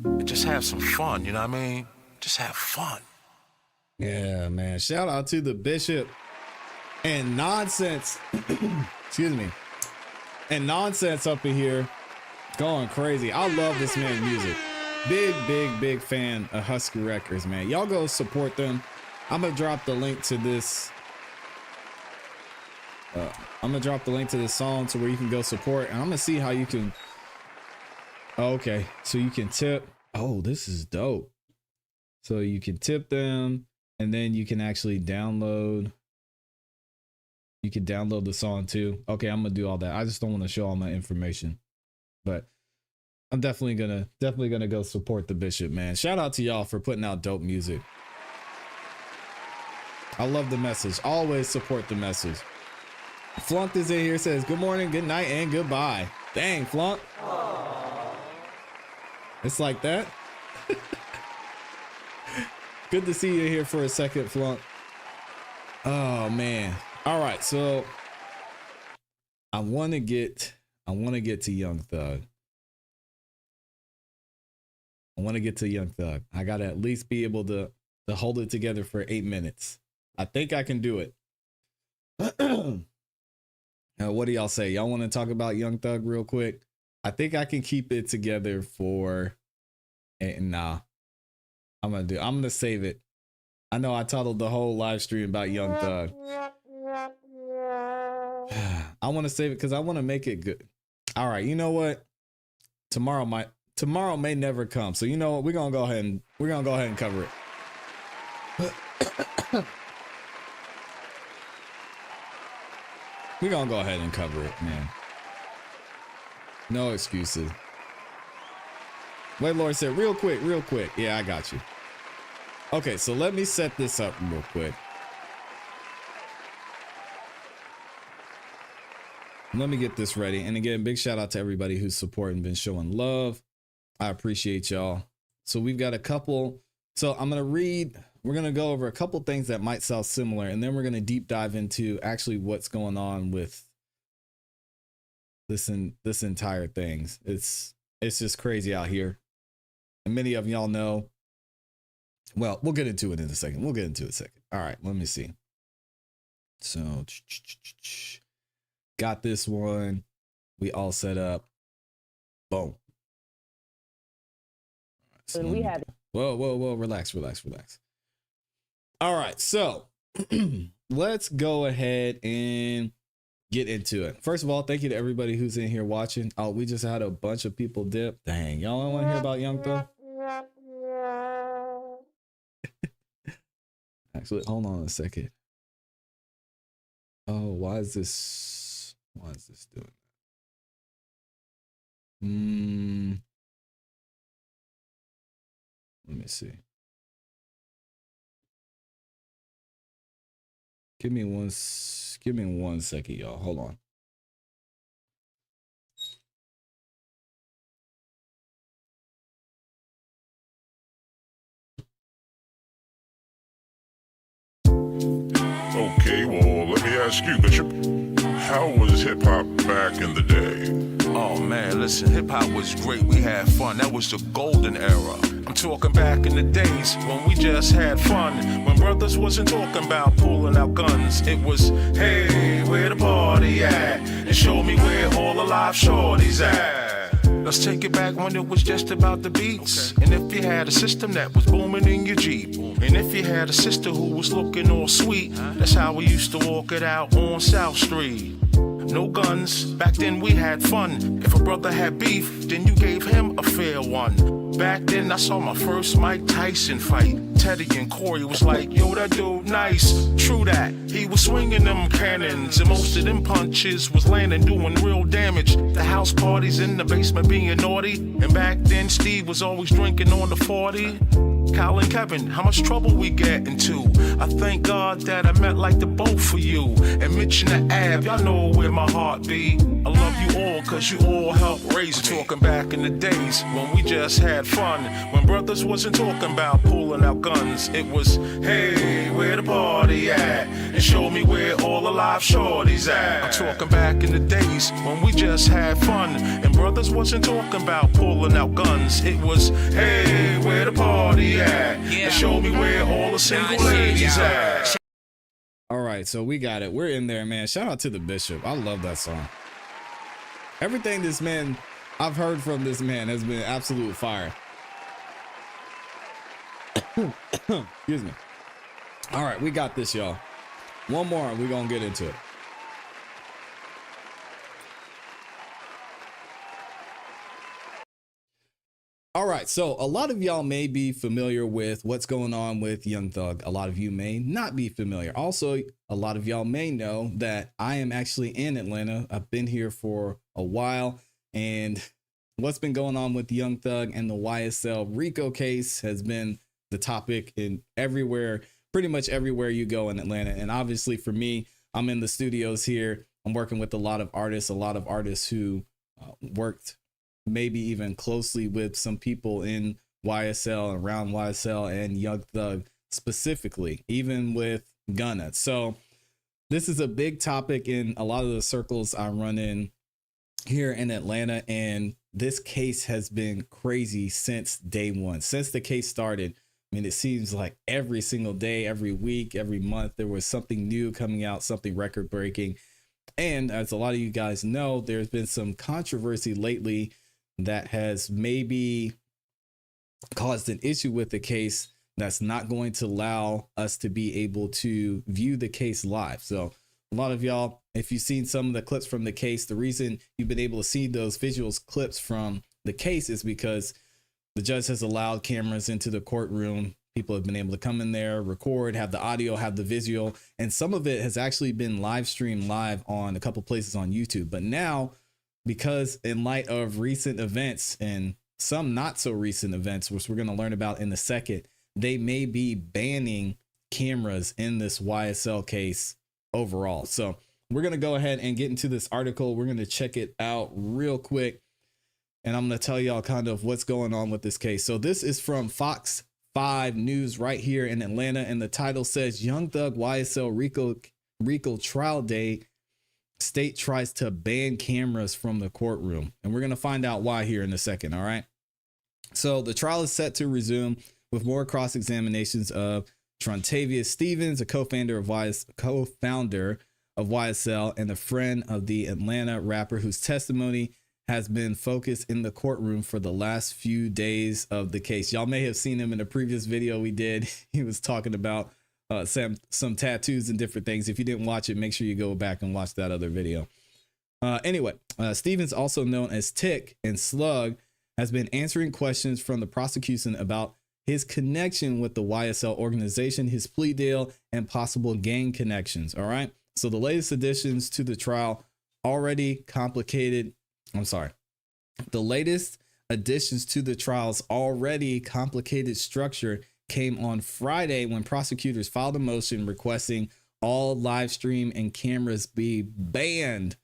and just have some fun, you know what I mean? Just have fun. Yeah, man. Shout out to the Bishop and Nonsense. Excuse me. And Nonsense up in here going crazy. I love this man's music. Big fan of Husky Records, man. Y'all go support them. I'm gonna drop the link to this. I'm gonna drop the link to this song to where you can go support, and I'm gonna see how you can. Okay, so you can tip. Oh, this is dope. So you can tip them, and then you can actually download. You can download the song too. Okay, I'm gonna do all that. I just don't want to show all my information, but I'm definitely gonna go support the Bishop, man. Shout out to y'all for putting out dope music. I love the message. Always support the message. Flunk is in here, says good morning, good night, and goodbye. Dang, Flunk. It's like that. Good to see you here for a second, Flunk. Oh man. All right, so I want to get to Young Thug. I gotta at least be able to hold it together for 8 minutes. I think I can do it. What do y'all say? Y'all want to talk about Young Thug real quick? I think I can keep it together for. Nah, I'm gonna save it. I know I titled the whole live stream about Young Thug. I want to save it because I want to make it good. All right, you know what? Tomorrow may never come. So you know what? We're gonna go ahead and cover it. We're gonna go ahead and cover it, man. No excuses. Wait, Lord said, real quick. Yeah, I got you. Okay, so let me set this up real quick. Let me get this ready. And again, big shout out to everybody who's supporting, been showing love. I appreciate y'all. So we've got a couple. So we're going to go over a couple things that might sound similar, and then we're going to deep dive into actually what's going on with this entire thing. It's just crazy out here. And many of y'all know. Well, we'll get into it in a second. All right, let me see. So got this one. We all set up. Boom. So we have. Whoa. Relax. All right. So let's go ahead and get into it. First of all, thank you to everybody who's in here watching. Oh, we just had a bunch of people dip. Dang, y'all don't want to hear about Young Thug? Actually, hold on a second. Oh, why is this doing that? Let me see. Give me one second, y'all. Hold on. Okay, well, let me ask you, Bishop, how was hip-hop back in the day? Oh man, listen, hip-hop was great, we had fun, that was the golden era. I'm talking back in the days when we just had fun, when brothers wasn't talking about pulling out guns. It was, hey, where the party at? And show me where all the live shorties at. Let's take it back when it was just about the beats. Okay. And if you had a system that was booming in your Jeep, and if you had a sister who was looking all sweet, that's how we used to walk it out on South Street. No guns, back then we had fun. If a brother had beef, then you gave him a fair one. Back then I saw my first Mike Tyson fight. Teddy and Corey was like, yo, that dude nice. True that, he was swinging them cannons, and most of them punches was landing, doing real damage. The house parties in the basement being naughty, and back then Steve was always drinking on the 40. Kyle and Kevin, how much trouble we get into? I thank God that I met like the both of you. And Mitch and the Ab, y'all know where my heart be. I love you all, cause you all helped raise me. Talking back in the days when we just had fun, when brothers wasn't talking about pulling out guns. It was, hey, where the party at? And show me where all the live shorties at. I'm talking back in the days when we just had fun, and brothers wasn't talking about pulling out guns. It was, hey, where the party at? And show me where all the single ladies at. All right, so we got it. We're in there, man. Shout out to the Bishop. I love that song. Everything this man I've heard from this man has been absolute fire. Excuse me. All right, we got this, y'all. One more and we're gonna get into it. All right, so a lot of y'all may be familiar with what's going on with Young Thug. A lot of you may not be familiar. Also, a lot of y'all may know that I am actually in Atlanta. I've been here for a while, and what's been going on with Young Thug and the YSL RICO case has been the topic in everywhere, pretty much everywhere you go in Atlanta. And obviously for me, I'm in the studios here. I'm working with a lot of artists who worked maybe even closely with some people in YSL, around YSL and Young Thug specifically, even with Gunna. So this is a big topic in a lot of the circles I run in here in Atlanta. And this case has been crazy since day one, since the case started. I mean, it seems like every single day, every week, every month, there was something new coming out, something record breaking. And as a lot of you guys know, there's been some controversy lately that has maybe caused an issue with the case that's not going to allow us to be able to view the case live. So a lot of y'all, if you've seen some of the clips from the case, the reason you've been able to see those visuals clips from the case is because the judge has allowed cameras into the courtroom. People have been able to come in there, record, have the audio, have the visual, and some of it has actually been live streamed live on a couple places on YouTube. But now, because in light of recent events and some not so recent events, which we're going to learn about in a second, they may be banning cameras in this YSL case overall. So we're going to go ahead and get into this article. We're going to check it out real quick, and I'm going to tell y'all kind of what's going on with this case. So this is from Fox 5 News right here in Atlanta, and the title says Young Thug YSL Rico trial day, state tries to ban cameras from the courtroom. And we're going to find out why here in a second. All right. So the trial is set to resume with more cross-examinations of Trontavious Stevens, a co-founder of YSL and a friend of the Atlanta rapper whose testimony has been focused in the courtroom for the last few days of the case. Y'all may have seen him in a previous video we did. He was talking about some tattoos and different things. If you didn't watch it, make sure you go back and watch that other video. Anyway, Stevens, also known as Tick and Slug, has been answering questions from the prosecution about his connection with the YSL organization, his plea deal, and possible gang connections. All right. So the latest additions to the trial The latest additions to the trial's already complicated structure came on Friday when prosecutors filed a motion requesting all live stream and cameras be banned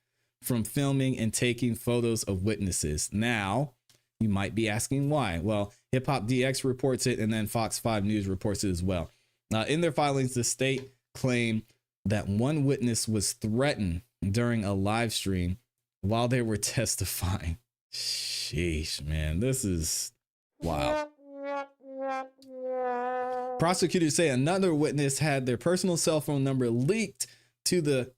from filming and taking photos of witnesses. Now, you might be asking why. Well, Hip Hop DX reports it, and then Fox 5 News reports it as well. In their filings, the state claimed that one witness was threatened during a live stream while they were testifying. Sheesh, man, this is wild. Prosecutors say another witness had their personal cell phone number leaked to the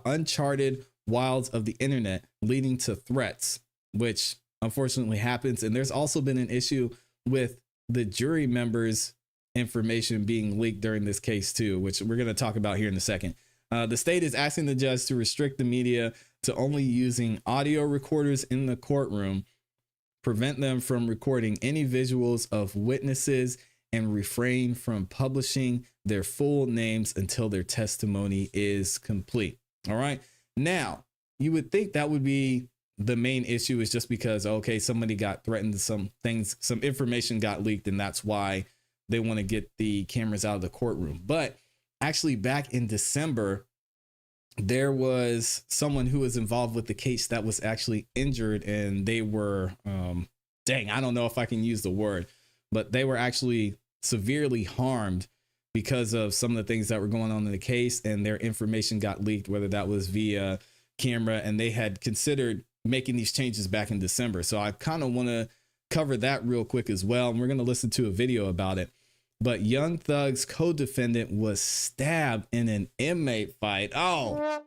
uncharted wilds of the internet, leading to threats, which unfortunately happens. And there's also been an issue with the jury members' information being leaked during this case too, which we're going to talk about here in a second. The state is asking the judge to restrict the media to only using audio recorders in the courtroom, prevent them from recording any visuals of witnesses, and refrain from publishing their full names until their testimony is complete. All right. Now, you would think that would be the main issue, is just because, okay, somebody got threatened, some information got leaked, and that's why they want to get the cameras out of the courtroom. But actually, back in December, there was someone who was involved with the case that was actually injured, and they were, I don't know if I can use the word, but they were actually severely harmed because of some of the things that were going on in the case, and their information got leaked, whether that was via camera, and they had considered making these changes back in December. So I kind of want to cover that real quick as well. And we're going to listen to a video about it. But Young Thug's co-defendant was stabbed in an inmate fight. Oh,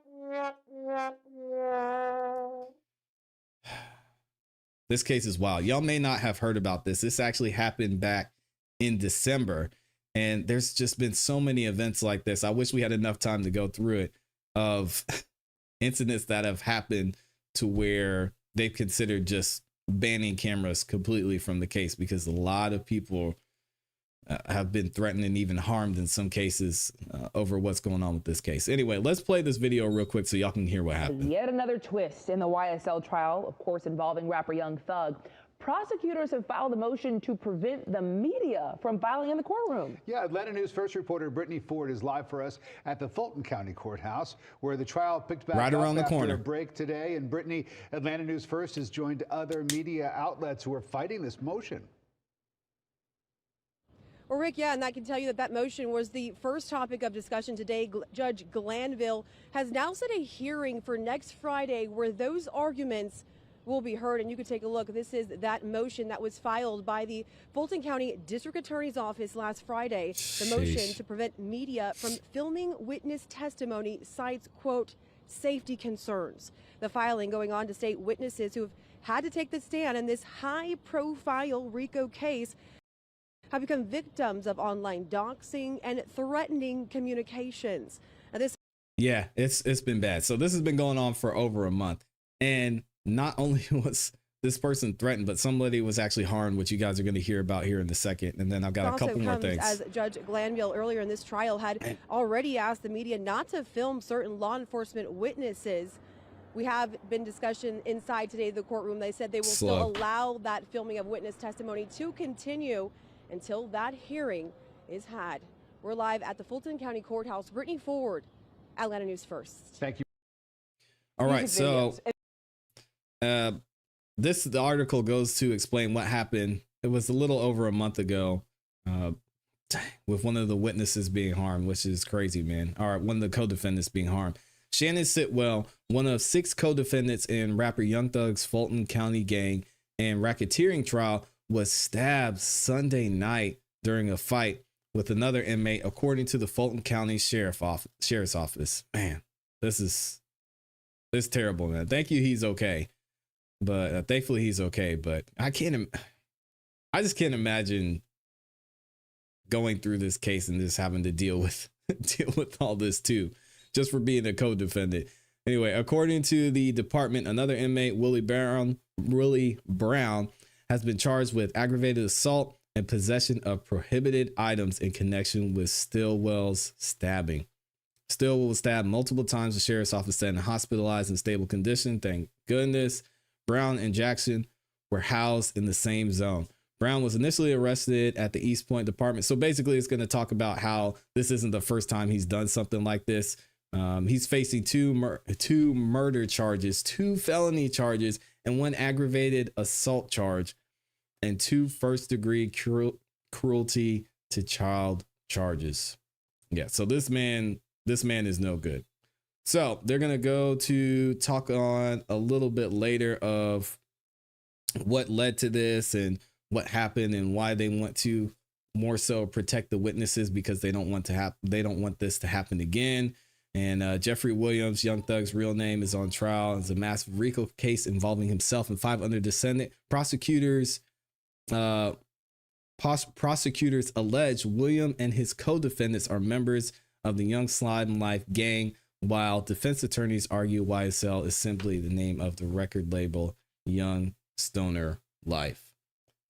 this case is wild. Y'all may not have heard about this. This actually happened back in December. And there's just been so many events like this. I wish we had enough time to go through it, of incidents that have happened to where they've considered just banning cameras completely from the case, because a lot of people have been threatened and even harmed in some cases over what's going on with this case. Anyway, let's play this video real quick so y'all can hear what happened. Yet another twist in the YSL trial, of course, involving rapper Young Thug. Prosecutors have filed a motion to prevent the media from filing in the courtroom. Yeah, Atlanta News First reporter Brittany Ford is live for us at the Fulton County Courthouse, where the trial picked back right around up the corner. After a break today. And Brittany, Atlanta News First has joined other media outlets who are fighting this motion. Well, Rick, yeah, and I can tell you that motion was the first topic of discussion today. Judge Glanville has now set a hearing for next Friday where those arguments will be heard, and you can take a look. This is that motion that was filed by the Fulton County District Attorney's Office last Friday. The motion to prevent media from filming witness testimony cites, quote, safety concerns. The filing going on to state witnesses who have had to take the stand in this high-profile RICO case have become victims of online doxing and threatening communications. Now, this Yeah, it's been bad. So this has been going on for over a month, and not only was this person threatened, but somebody was actually harmed, which you guys are going to hear about here in a second. And then I've got a couple more things. As Judge Glanville earlier in this trial had already asked the media not to film certain law enforcement witnesses. We have been discussion inside today the courtroom. They said they will still allow that filming of witness testimony to continue until that hearing is had. We're live at the Fulton County Courthouse. Brittany Ford, Atlanta News First. Thank you. All right, so the article goes to explain what happened. It was a little over a month ago with one of the witnesses being harmed, which is crazy, man. All right, one of the co-defendants being harmed. Shannon Sitwell, one of 6 co-defendants in rapper Young Thug's Fulton County gang and racketeering trial, was stabbed Sunday night during a fight with another inmate, according to the Fulton County Sheriff's Office. Man, it's terrible, man. Thank you, he's okay. But thankfully he's okay. But I just can't imagine going through this case and just having to deal with all this too, just for being a co-defendant. Anyway, according to the department, another inmate, Willie Brown, has been charged with aggravated assault and possession of prohibited items in connection with Stillwell's stabbing. Stillwell was stabbed multiple times. The sheriff's office said, and hospitalized in stable condition. Thank goodness. Brown and Jackson were housed in the same zone. Brown was initially arrested at the East Point Department. So basically, it's going to talk about how this isn't the first time he's done something like this. He's facing two murder charges, 2 felony charges, and 1 aggravated assault charge, and 2 first-degree cruelty to child charges. Yeah, so this man is no good. So they're going to go to talk on a little bit later of what led to this and what happened and why they want to more so protect the witnesses, because they don't want this to happen again. And Jeffrey Williams, Young Thug's real name, is on trial. It's a massive RICO case involving himself and 5 other descendant prosecutors. Prosecutors allege William and his co-defendants are members of the Young Slide and Life gang, while defense attorneys argue YSL is simply the name of the record label Young Stoner Life.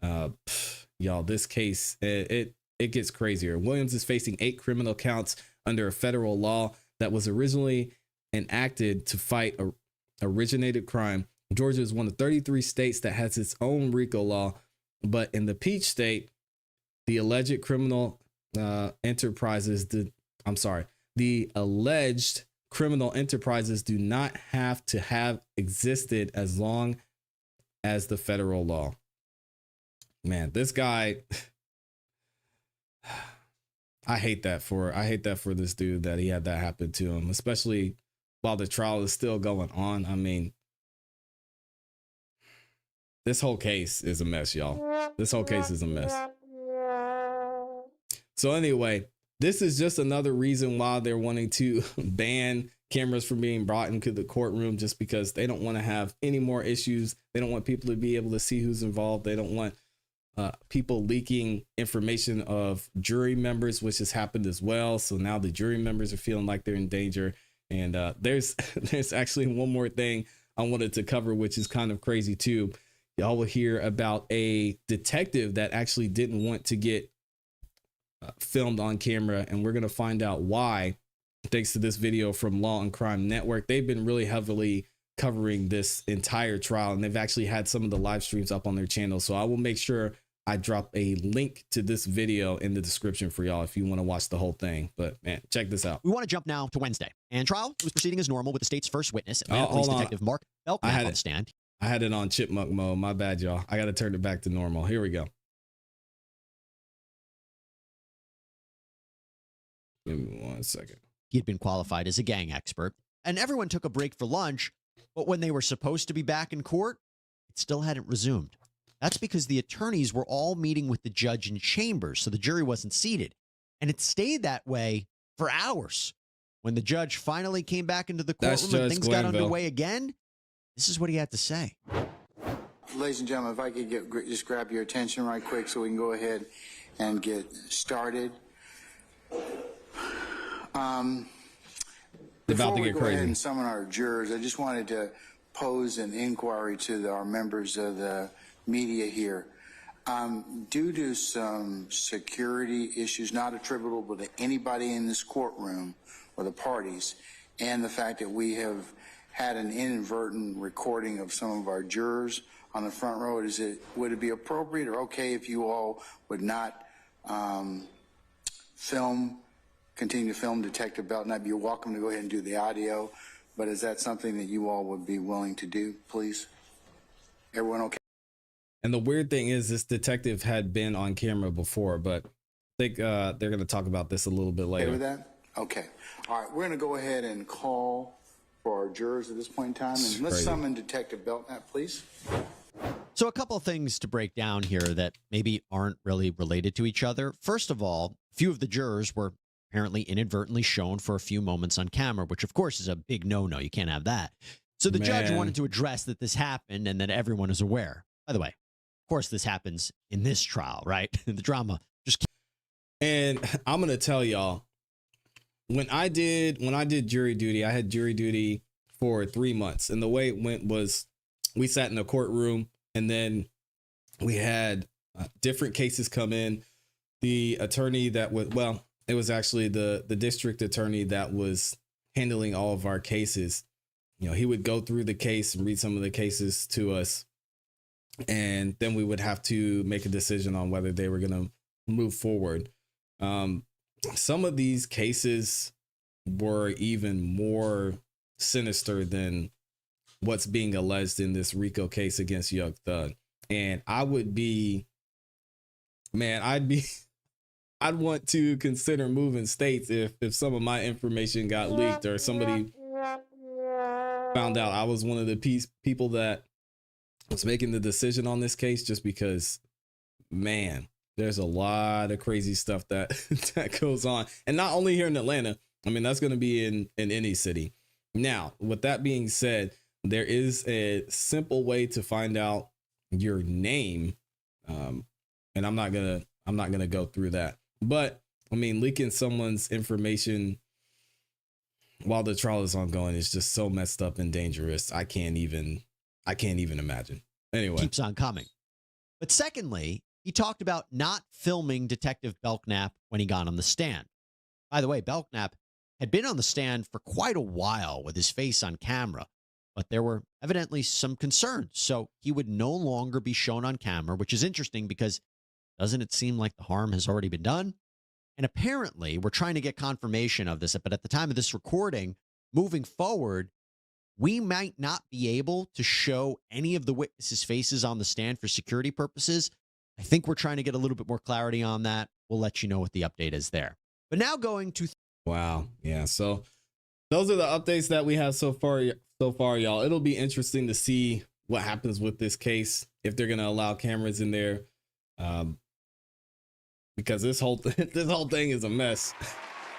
Y'all, this case, it gets crazier. Williams is facing 8 criminal counts under a federal law that was originally enacted to fight originated crime. Georgia is one of 33 states that has its own RICO law, but in the Peach State, the alleged criminal enterprises do not have to have existed as long as the federal law. Man, this guy, I hate that for this dude, that he had that happen to him, especially while the trial is still going on. I mean, this whole case is a mess, y'all. This whole case is a mess. So anyway, this is just another reason why they're wanting to ban cameras from being brought into the courtroom, just because they don't want to have any more issues. They don't want people to be able to see who's involved. They don't want people leaking information of jury members, which has happened as well. So now the jury members are feeling like they're in danger. And there's actually one more thing I wanted to cover, which is kind of crazy too. Y'all will hear about a detective that actually didn't want to get filmed on camera, and we're going to find out why, thanks to this video from Law and Crime Network. They've been really heavily covering this entire trial, and they've actually had some of the live streams up on their channel. So I will make sure I drop a link to this video in the description for y'all if you want to watch the whole thing. But man, check this out. We want to jump now to Wednesday, and trial was proceeding as normal with the state's first witness, Police Detective Mark Belknap on the stand. I had it on chipmunk mode. My bad, y'all. I got to turn it back to normal. Here we go. Give me 1 second. He had been qualified as a gang expert, and everyone took a break for lunch. But when they were supposed to be back in court, it still hadn't resumed. That's because the attorneys were all meeting with the judge in chambers, so the jury wasn't seated. And it stayed that way for hours. When the judge finally came back into the courtroom and things got underway again, this is what he had to say. Ladies and gentlemen, if I could just grab your attention right quick so we can go ahead and get started. About to get go crazy. Ahead and summon our jurors, I just wanted to pose an inquiry to our members of the media here. Due to some security issues not attributable to anybody in this courtroom or the parties, and the fact that we have had an inadvertent recording of some of our jurors on the front row, would it be appropriate or okay if you all would not continue to film Detective Belknap? You're welcome to go ahead and do the audio, but is that something that you all would be willing to do, please? Everyone okay? And the weird thing is, this detective had been on camera before, but I think they're going to talk about this a little bit later. Okay with that? Okay. All right, we're going to go ahead and call for our jurors at this point in time, and let's summon Detective Belknap, please. So a couple of things to break down here that maybe aren't really related to each other. First of all, a few of the jurors were apparently inadvertently shown for a few moments on camera, which of course is a big no-no. You can't have that. So the judge wanted to address that this happened and that everyone is aware. By the way, of course, this happens in this trial, right? The drama just. And I'm going to tell y'all, when I did jury duty, I had jury duty for 3 months. And the way it went was we sat in the courtroom and then we had different cases come in. The attorney that was, well, it was actually the district attorney that was handling all of our cases. You know, he would go through the case and read some of the cases to us. And then we would have to make a decision on whether they were going to move forward. Some of these cases were even more sinister than what's being alleged in this RICO case against Young Thug. And I'd want to consider moving states if some of my information got leaked or somebody found out I was one of the people that was making the decision on this case, just because, man, there's a lot of crazy stuff that goes on. And not only here in Atlanta, I mean, that's going to be in any city. Now, with that being said, there is a simple way to find out your name. And I'm not going to go through that. But I mean, leaking someone's information while the trial is ongoing is just so messed up and dangerous. I can't even imagine. Anyway, keeps on coming. But secondly, he talked about not filming Detective Belknap when he got on the stand. By the way, Belknap had been on the stand for quite a while with his face on camera, but there were evidently some concerns. So he would no longer be shown on camera, which is interesting because doesn't it seem like the harm has already been done? And apparently we're trying to get confirmation of this, but at the time of this recording, moving forward, we might not be able to show any of the witnesses' faces on the stand for security purposes. I think we're trying to get a little bit more clarity on that. We'll let you know what the update is there. But now going to... Wow. Yeah. So those are the updates that we have so far, y'all. It'll be interesting to see what happens with this case, if they're going to allow cameras in there. Because this whole thing is a mess.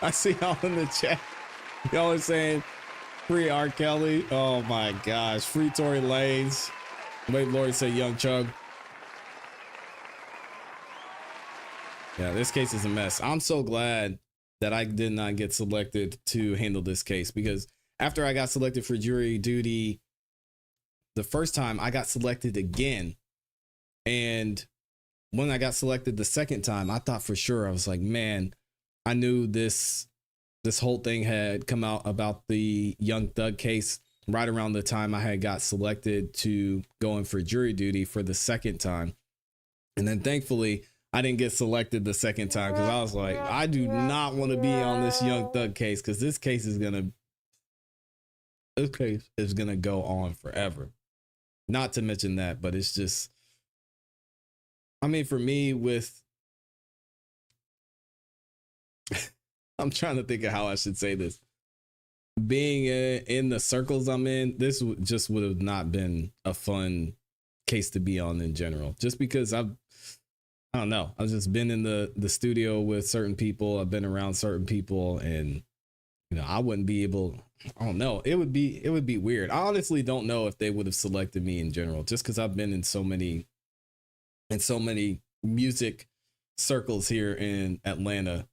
I see y'all in the chat. Y'all are saying free R. Kelly. Oh my gosh. Free Tory Lanez. Wait, Lori said Young Chug. Yeah, this case is a mess. I'm so glad that I did not get selected to handle this case, because after I got selected for jury duty the first time, I got selected again. And when I got selected the second time, I thought for sure, I was like, man, I knew this whole thing had come out about the Young Thug case right around the time I had got selected to go in for jury duty for the second time. And then thankfully I didn't get selected the second time, because I was like, I do not want to be on this Young Thug case, because this case is gonna go on forever. Not to mention that, but it's just, I mean, for me, with I'm trying to think of how I should say this. Being in the circles I'm in, this just would have not been a fun case to be on in general, just because I don't know. I've just been in the studio with certain people. I've been around certain people, and I wouldn't be able. I don't know. It would be weird. I honestly don't know if they would have selected me in general, just because I've been in so many music circles here in Atlanta.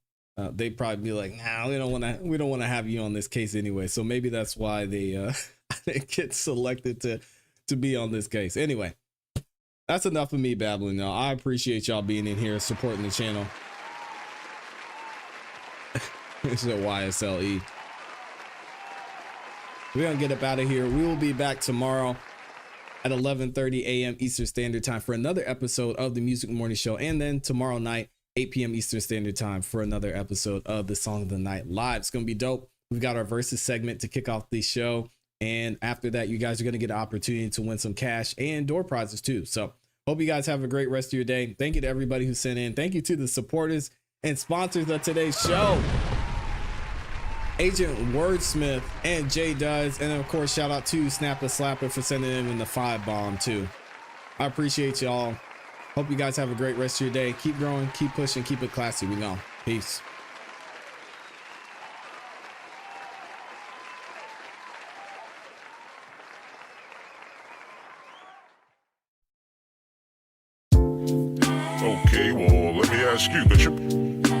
They'd probably be like, nah, we don't want to have you on this case anyway. So maybe that's why they get selected to be on this case. Anyway, that's enough of me babbling now. I appreciate y'all being in here supporting the channel. This is a YSLE. We're gonna get up out of here. We will be back tomorrow at 11:30 a.m. Eastern Standard Time for another episode of the Music Morning Show, and then tomorrow night 8 p.m. Eastern Standard Time for another episode of the Song of the Night Live. It's gonna be dope. We've got our versus segment to kick off the show, and after that, you guys are gonna get an opportunity to win some cash and door prizes too. So hope you guys have a great rest of your day. Thank you to everybody who sent in. Thank you to the supporters and sponsors of today's show, Agent Wordsmith and Jay Does, and of course shout out to Snapper Slapper for sending in the 5 bomb too. I appreciate y'all. Hope you guys have a great rest of your day. Keep growing, keep pushing, keep it classy. We gone. Peace. Okay, well, let me ask you, Bishop,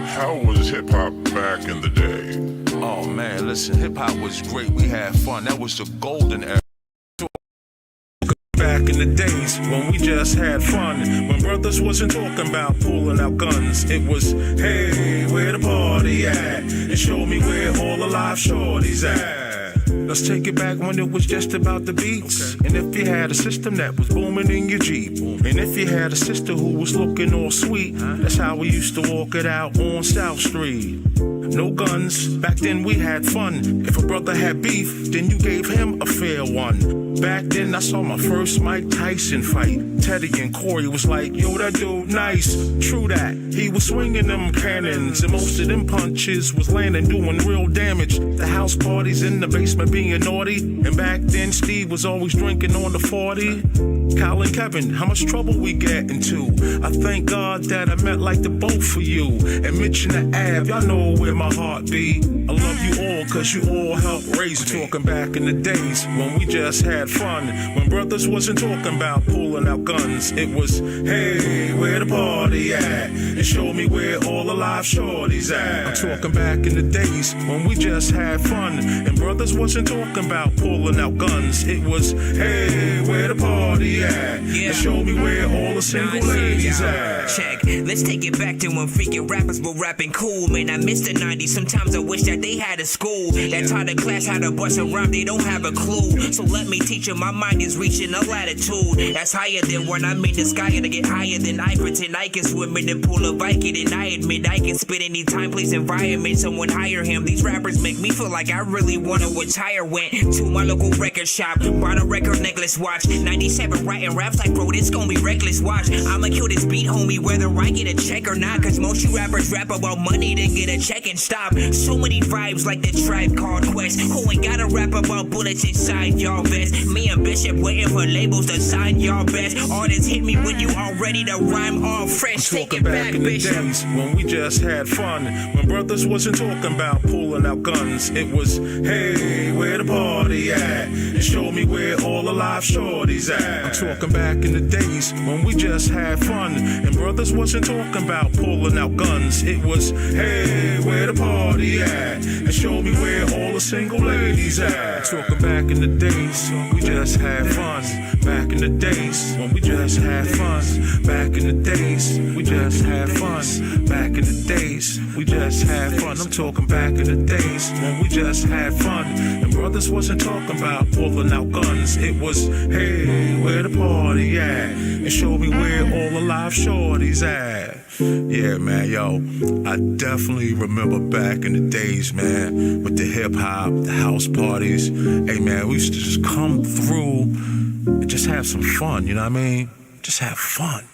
how was hip-hop back in the day? Oh man, listen, hip-hop was great. We had fun. That was the golden era. Back in the days when we just had fun, when brothers wasn't talking about pulling out guns. It was, hey, where the party at? And show me where all the live shorties at. Let's take it back when it was just about the beats. And if you had a system that was booming in your Jeep, and if you had a sister who was looking all sweet, that's how we used to walk it out on South Street. No guns, back then we had fun. If a brother had beef, then you gave him a fair one. Back then I saw my first Mike Tyson fight. Teddy and Corey was like, yo, that dude nice. True that, he was swinging them cannons, and most of them punches was landing, doing real damage. The house parties in the basement being naughty, and back then Steve was always drinking on the 40. Kyle and Kevin, how much trouble we get into? I thank God that I met like the both of you. And Mitch and the Av, y'all know where my heart be. I love you all, cause you all helped raise me. Talking back in the days when we just had fun, when brothers wasn't talking about pulling out guns. It was, hey, where the party at? And show me where all the live shorties at. I'm talking back in the days when we just had fun, and brothers wasn't talking about pulling out guns. It was, hey, where the party at? And show me where all the single ladies at. Check, let's take it back to when freaking rappers were rapping cool. Man, I miss the 90s. Sometimes I wish that they had a school that taught a class how to bust a rhyme. They don't have a clue. So let me teach them. My mind is reaching a latitude that's higher than when I'm in the sky, and I get higher than I pretend I can swim in the pool of Viking. And I admit I can spit any time, place, environment. Someone hire him. These rappers make me feel like I really wanna retire. Went to my local record shop, bought a record necklace watch. 97 writing raps like, bro, this gon' be reckless. Watch, I'ma kill this beat, homie, whether I get a check or not. Cause most you rappers rap about money, then get a check and stop. So many vibes like the Tribe Called Quest. Who ain't gotta rap about bullets inside y'all vest? Me and Bishop waiting for labels to sign y'all best. Artists hit me when you all ready to rhyme all fresh. Take it back, in Bishop. The days when we just had fun, when brothers wasn't talking about pulling out guns. It was, hey, where the party at? And show me where all the live shorties at. I'm talking back in the days when we just had fun, and brothers wasn't talking about pulling out guns. It was, hey, where the party at? And show me where all the single ladies at. Talking back in the days when we just had fun. Back in the days when we just had fun. Back in the days we just had fun. Back in the days we just had fun. I'm talking back in the days when we just had fun, and brothers wasn't talking about pulling out guns. It was, hey, where the party at? And show me where all the live shorties at. Yeah, man, yo, I definitely remember back in the days, man, with the hip hop, the house parties. Hey, man, we used to just come through and just have some fun, you know what I mean? Just have fun.